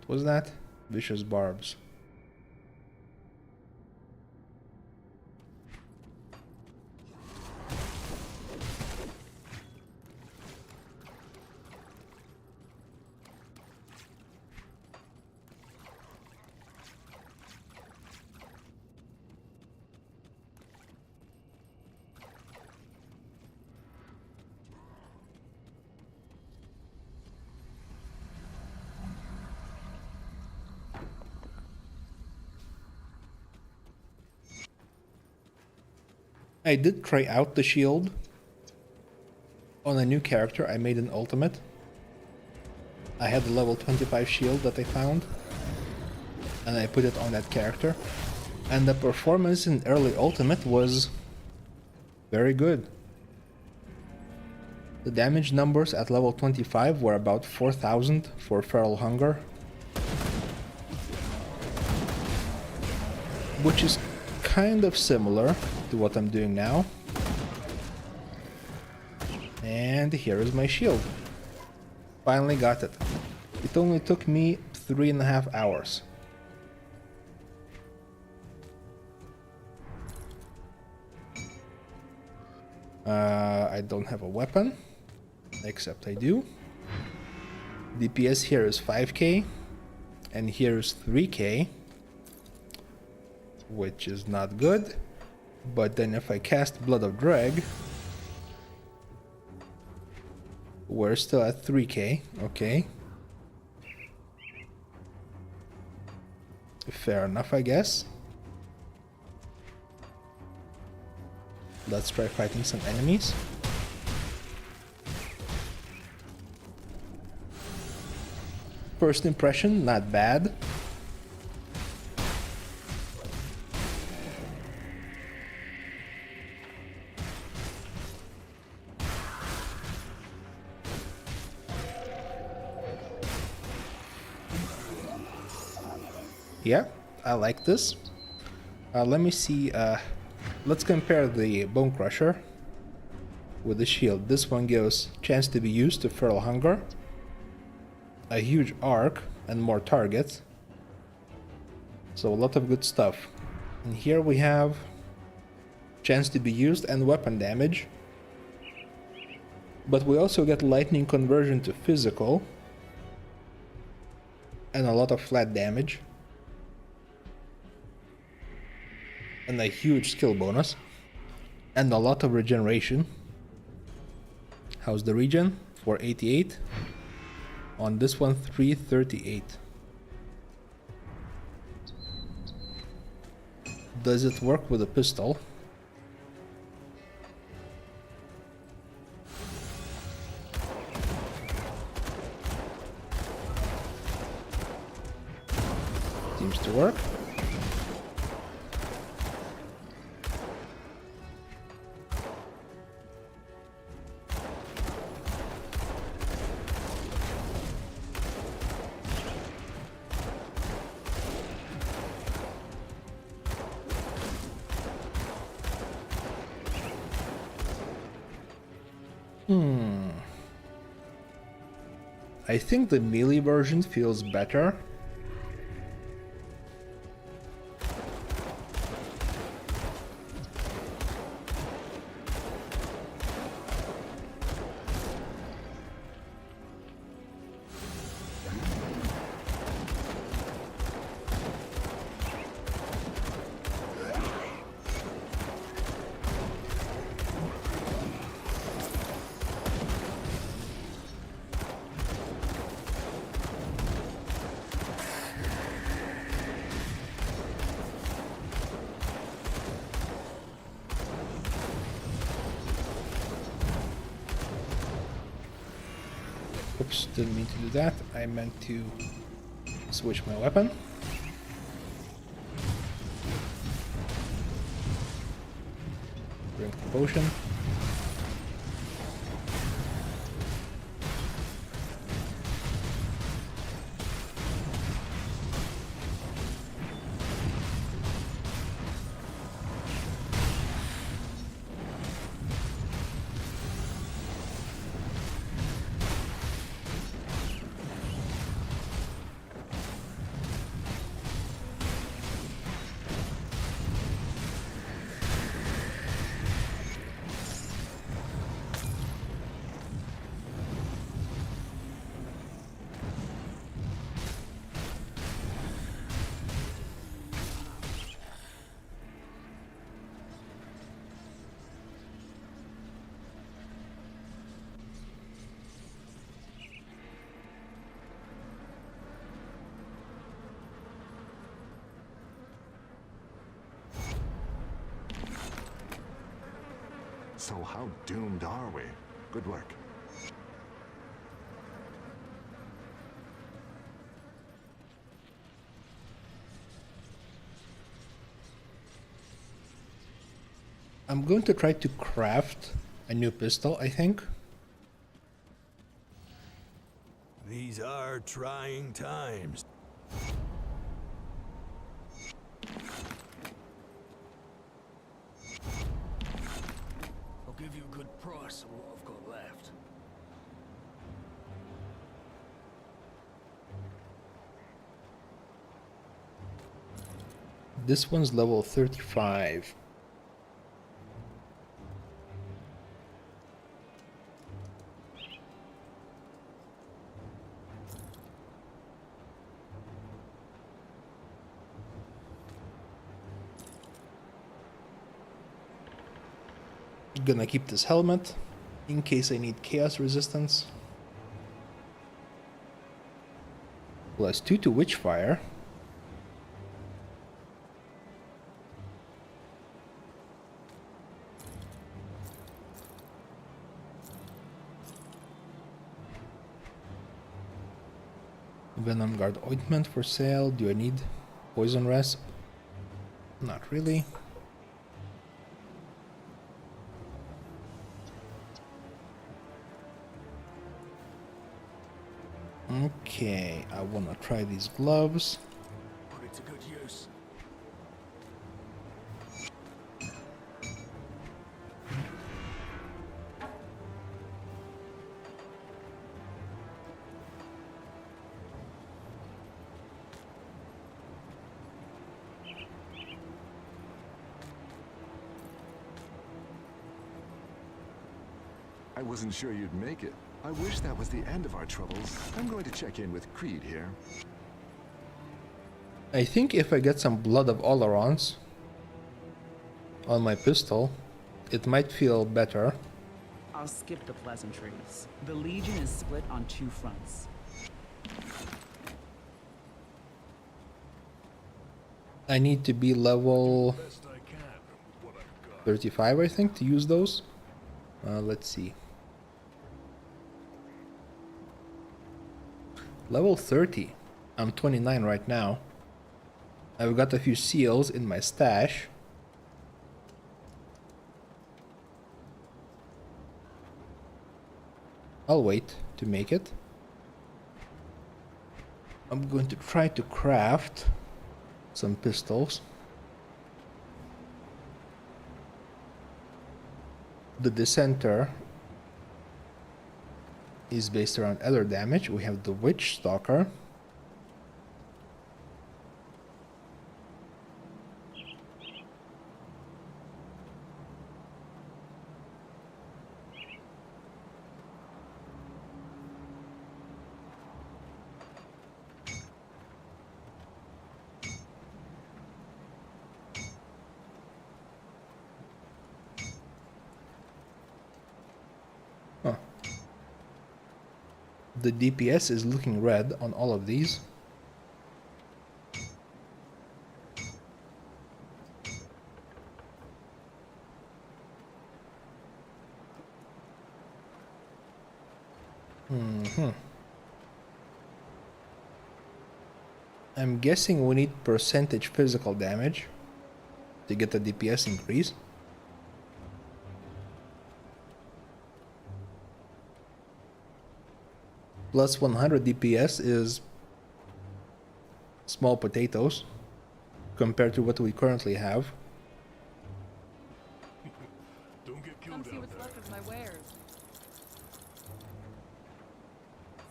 A: What was that? Vicious Barbs. I did try out the shield on a new character. I made an ultimate. I had the level 25 shield that I found, and I put it on that character. And the performance in early ultimate was very good. The damage numbers at level 25 were about 4,000 for Feral Hunger, which is kind of similar to what I'm doing now. And here is my shield. Finally got it. It only took me 3.5 hours. I don't have a weapon, except I do. DPS here is 5k, and here is 3k, which is not good. But then if I cast Blood of Drag, we're still at 3k, okay. Fair enough, I guess. Let's try fighting some enemies. First impression, not bad. Yeah, I like this. Let me see. Let's compare the Bone Crusher with the shield. This one gives chance to be used to Feral Hunger, a huge arc, and more targets. So a lot of good stuff. And here we have chance to be used and weapon damage. But we also get lightning conversion to physical and a lot of flat damage. And a huge skill bonus. And a lot of regeneration. How's the regen? 488. On this one, 338. Does it work with a pistol? Seems to work. I think the melee version feels better. Oops, didn't mean to do that. I meant to switch my weapon. Drink the potion.
N: So how doomed are we? Good work.
A: I'm going to try to craft a new pistol, I think.
D: These are trying times. I'll give you a good price on what I've got left.
A: This one's level 35. Gonna keep this helmet in case I need chaos resistance. +2 to Witchfire. Venom Guard Ointment for sale. Do I need Poison Rasp? Not really. Okay, I wanna try these gloves.
D: Put it to good use.
N: I wasn't sure you'd make it. I wish that was the end of our troubles. I'm going to check in with Creed here.
A: I think if I get some blood of Olerons on my pistol, it might feel better.
O: I'll skip the pleasantries. The Legion is split on 2 fronts.
A: I need to be level 35, I think, to use those. Let's see. Level 30. I'm 29 right now. I've got a few seals in my stash. I'll wait to make it. I'm going to try to craft some pistols. The Dissenter is based around other damage. We have the Witch Stalker. Huh. The DPS is looking red on all of these. I'm guessing we need percentage physical damage to get the DPS increase. Plus 100 DPS is small potatoes compared to what we currently have.
M: Come see what's left of my wares.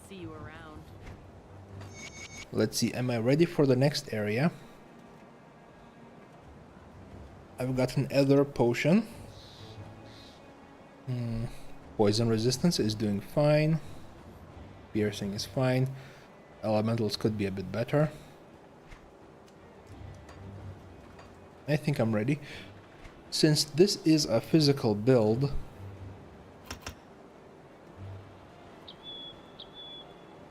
M: See you around.
A: Let's see, am I ready for the next area? I've got an Ether potion. Poison resistance is doing fine. Piercing is fine. Elementals could be a bit better. I think I'm ready. Since this is a physical build,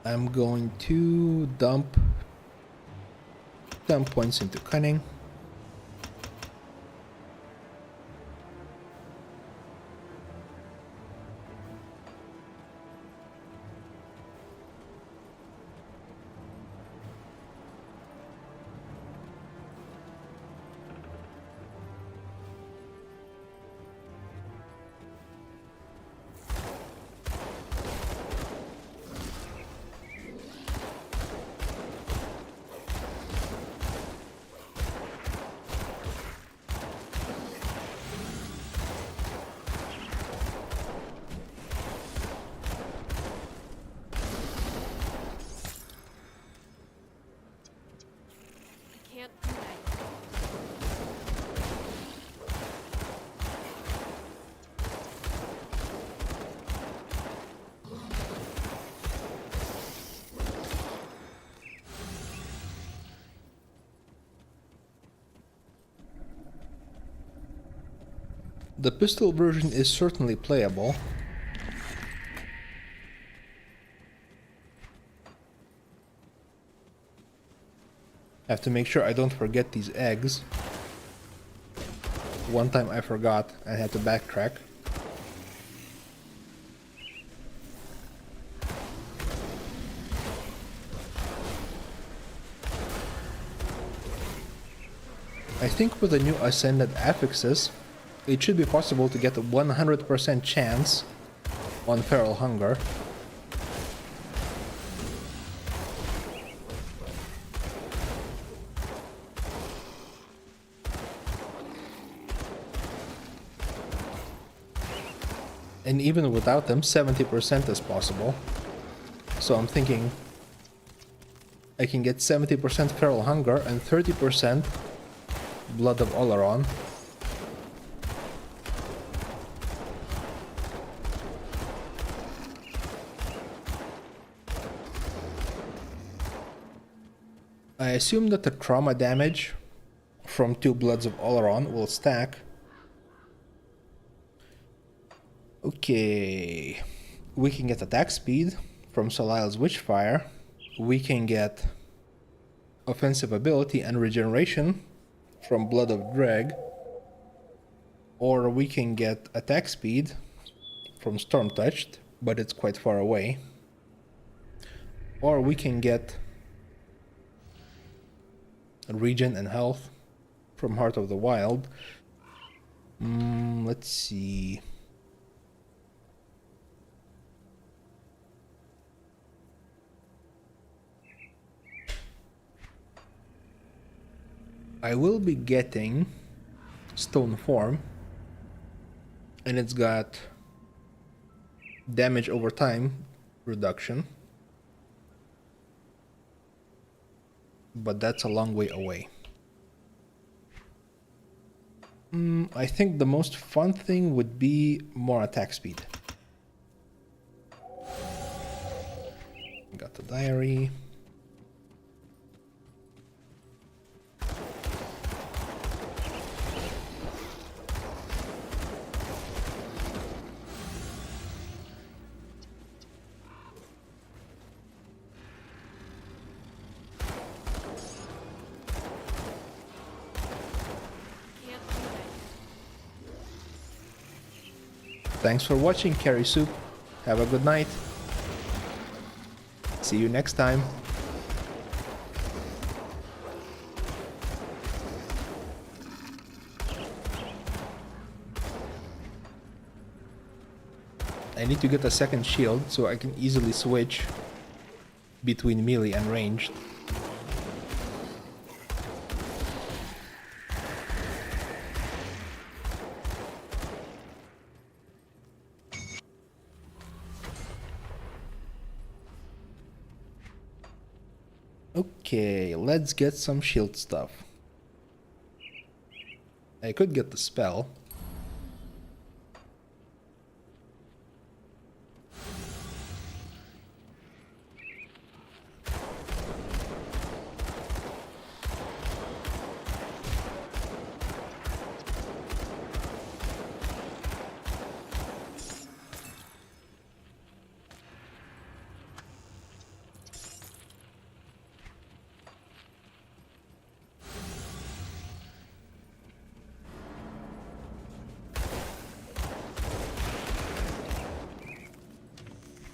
A: I'm going to dump points into cunning. The pistol version is certainly playable. Have to make sure I don't forget these eggs. One time I forgot and had to backtrack. I think with the new Ascended affixes, it should be possible to get a 100% chance on Feral Hunger. And even without them, 70% is possible. So I'm thinking I can get 70% Feral Hunger and 30% Blood of Oleron. I assume that the trauma damage from 2 Bloods of Oleron will stack. Okay, we can get attack speed from Solisle's Witchfire. We can get offensive ability and regeneration from Blood of Dreg. Or we can get attack speed from Storm Touched, but it's quite far away. Or we can get regen and health from Heart of the Wild. Let's see. I will be getting Stone Form, and it's got damage over time reduction, but that's a long way away. I think the most fun thing would be more attack speed. Got the diary. Thanks for watching, Carry Soup. Have a good night. See you next time. I need to get a second shield so I can easily switch between melee and ranged. Okay, let's get some shield stuff. I could get the spell.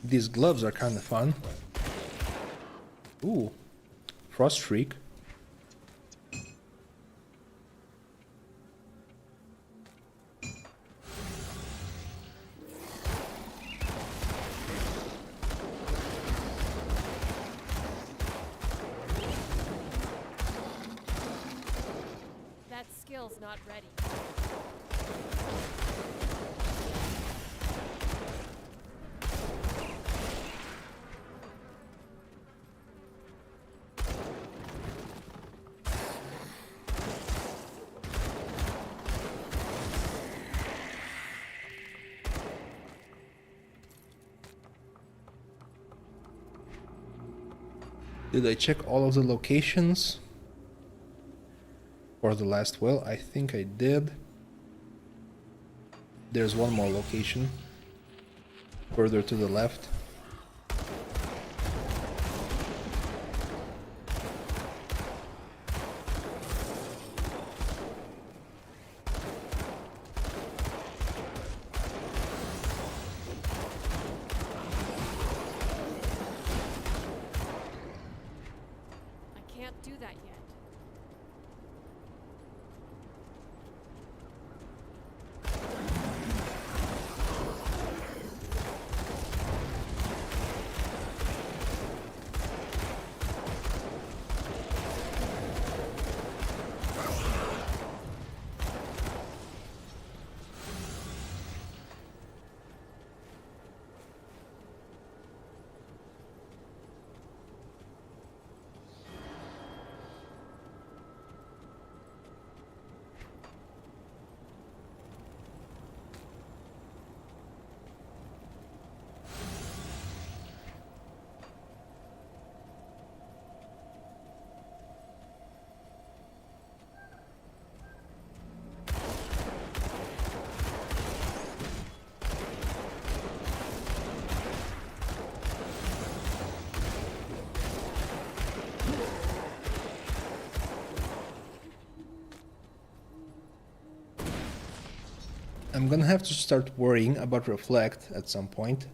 A: These gloves are kind of fun. Ooh, Frost Streak.
J: That skill's not ready.
A: Did I check all of the locations for the last well? I think I did. There's one more location further to the left.
J: Do that yet.
A: I'm gonna have to start worrying about Reflect at some point.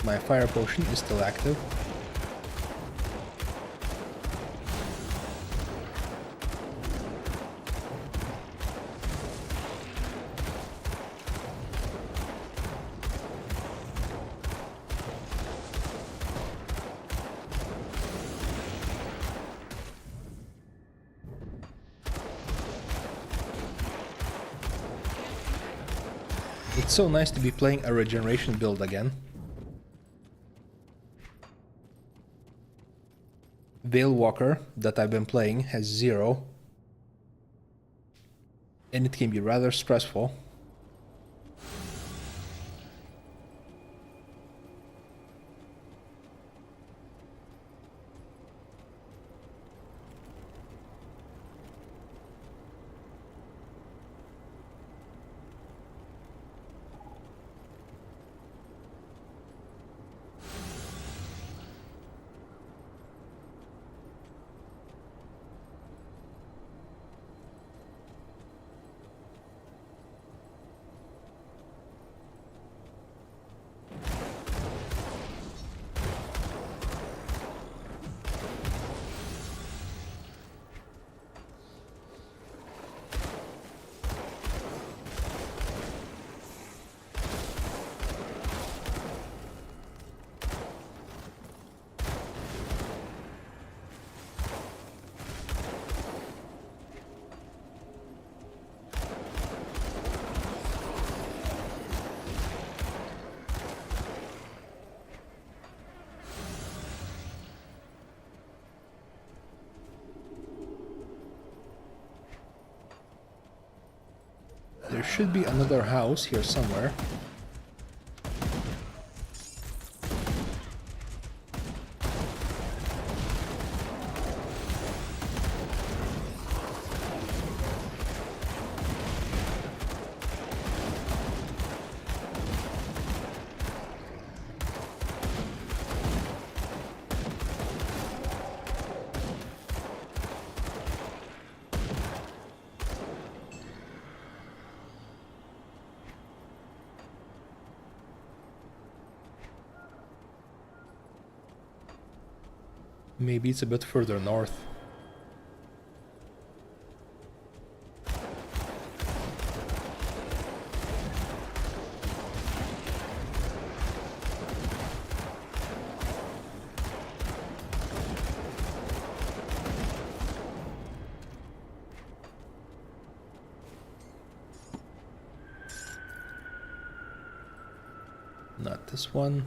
A: My fire potion is still active. It's so nice to be playing a regeneration build again. Veil Walker that I've been playing has 0, and it can be rather stressful. There should be another house here somewhere. Maybe it's a bit further north. Not this one.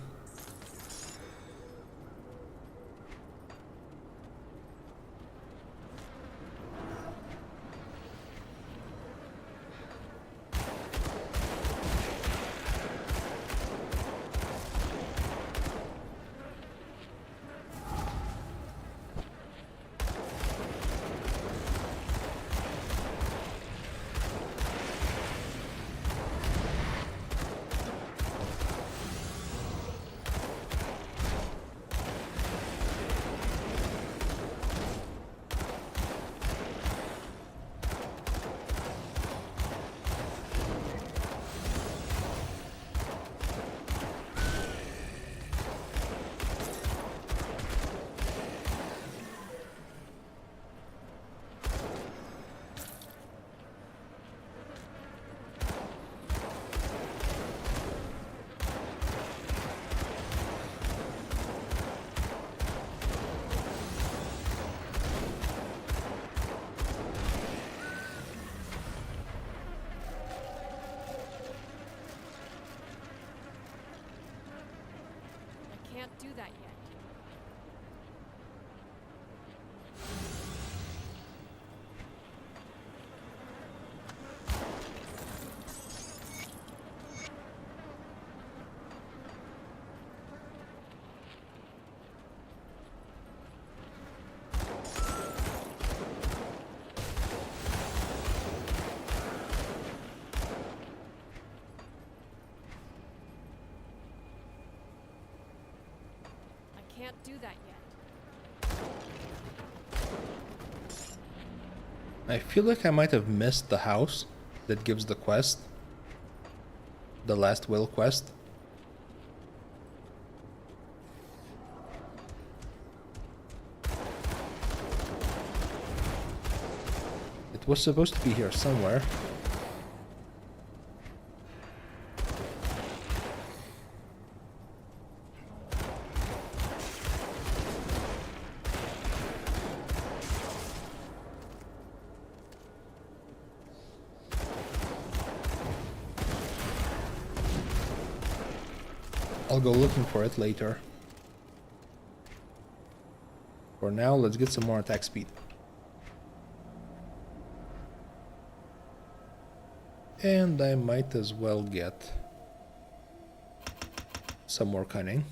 J: Can't do that yet. Can't do that yet.
A: I feel like I might have missed the house that gives the quest. The last will quest. It was supposed to be here somewhere. I'll go looking for it later. For now, let's get some more attack speed. And I might as well get some more cunning.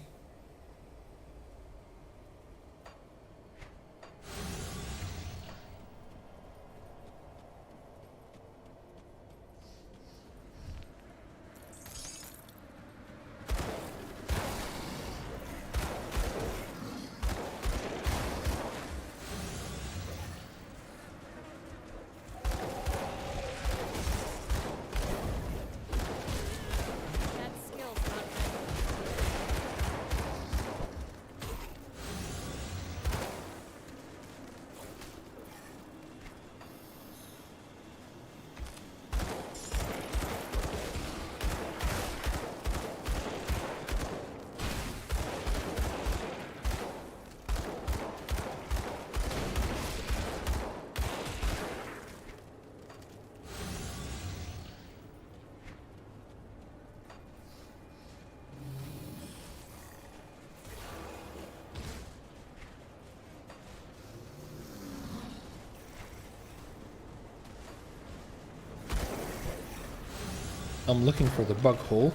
A: I'm looking for the bug hole.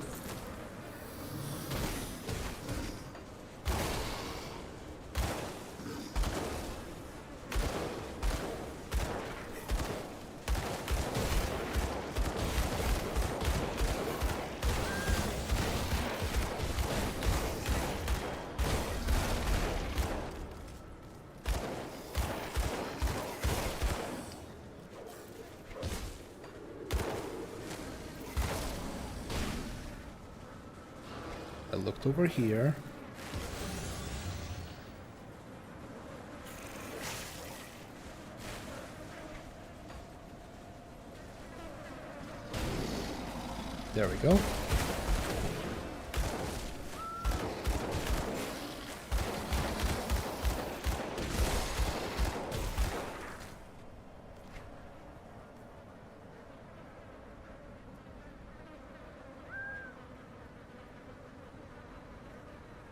A: I looked over here. There we go.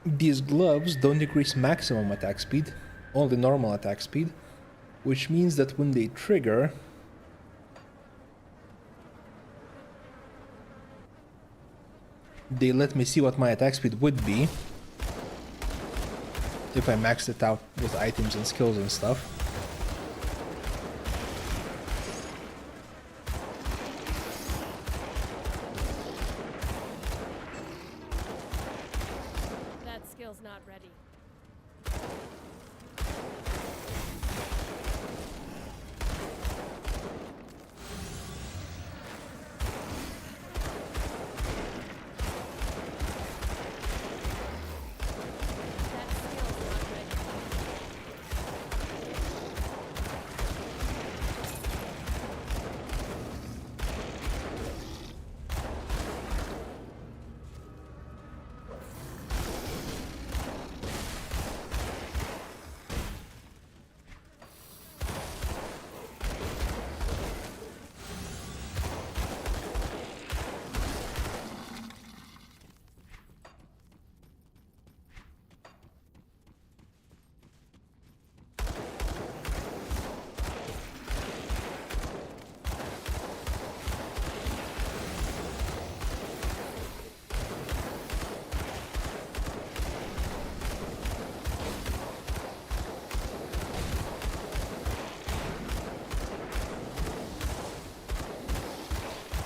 A: These gloves don't decrease maximum attack speed, only normal attack speed, which means that when they trigger, they let me see what my attack speed would be if I maxed it out with items and skills and stuff.
J: Not ready.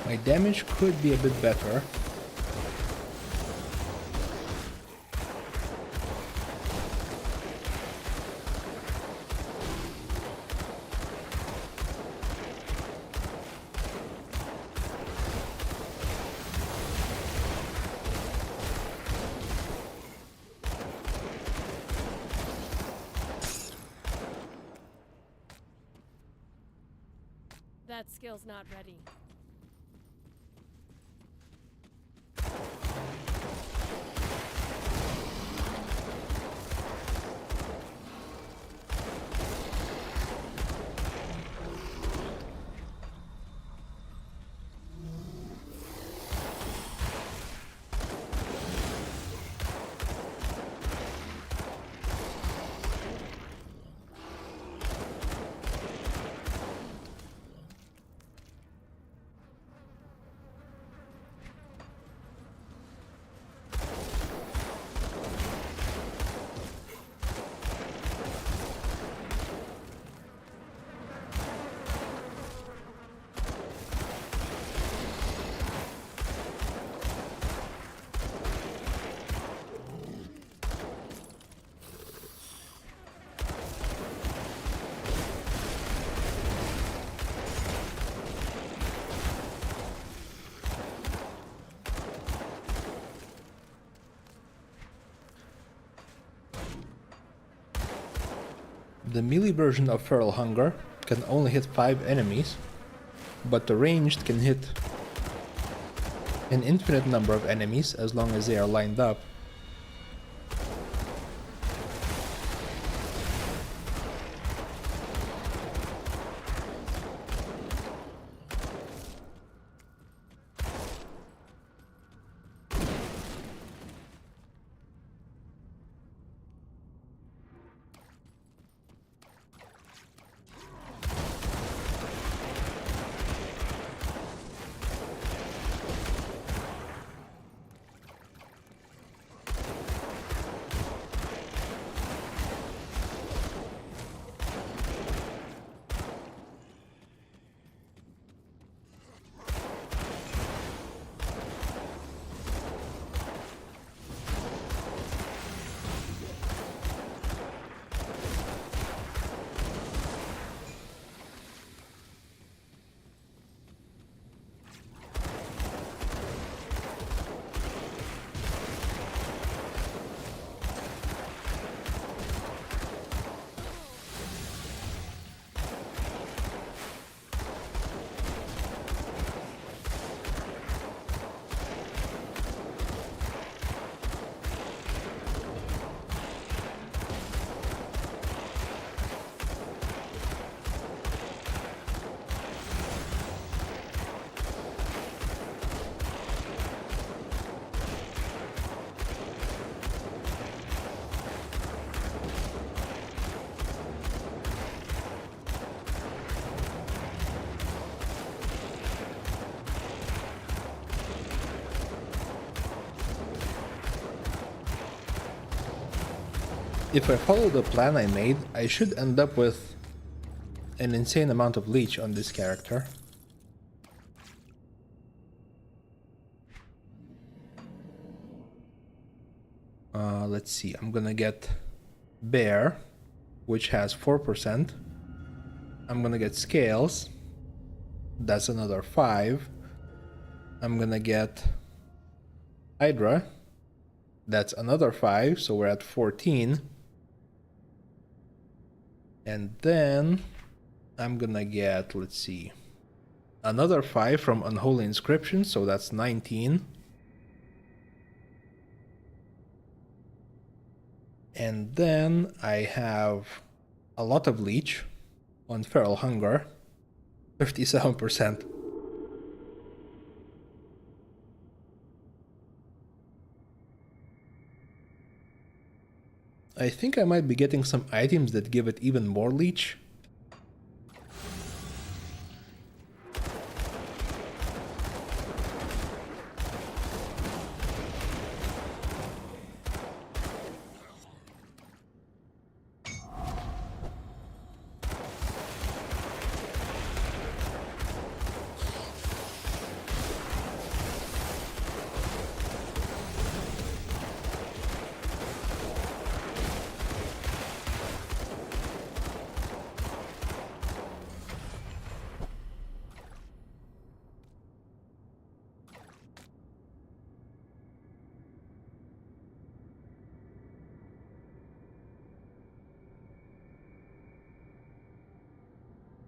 A: My damage could be a bit better.
J: That skill's not ready.
A: The melee version of Feral Hunger can only hit 5 enemies, but the ranged can hit an infinite number of enemies as long as they are lined up. If I follow the plan I made, I should end up with an insane amount of leech on this character. Let's see, I'm gonna get Bear, which has 4%. I'm gonna get Scales, that's another 5. I'm gonna get Hydra, that's another 5, so we're at 14. And then I'm gonna get, let's see, another 5 from Unholy Inscription, so that's 19. And then I have a lot of leech on Feral Hunger, 57%. I think I might be getting some items that give it even more leech.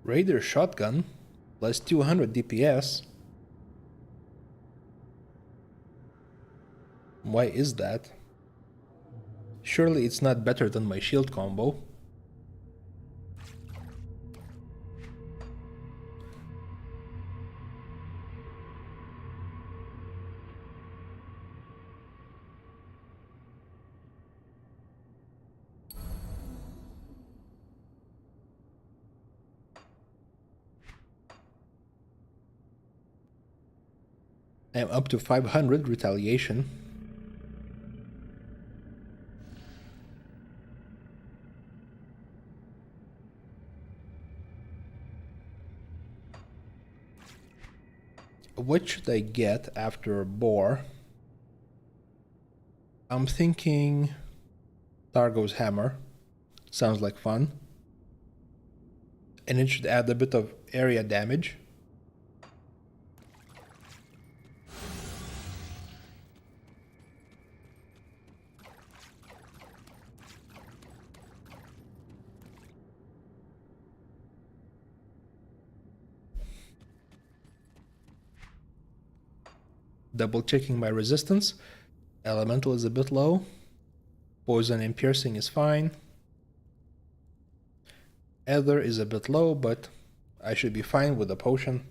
A: Raider Shotgun, plus 200 DPS. Why is that? Surely it's not better than my shield combo. I'm up to 500 retaliation. What should I get after Boar? I'm thinking Targo's Hammer. Sounds like fun. And it should add a bit of area damage. Double checking my resistance. Elemental is a bit low. Poison and piercing is fine. Ether is a bit low, but I should be fine with the potion.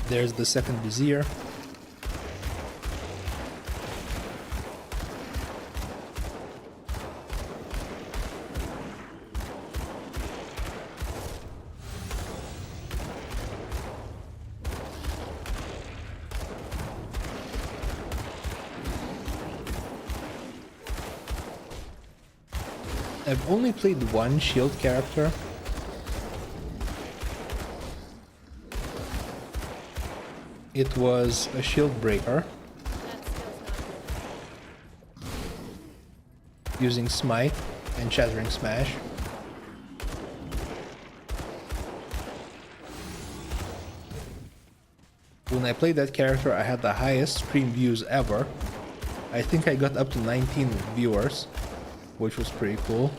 A: There's the second Vizier. I've only played one shield character. It was a shield breaker. Using Smite and Shattering Smash. When I played that character, I had the highest stream views ever. I think I got up to 19 viewers, which was pretty cool.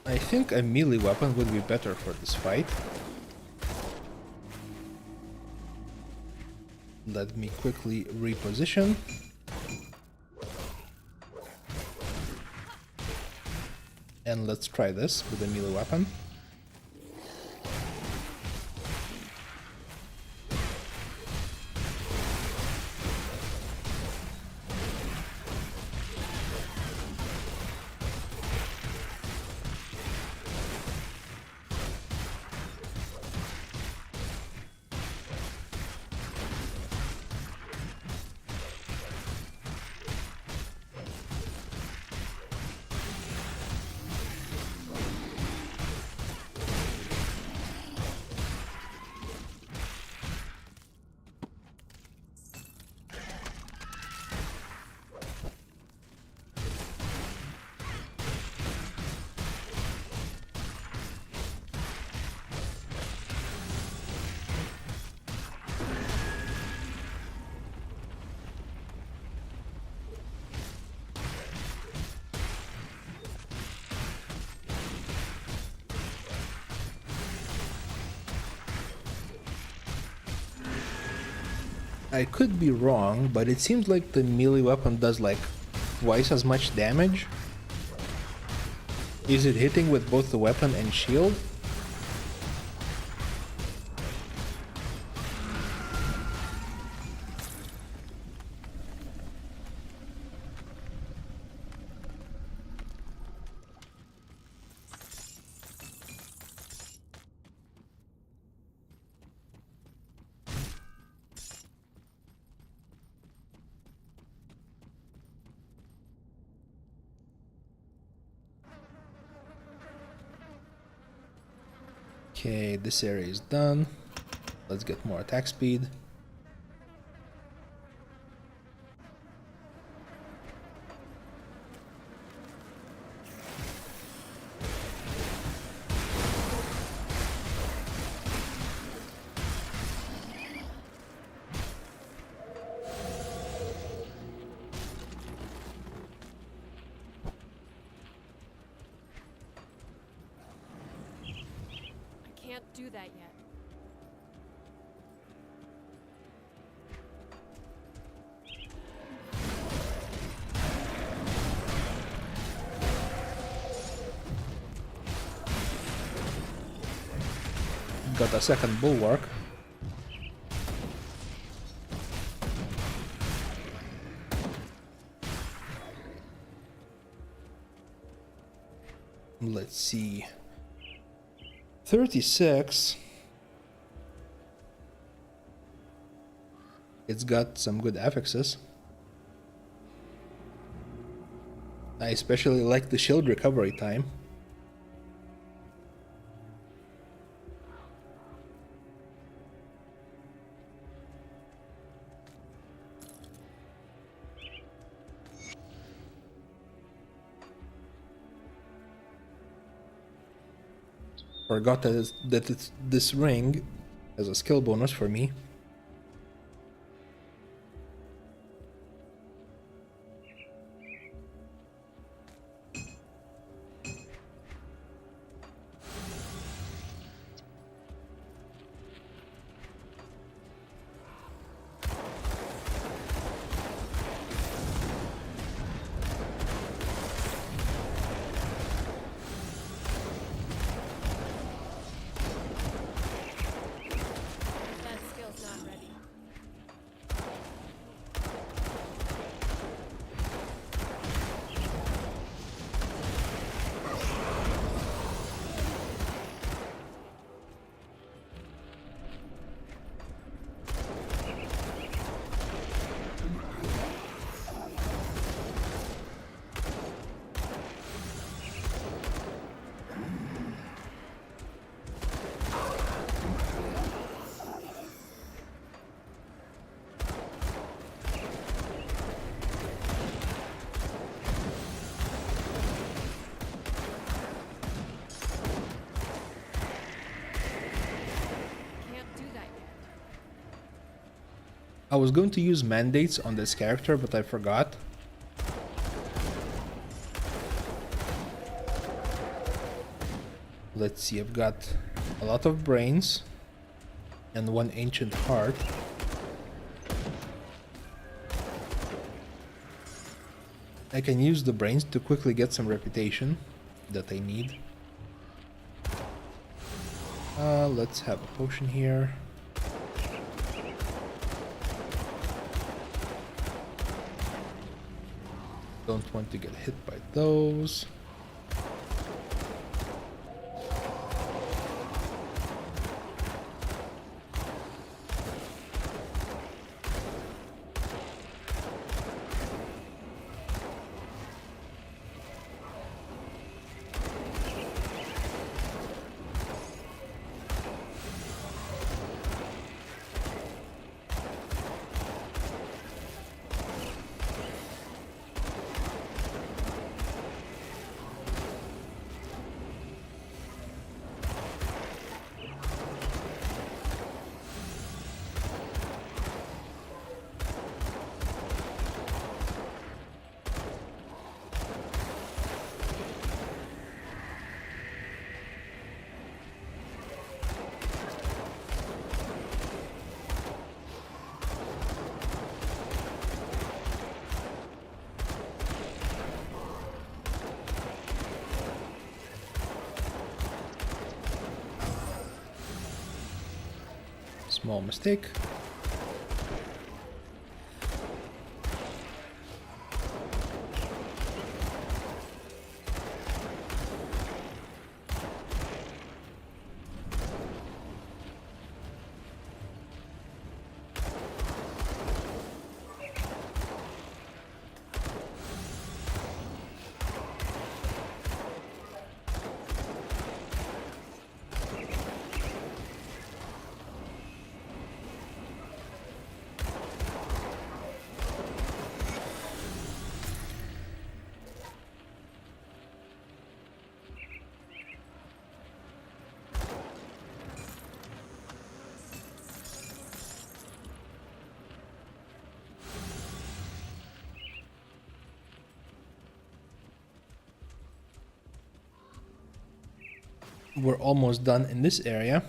A: I think a melee weapon would be better for this fight. Let me quickly reposition. And let's try this with a melee weapon. I could be wrong, but it seems like the melee weapon does like twice as much damage. Is it hitting with both the weapon and shield? Okay, this area is done. Let's get more attack speed.
J: Can't do that yet.
A: Got a second bulwark. Let's see. 36. It's got some good affixes. I especially like the shield recovery time. Forgot that this ring has a skill bonus for me. I was going to use mandates on this character, but I forgot. Let's see, I've got a lot of brains and one ancient heart. I can use the brains to quickly get some reputation that I need. Let's have a potion here. Don't want to get hit by those. Small mistake. We're almost done in this area.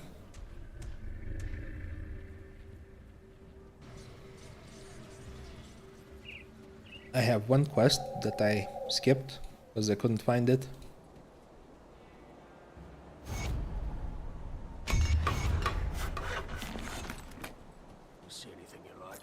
A: I have one quest that I skipped because I couldn't find it.
D: See anything you like?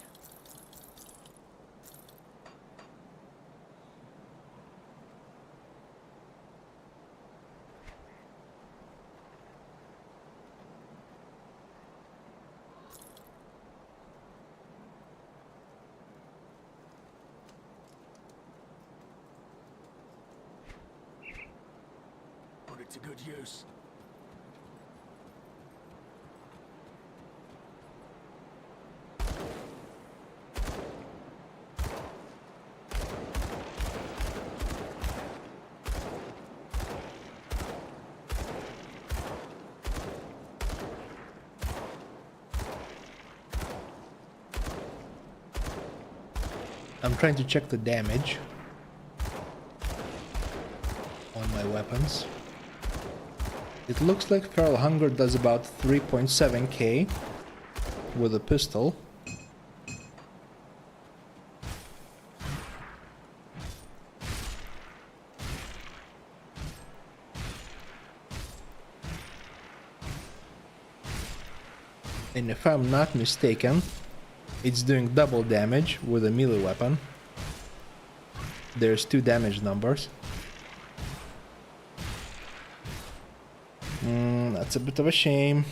D: Put it to good use.
A: I'm trying to check the damage on my weapons. It looks like Feral Hunger does about 3.7k with a pistol. And if I'm not mistaken, it's doing double damage with a melee weapon. There's two damage numbers. That's a bit of a shame.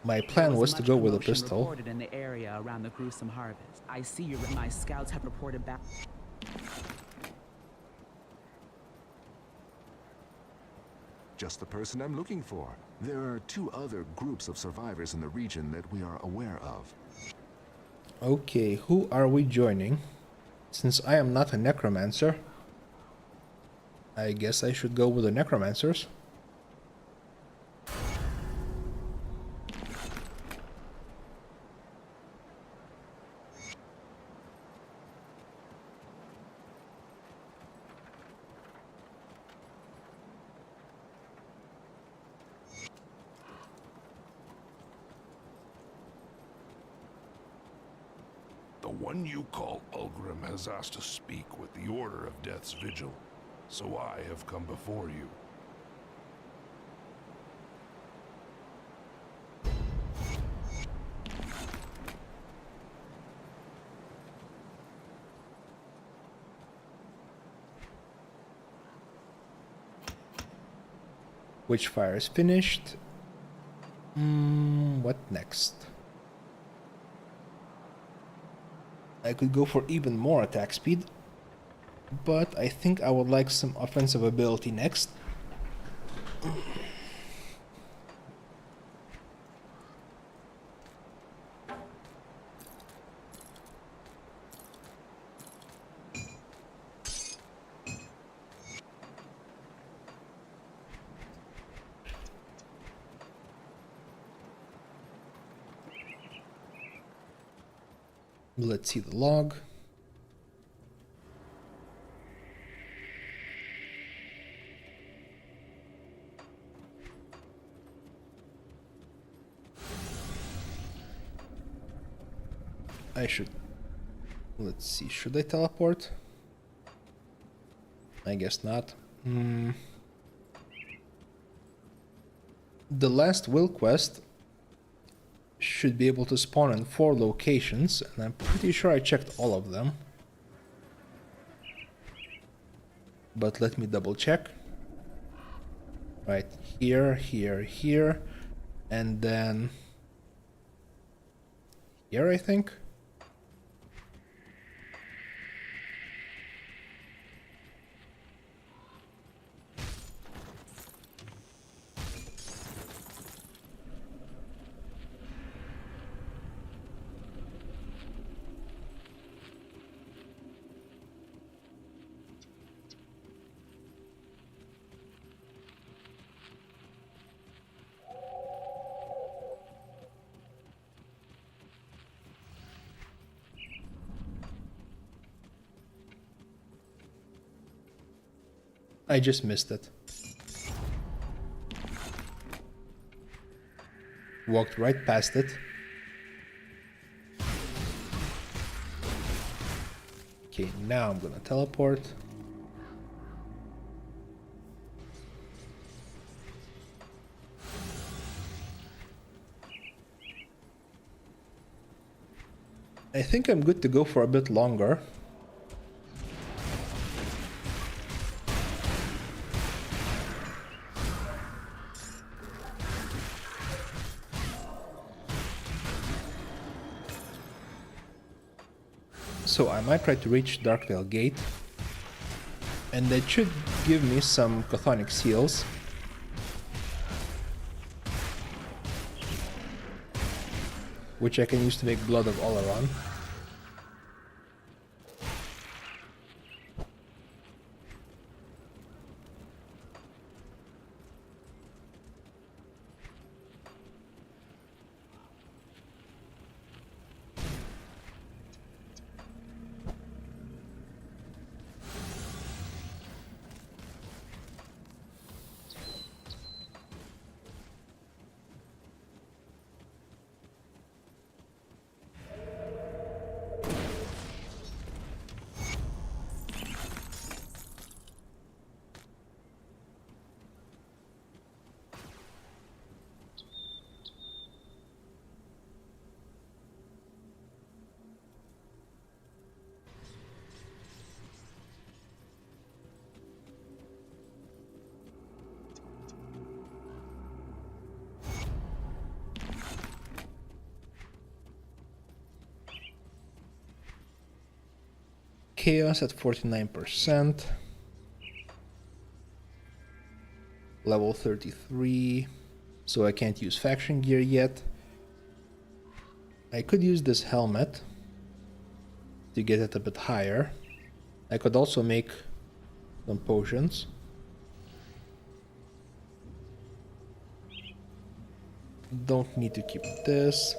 A: My plan was to go with a pistol.
O: Reported in the area around the gruesome harvest. I see my scouts have reported back.
N: Just the person I'm looking for. There are 2 other groups of survivors in the region that we are aware of.
A: Okay, who are we joining? Since I am not a necromancer, I guess I should go with the necromancers.
I: The one you call Ulgrim has asked to speak with the Order of Death's Vigil, so I have come before you.
A: Witchfire is finished. What next? I could go for even more attack speed, but I think I would like some offensive ability next. Let's see the log. Let's see, should I teleport? I guess not. The last will quest should be able to spawn in 4 locations, and I'm pretty sure I checked all of them. But let me double check. Right, here, here, here, and then here, I think. I just missed it. Walked right past it. Okay, now I'm gonna teleport. I think I'm good to go for a bit longer. So I might try to reach Darkvale Gate, and that should give me some chthonic seals. Which I can use to make Blood of Oleron. Chaos at 49%. Level 33. So I can't use faction gear yet. I could use this helmet to get it a bit higher. I could also make some potions. Don't need to keep this.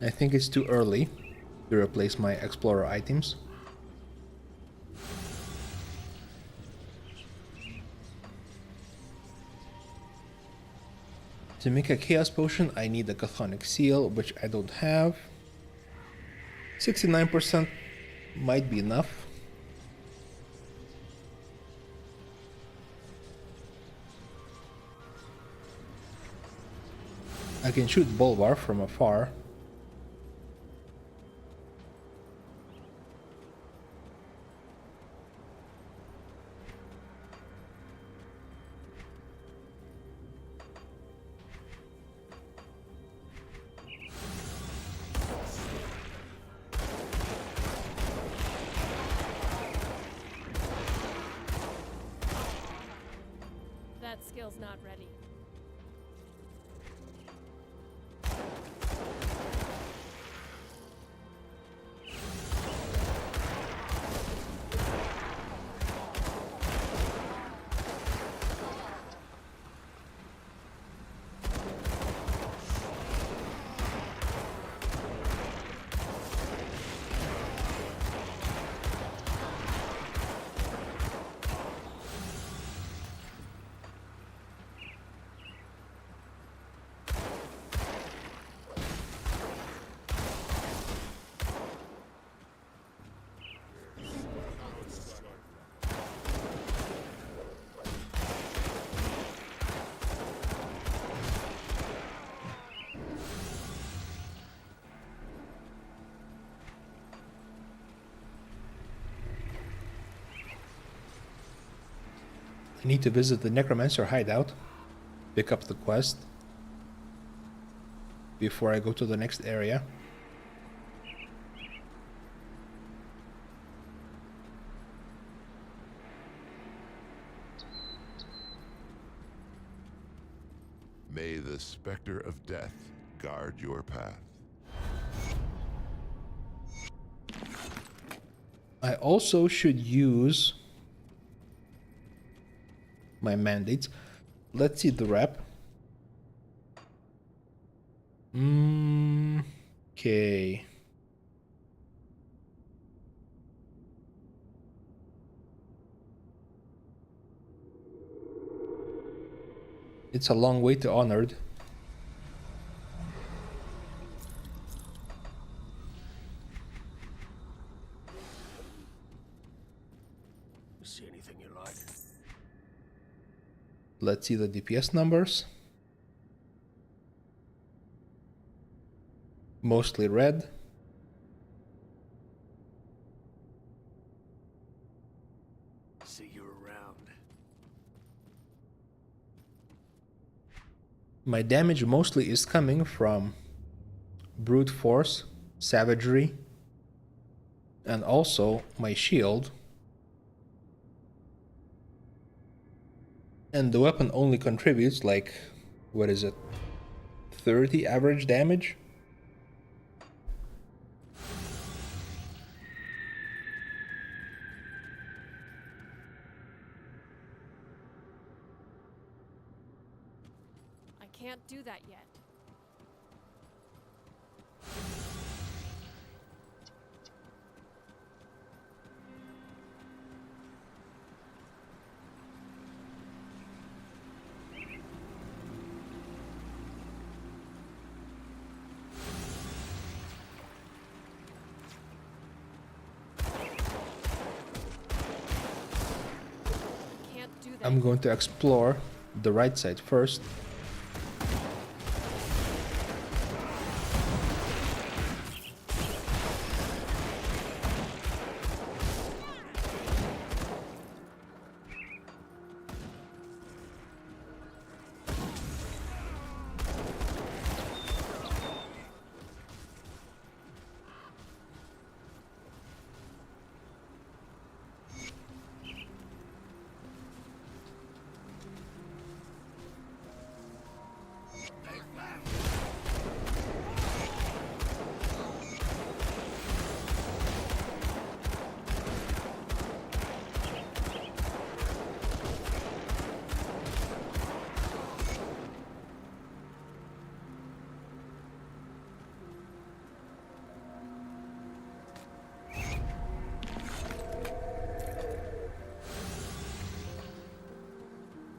A: I think it's too early to replace my explorer items. To make a chaos potion, I need a chthonic seal, which I don't have. 69% might be enough. I can shoot Bolvar from afar.
J: That skill's not ready.
A: I need to visit the Necromancer hideout, pick up the quest before I go to the next area.
B: May the specter of death guard your path.
A: I also should use my mandates. Let's see the rep. Okay. It's a long way to Honored.
D: See anything you like?
A: Let's see the DPS numbers. Mostly red.
D: See you around.
A: My damage mostly is coming from brute force, savagery, and also my shield. And the weapon only contributes like, what is it, 30 average damage?
J: I can't do that yet.
A: I'm going to explore the right side first.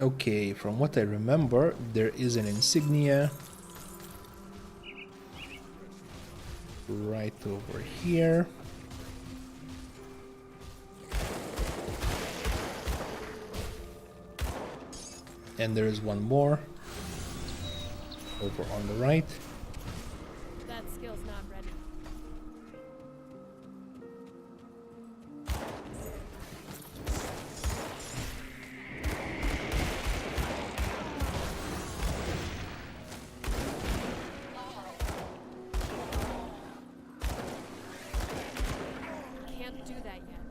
A: Okay, from what I remember, there is an insignia right over here. And there is one more over on the right.
J: That skill's not ready. Can't do that yet.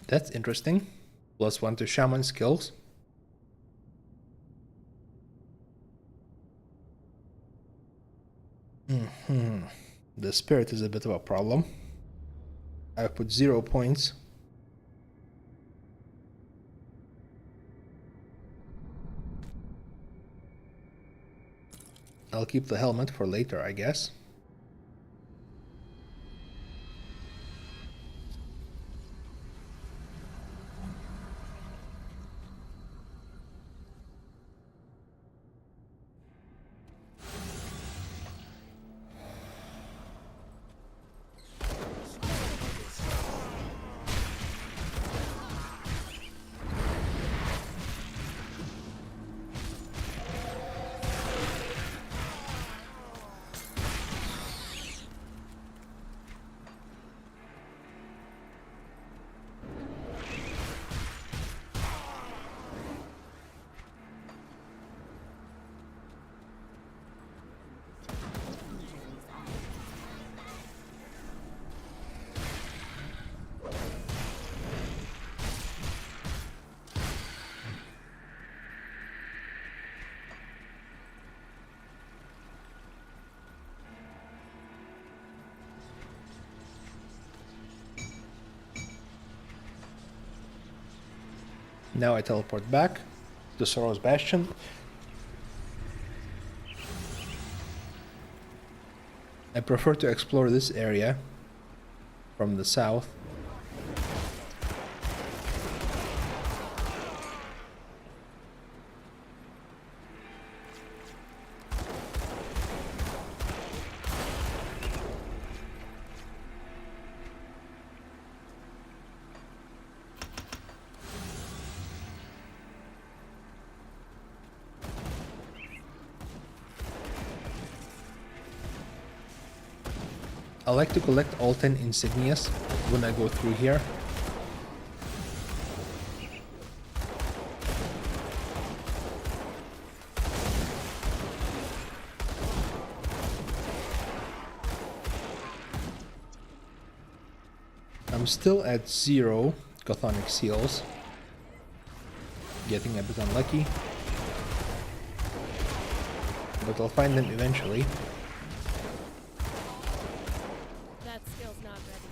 A: That's interesting. +1 to shaman skills. The spirit is a bit of a problem. I put 0 points. I'll keep the helmet for later, I guess. Now I teleport back to Sorrow's Bastion. I prefer to explore this area from the south. I like to collect all 10 insignias when I go through here. I'm still at 0 Chthonic seals. Getting a bit unlucky. But I'll find them eventually.
J: That skill's not ready.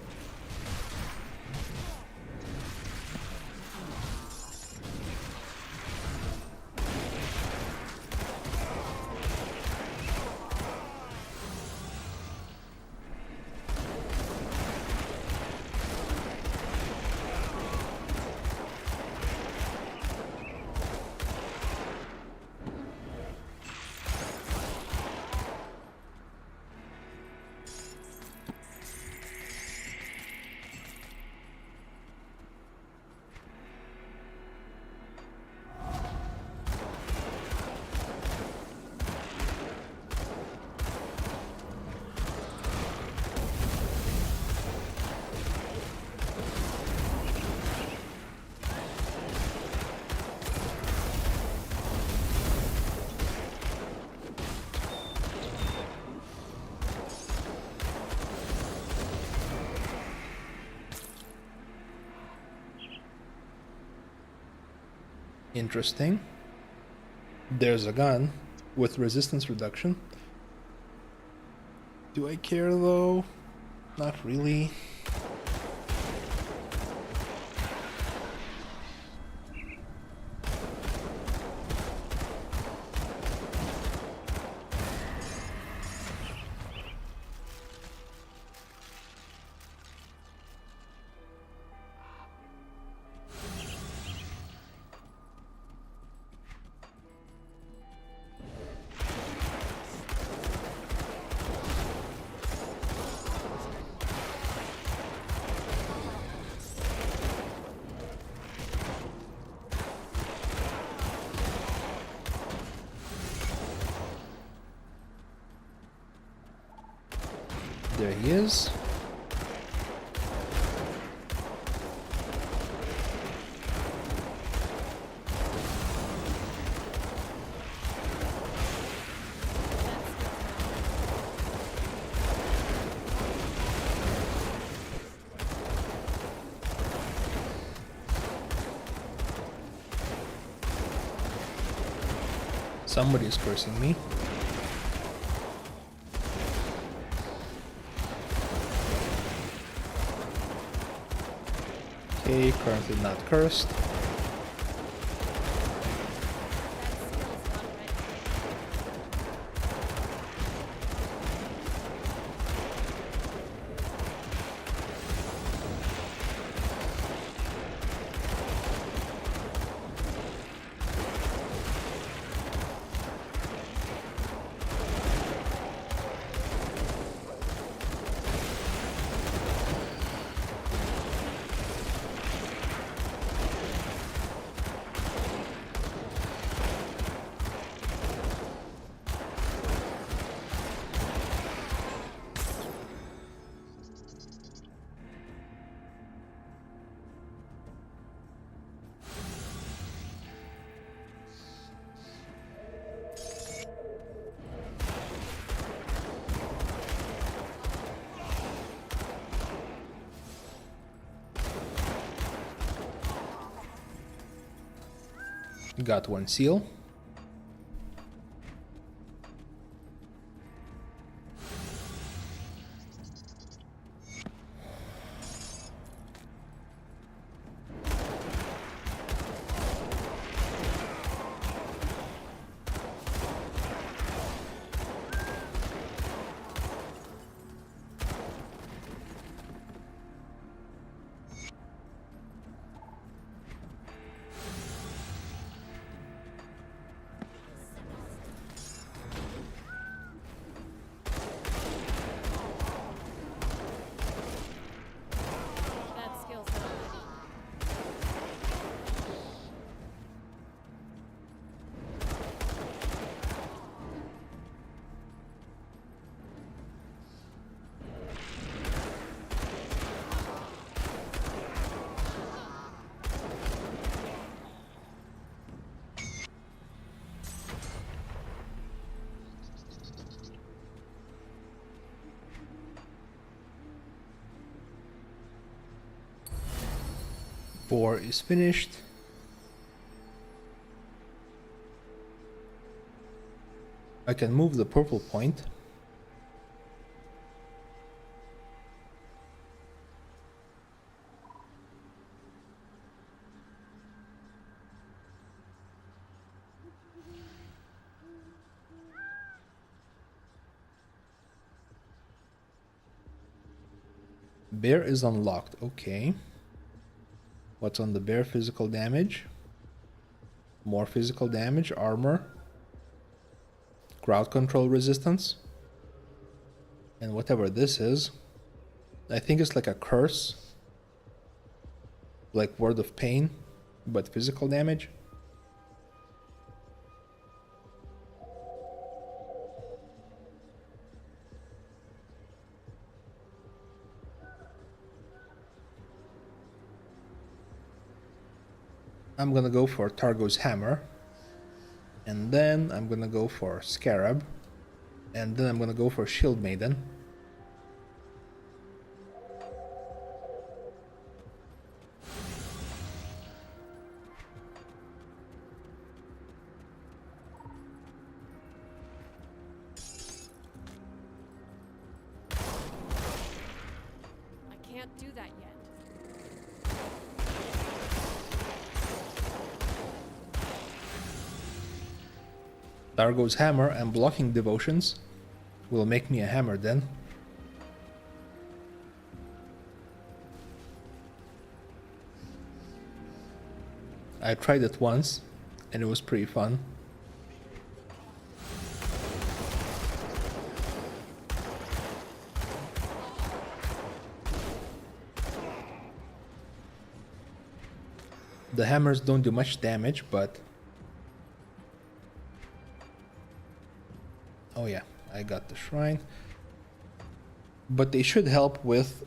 A: Interesting. There's a gun with resistance reduction. Do I care though? Not really. There he is. Somebody is cursing me. Okay, currently not cursed. Got one seal. Four is finished. I can move the purple point. Bear is unlocked, okay. What's on the bear? Physical damage. More physical damage, armor. Crowd control resistance. And whatever this is, I think it's like a curse. Like Word of Pain, but physical damage. I'm gonna go for Targo's Hammer, and then I'm gonna go for Scarab, and then I'm gonna go for Shield Maiden. Dargo's hammer and blocking devotions will make me a hammer then. I tried it once and it was pretty fun. The hammers don't do much damage, but... Oh yeah, I got the shrine. But they should help with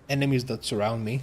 A: enemies that surround me.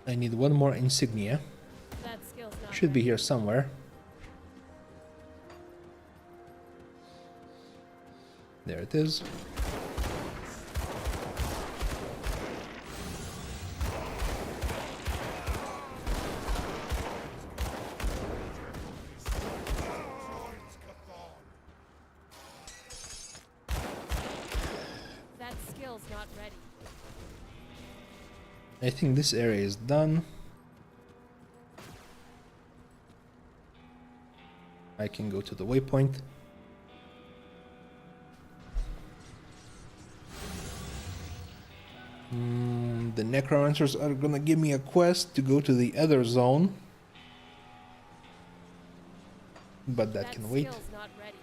A: I need one more insignia.
J: That skill's not
A: Should be here somewhere. There it is.
J: That skill's not ready.
A: I think this area is done. I can go to the waypoint. The necromancers are gonna give me a quest to go to the other zone. But that can wait.
J: Skill's not ready.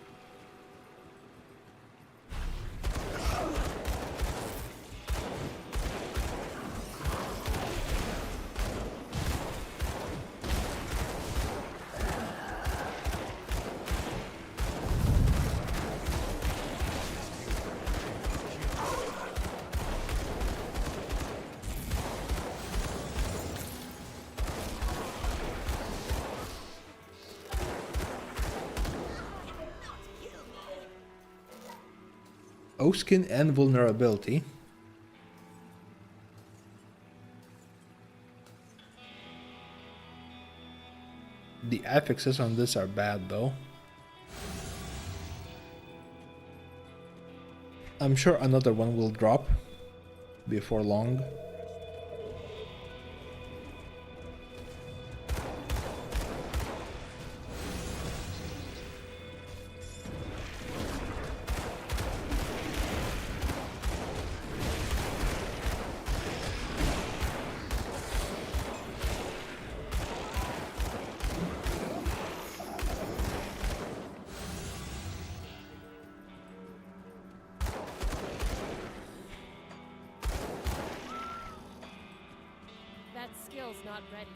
A: Oskin and vulnerability. The affixes on this are bad though. I'm sure another one will drop before long.
J: That skill's not ready.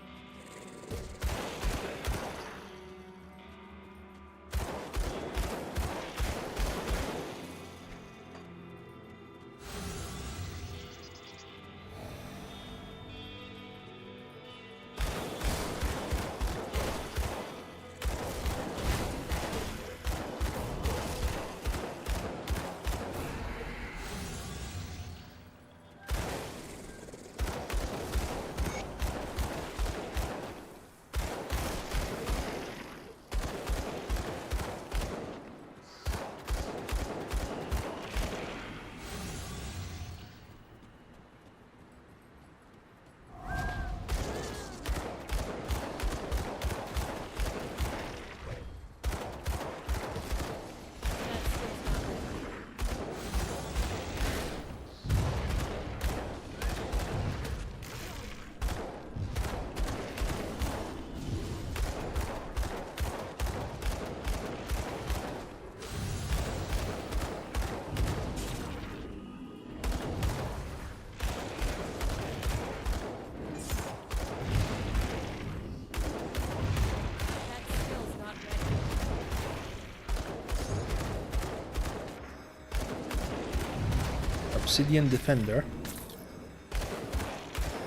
A: Obsidian Defender.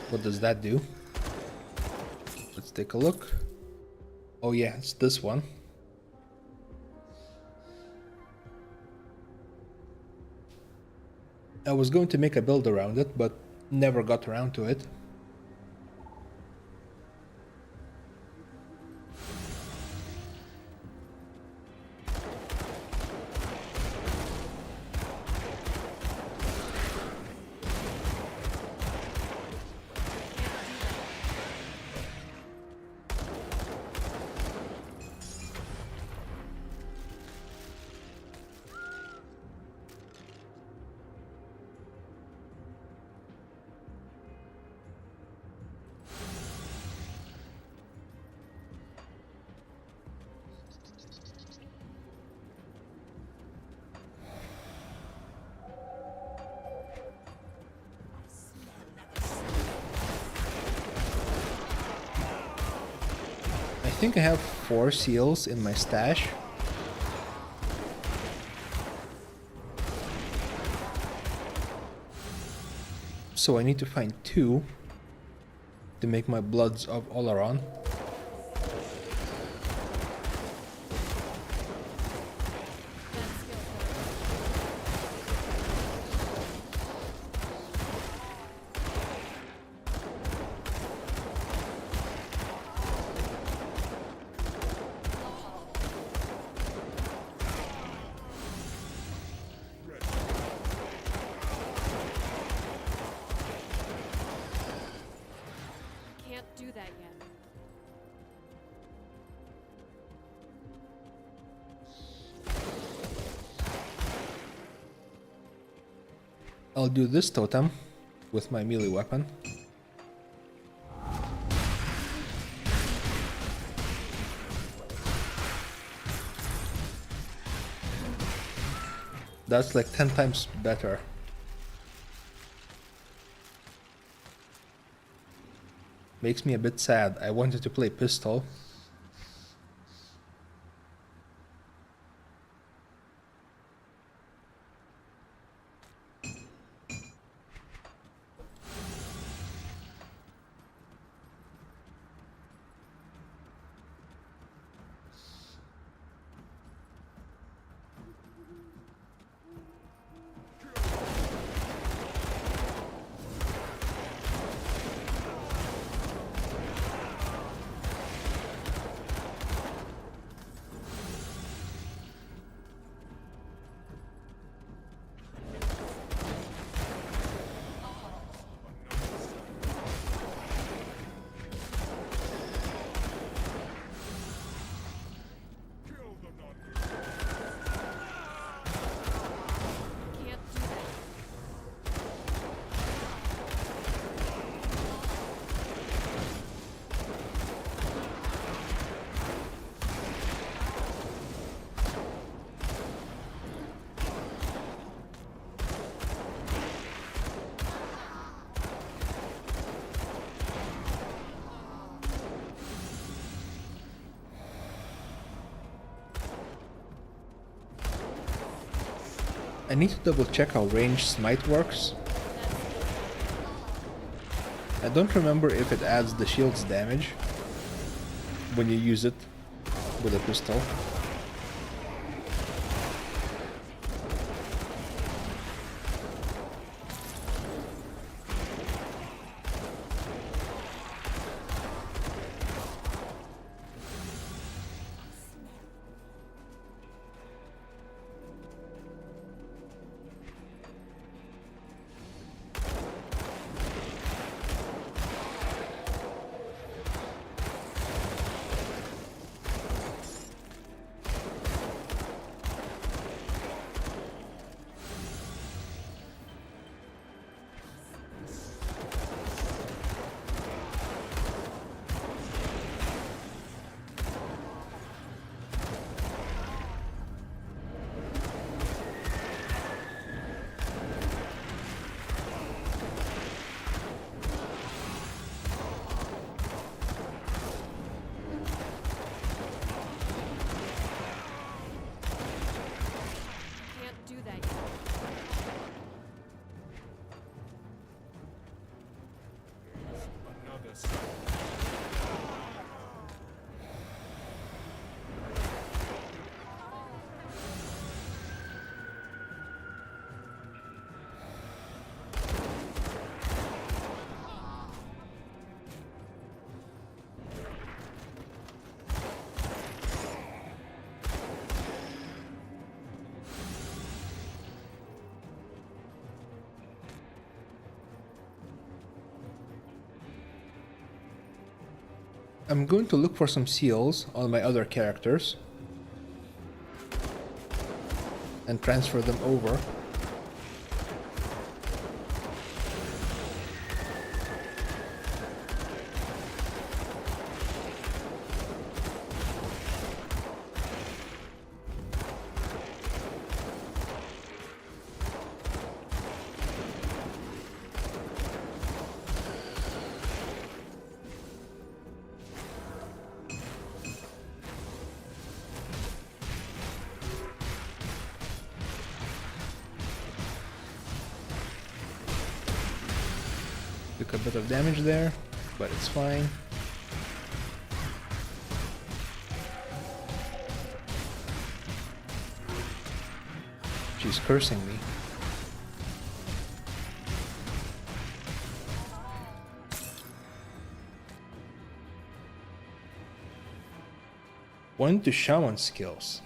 A: What does that do? Let's take a look. Oh yeah, it's this one. I was going to make a build around it, but never got around to it. I think I have 4 seals in my stash. So I need to find 2 to make my Bloods of Olaron.
J: Do that yet.
A: I'll do this totem with my melee weapon. That's like 10 times better. Makes me a bit sad. I wanted to play pistol. I need to double check how ranged smite works. I don't remember if it adds the shield's damage when you use it with a pistol. I'm going to look for some seals on my other characters and transfer them over. Took a bit of damage there, but it's fine. She's cursing me. One to shaman skills.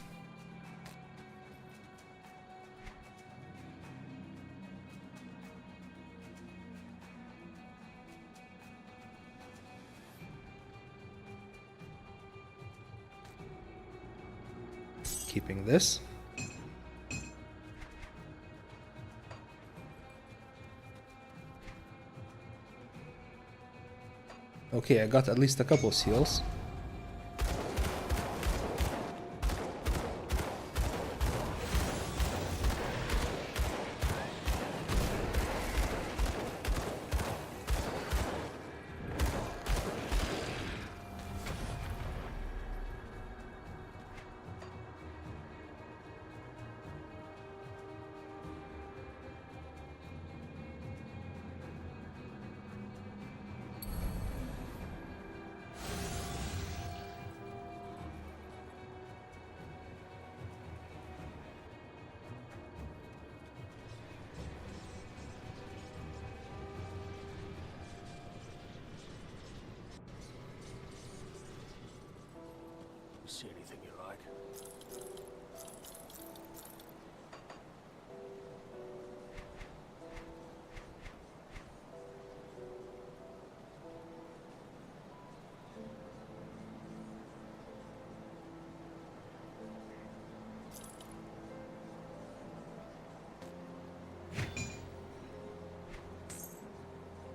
A: Keeping this. Okay, I got at least a couple seals.
D: See anything you like?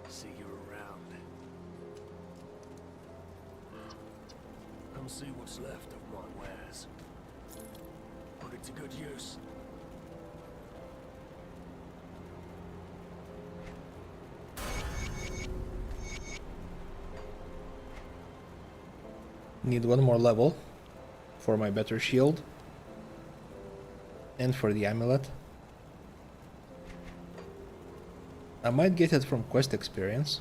D: See you around. Come see what's left of my wares. Put it to good use.
A: Need one more level for my better shield and for the amulet. I might get it from quest experience.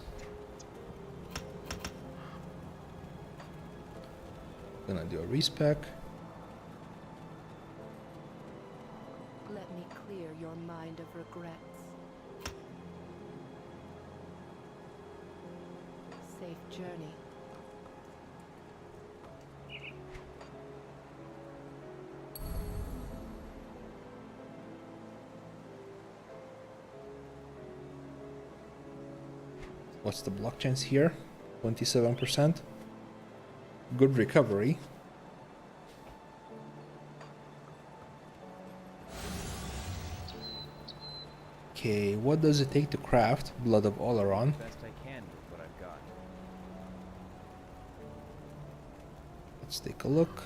A: Gonna do a respec.
C: Let me clear your mind of regrets. Safe journey.
A: What's the block chance here? 27%. Good recovery. Okay, what does it take to craft Blood of Oleron?
F: Best I can with what I've got.
A: Let's take a look.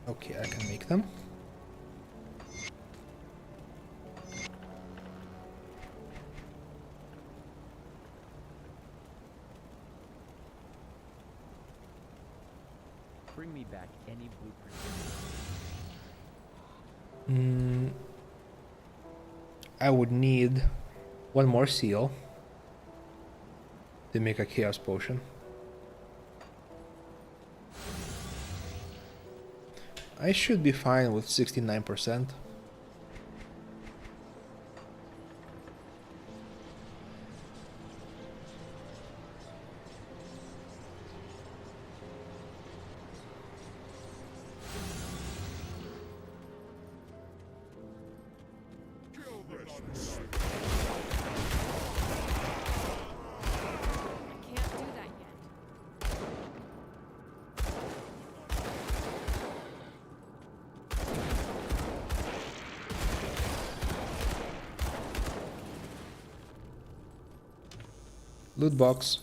A: Okay, I can make them.
F: Bring me back any blueprint.
A: I would need one more seal to make a chaos potion. I should be fine with 69%. Loot box.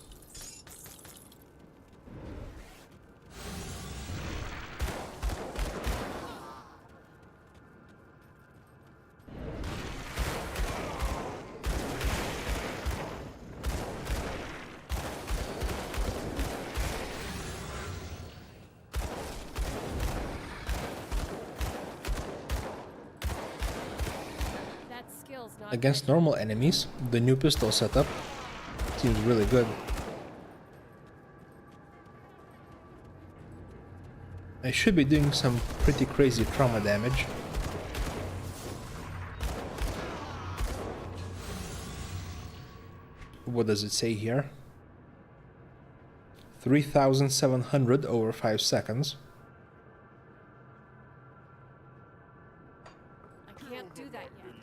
J: That skill's not
A: Against normal enemies, the new pistol setup seems really good. I should be doing some pretty crazy trauma damage. What does it say here? 3,700 over 5 seconds.
J: I can't do that yet.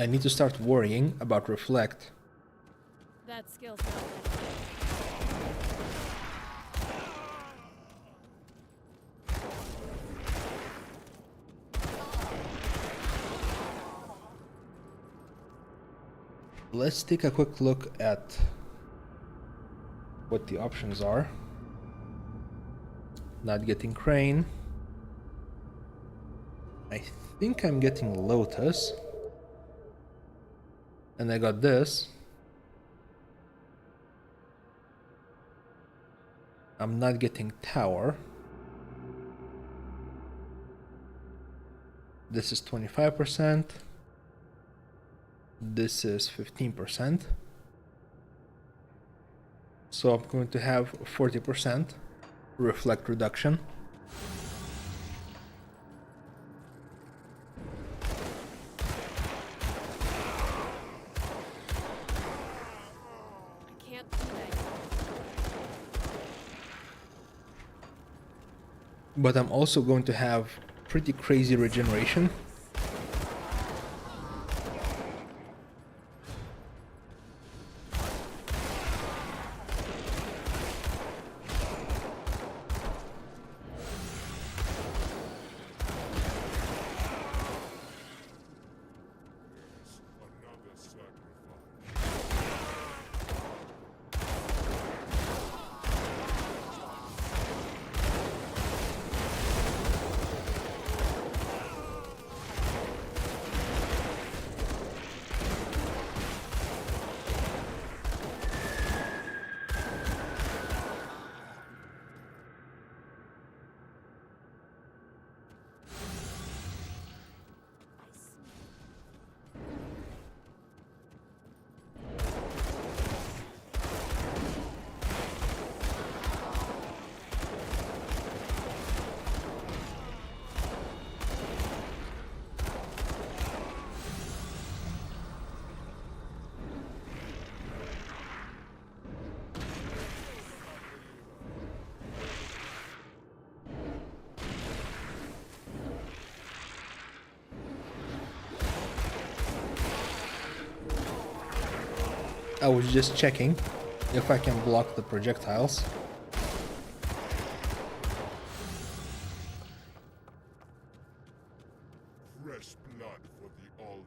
A: I need to start worrying about reflect.
J: That skill's not that.
A: Let's take a quick look at what the options are. Not getting crane. I think I'm getting lotus. And I got this. I'm not getting tower. This is 25%. This is 15%. So I'm going to have 40% reflect reduction. But I'm also going to have pretty crazy regeneration. I was just checking if I can block the projectiles.
I: Fresh blood for the altar.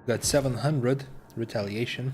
A: Got 700 retaliation.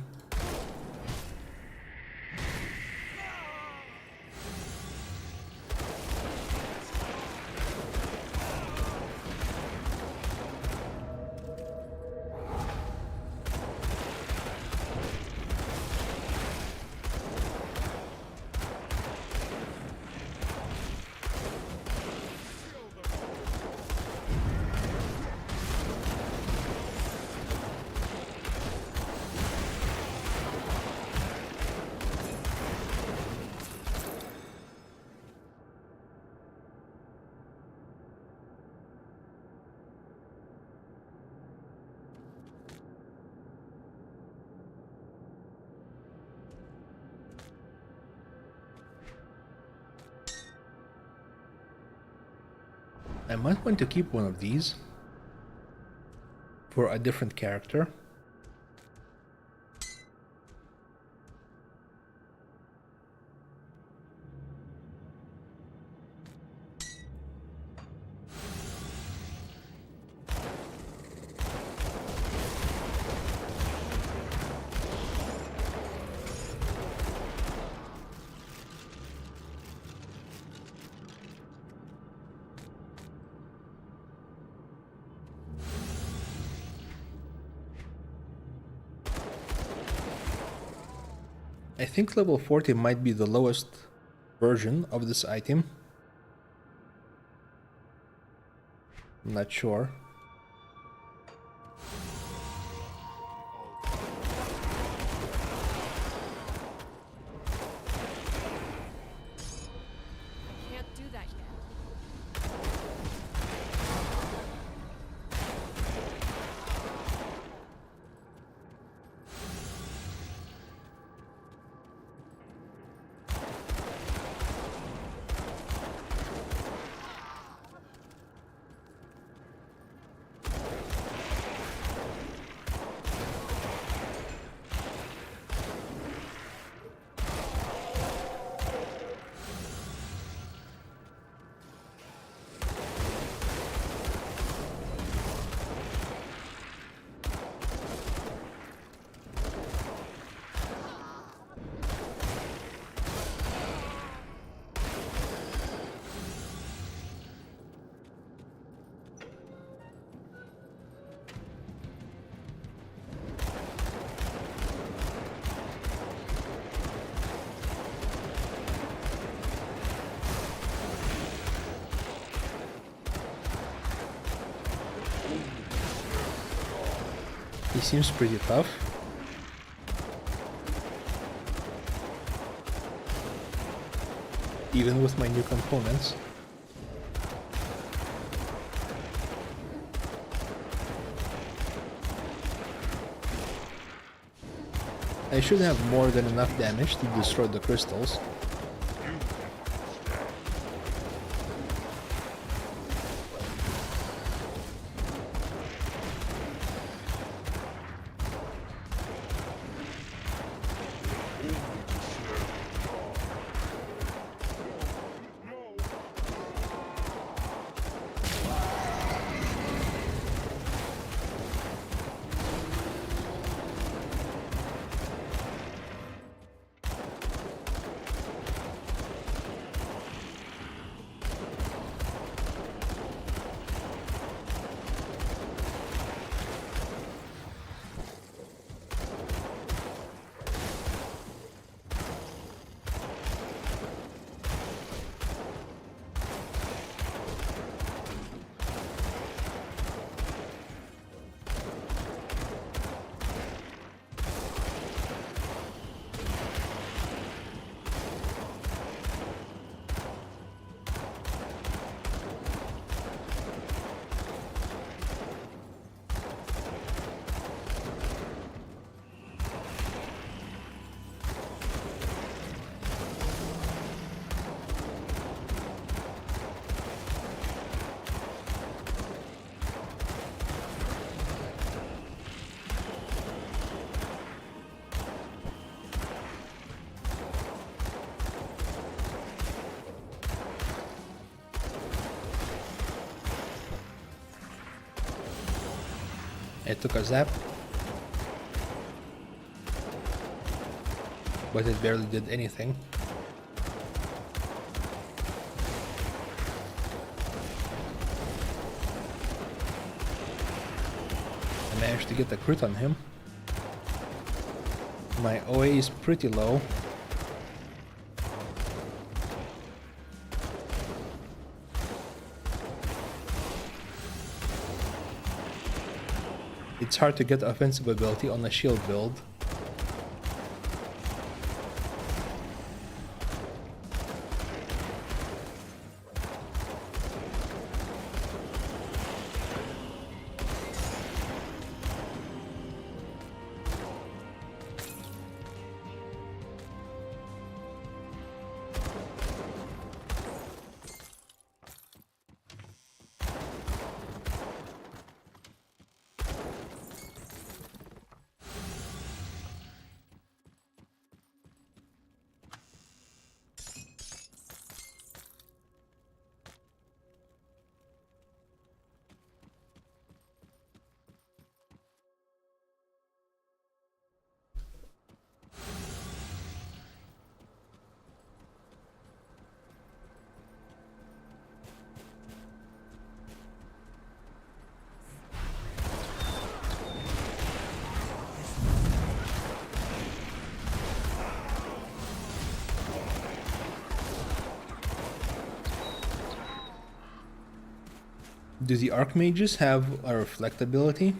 A: I might want to keep one of these for a different character. I think level 40 might be the lowest version of this item. I'm not sure.
J: Can't do that yet. He seems pretty tough. Even with my new components. I should have more than enough damage to destroy the crystals. I took a zap. but it barely did anything. I managed to get the crit on him. My OA is pretty low. It's hard to get offensive ability on a shield build. Do the Archmages have a reflect ability?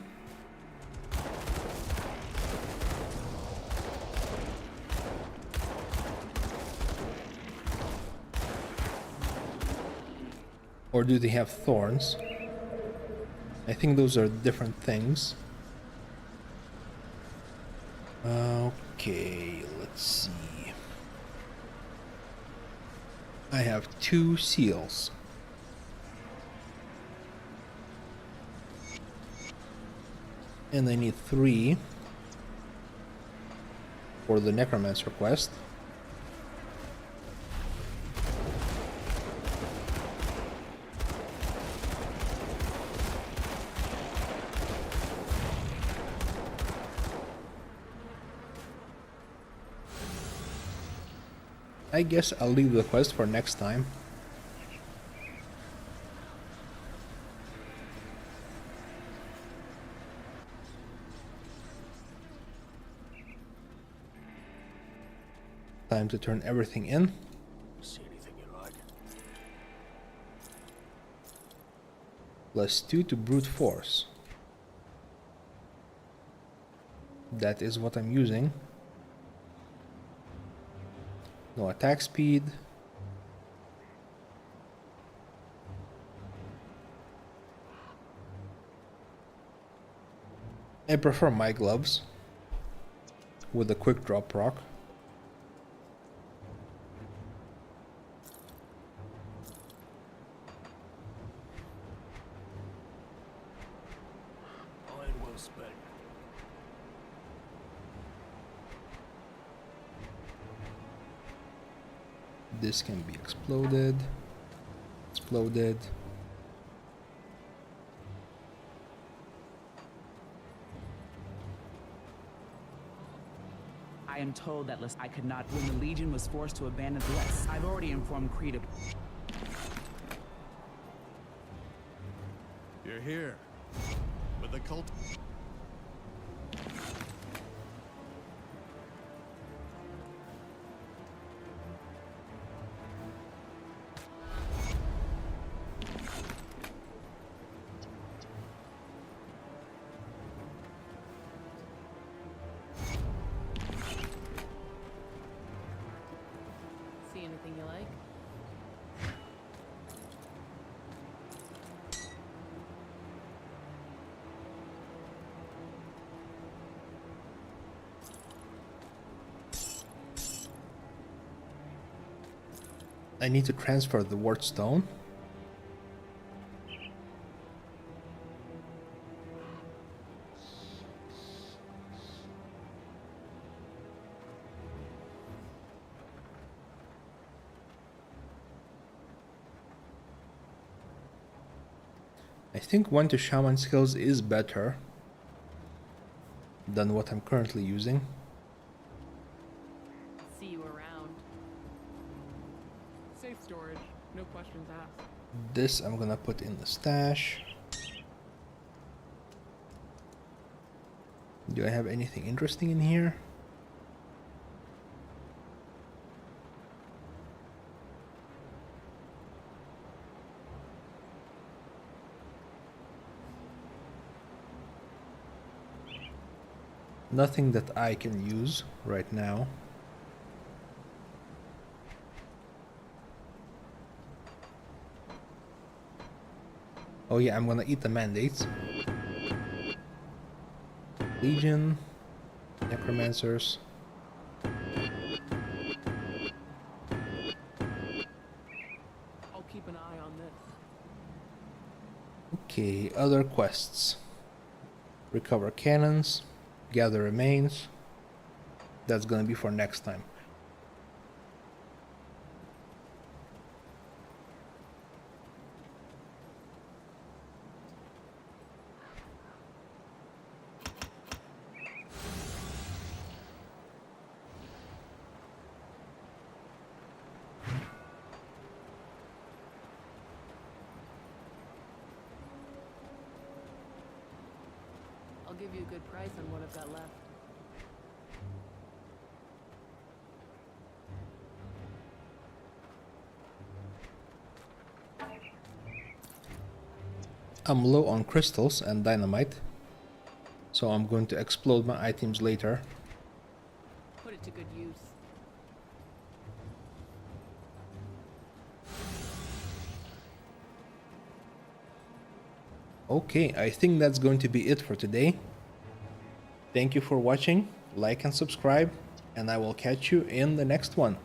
J: Or do they have thorns? I think those are different things. Okay, let's see. I have 2 seals. And I need 3 for the Necromancer quest. I guess I'll leave the quest for next time. Time to turn everything in.
D: See anything you like?
J: +2 to brute force. That is what I'm using. No attack speed. I prefer my gloves with a quick drop proc.
D: Iron well spent.
J: This can be exploded. Exploded.
O: I am told that I could not when the Legion was forced to abandon the West. I've already informed Creed of...
P: You're here. With the cult...
M: See anything you like?
J: I need to transfer the ward stone. I think 1 to shaman skills is better than what I'm currently using.
M: storage. No questions asked.
J: This I'm gonna put in the stash. Do I have anything interesting in here? Nothing that I can use right now. Oh yeah, I'm gonna eat the mandates. Legion, Necromancers.
M: I'll keep an eye on this.
J: Okay, other quests. Recover cannons, gather remains. That's gonna be for next time.
M: I'll give you a good price on what I've got left.
J: I'm low on crystals and dynamite, so I'm going to explode my items later.
M: Put it to good use.
J: Okay, I think that's going to be it for today. Thank you for watching, like and subscribe, and I will catch you in the next one.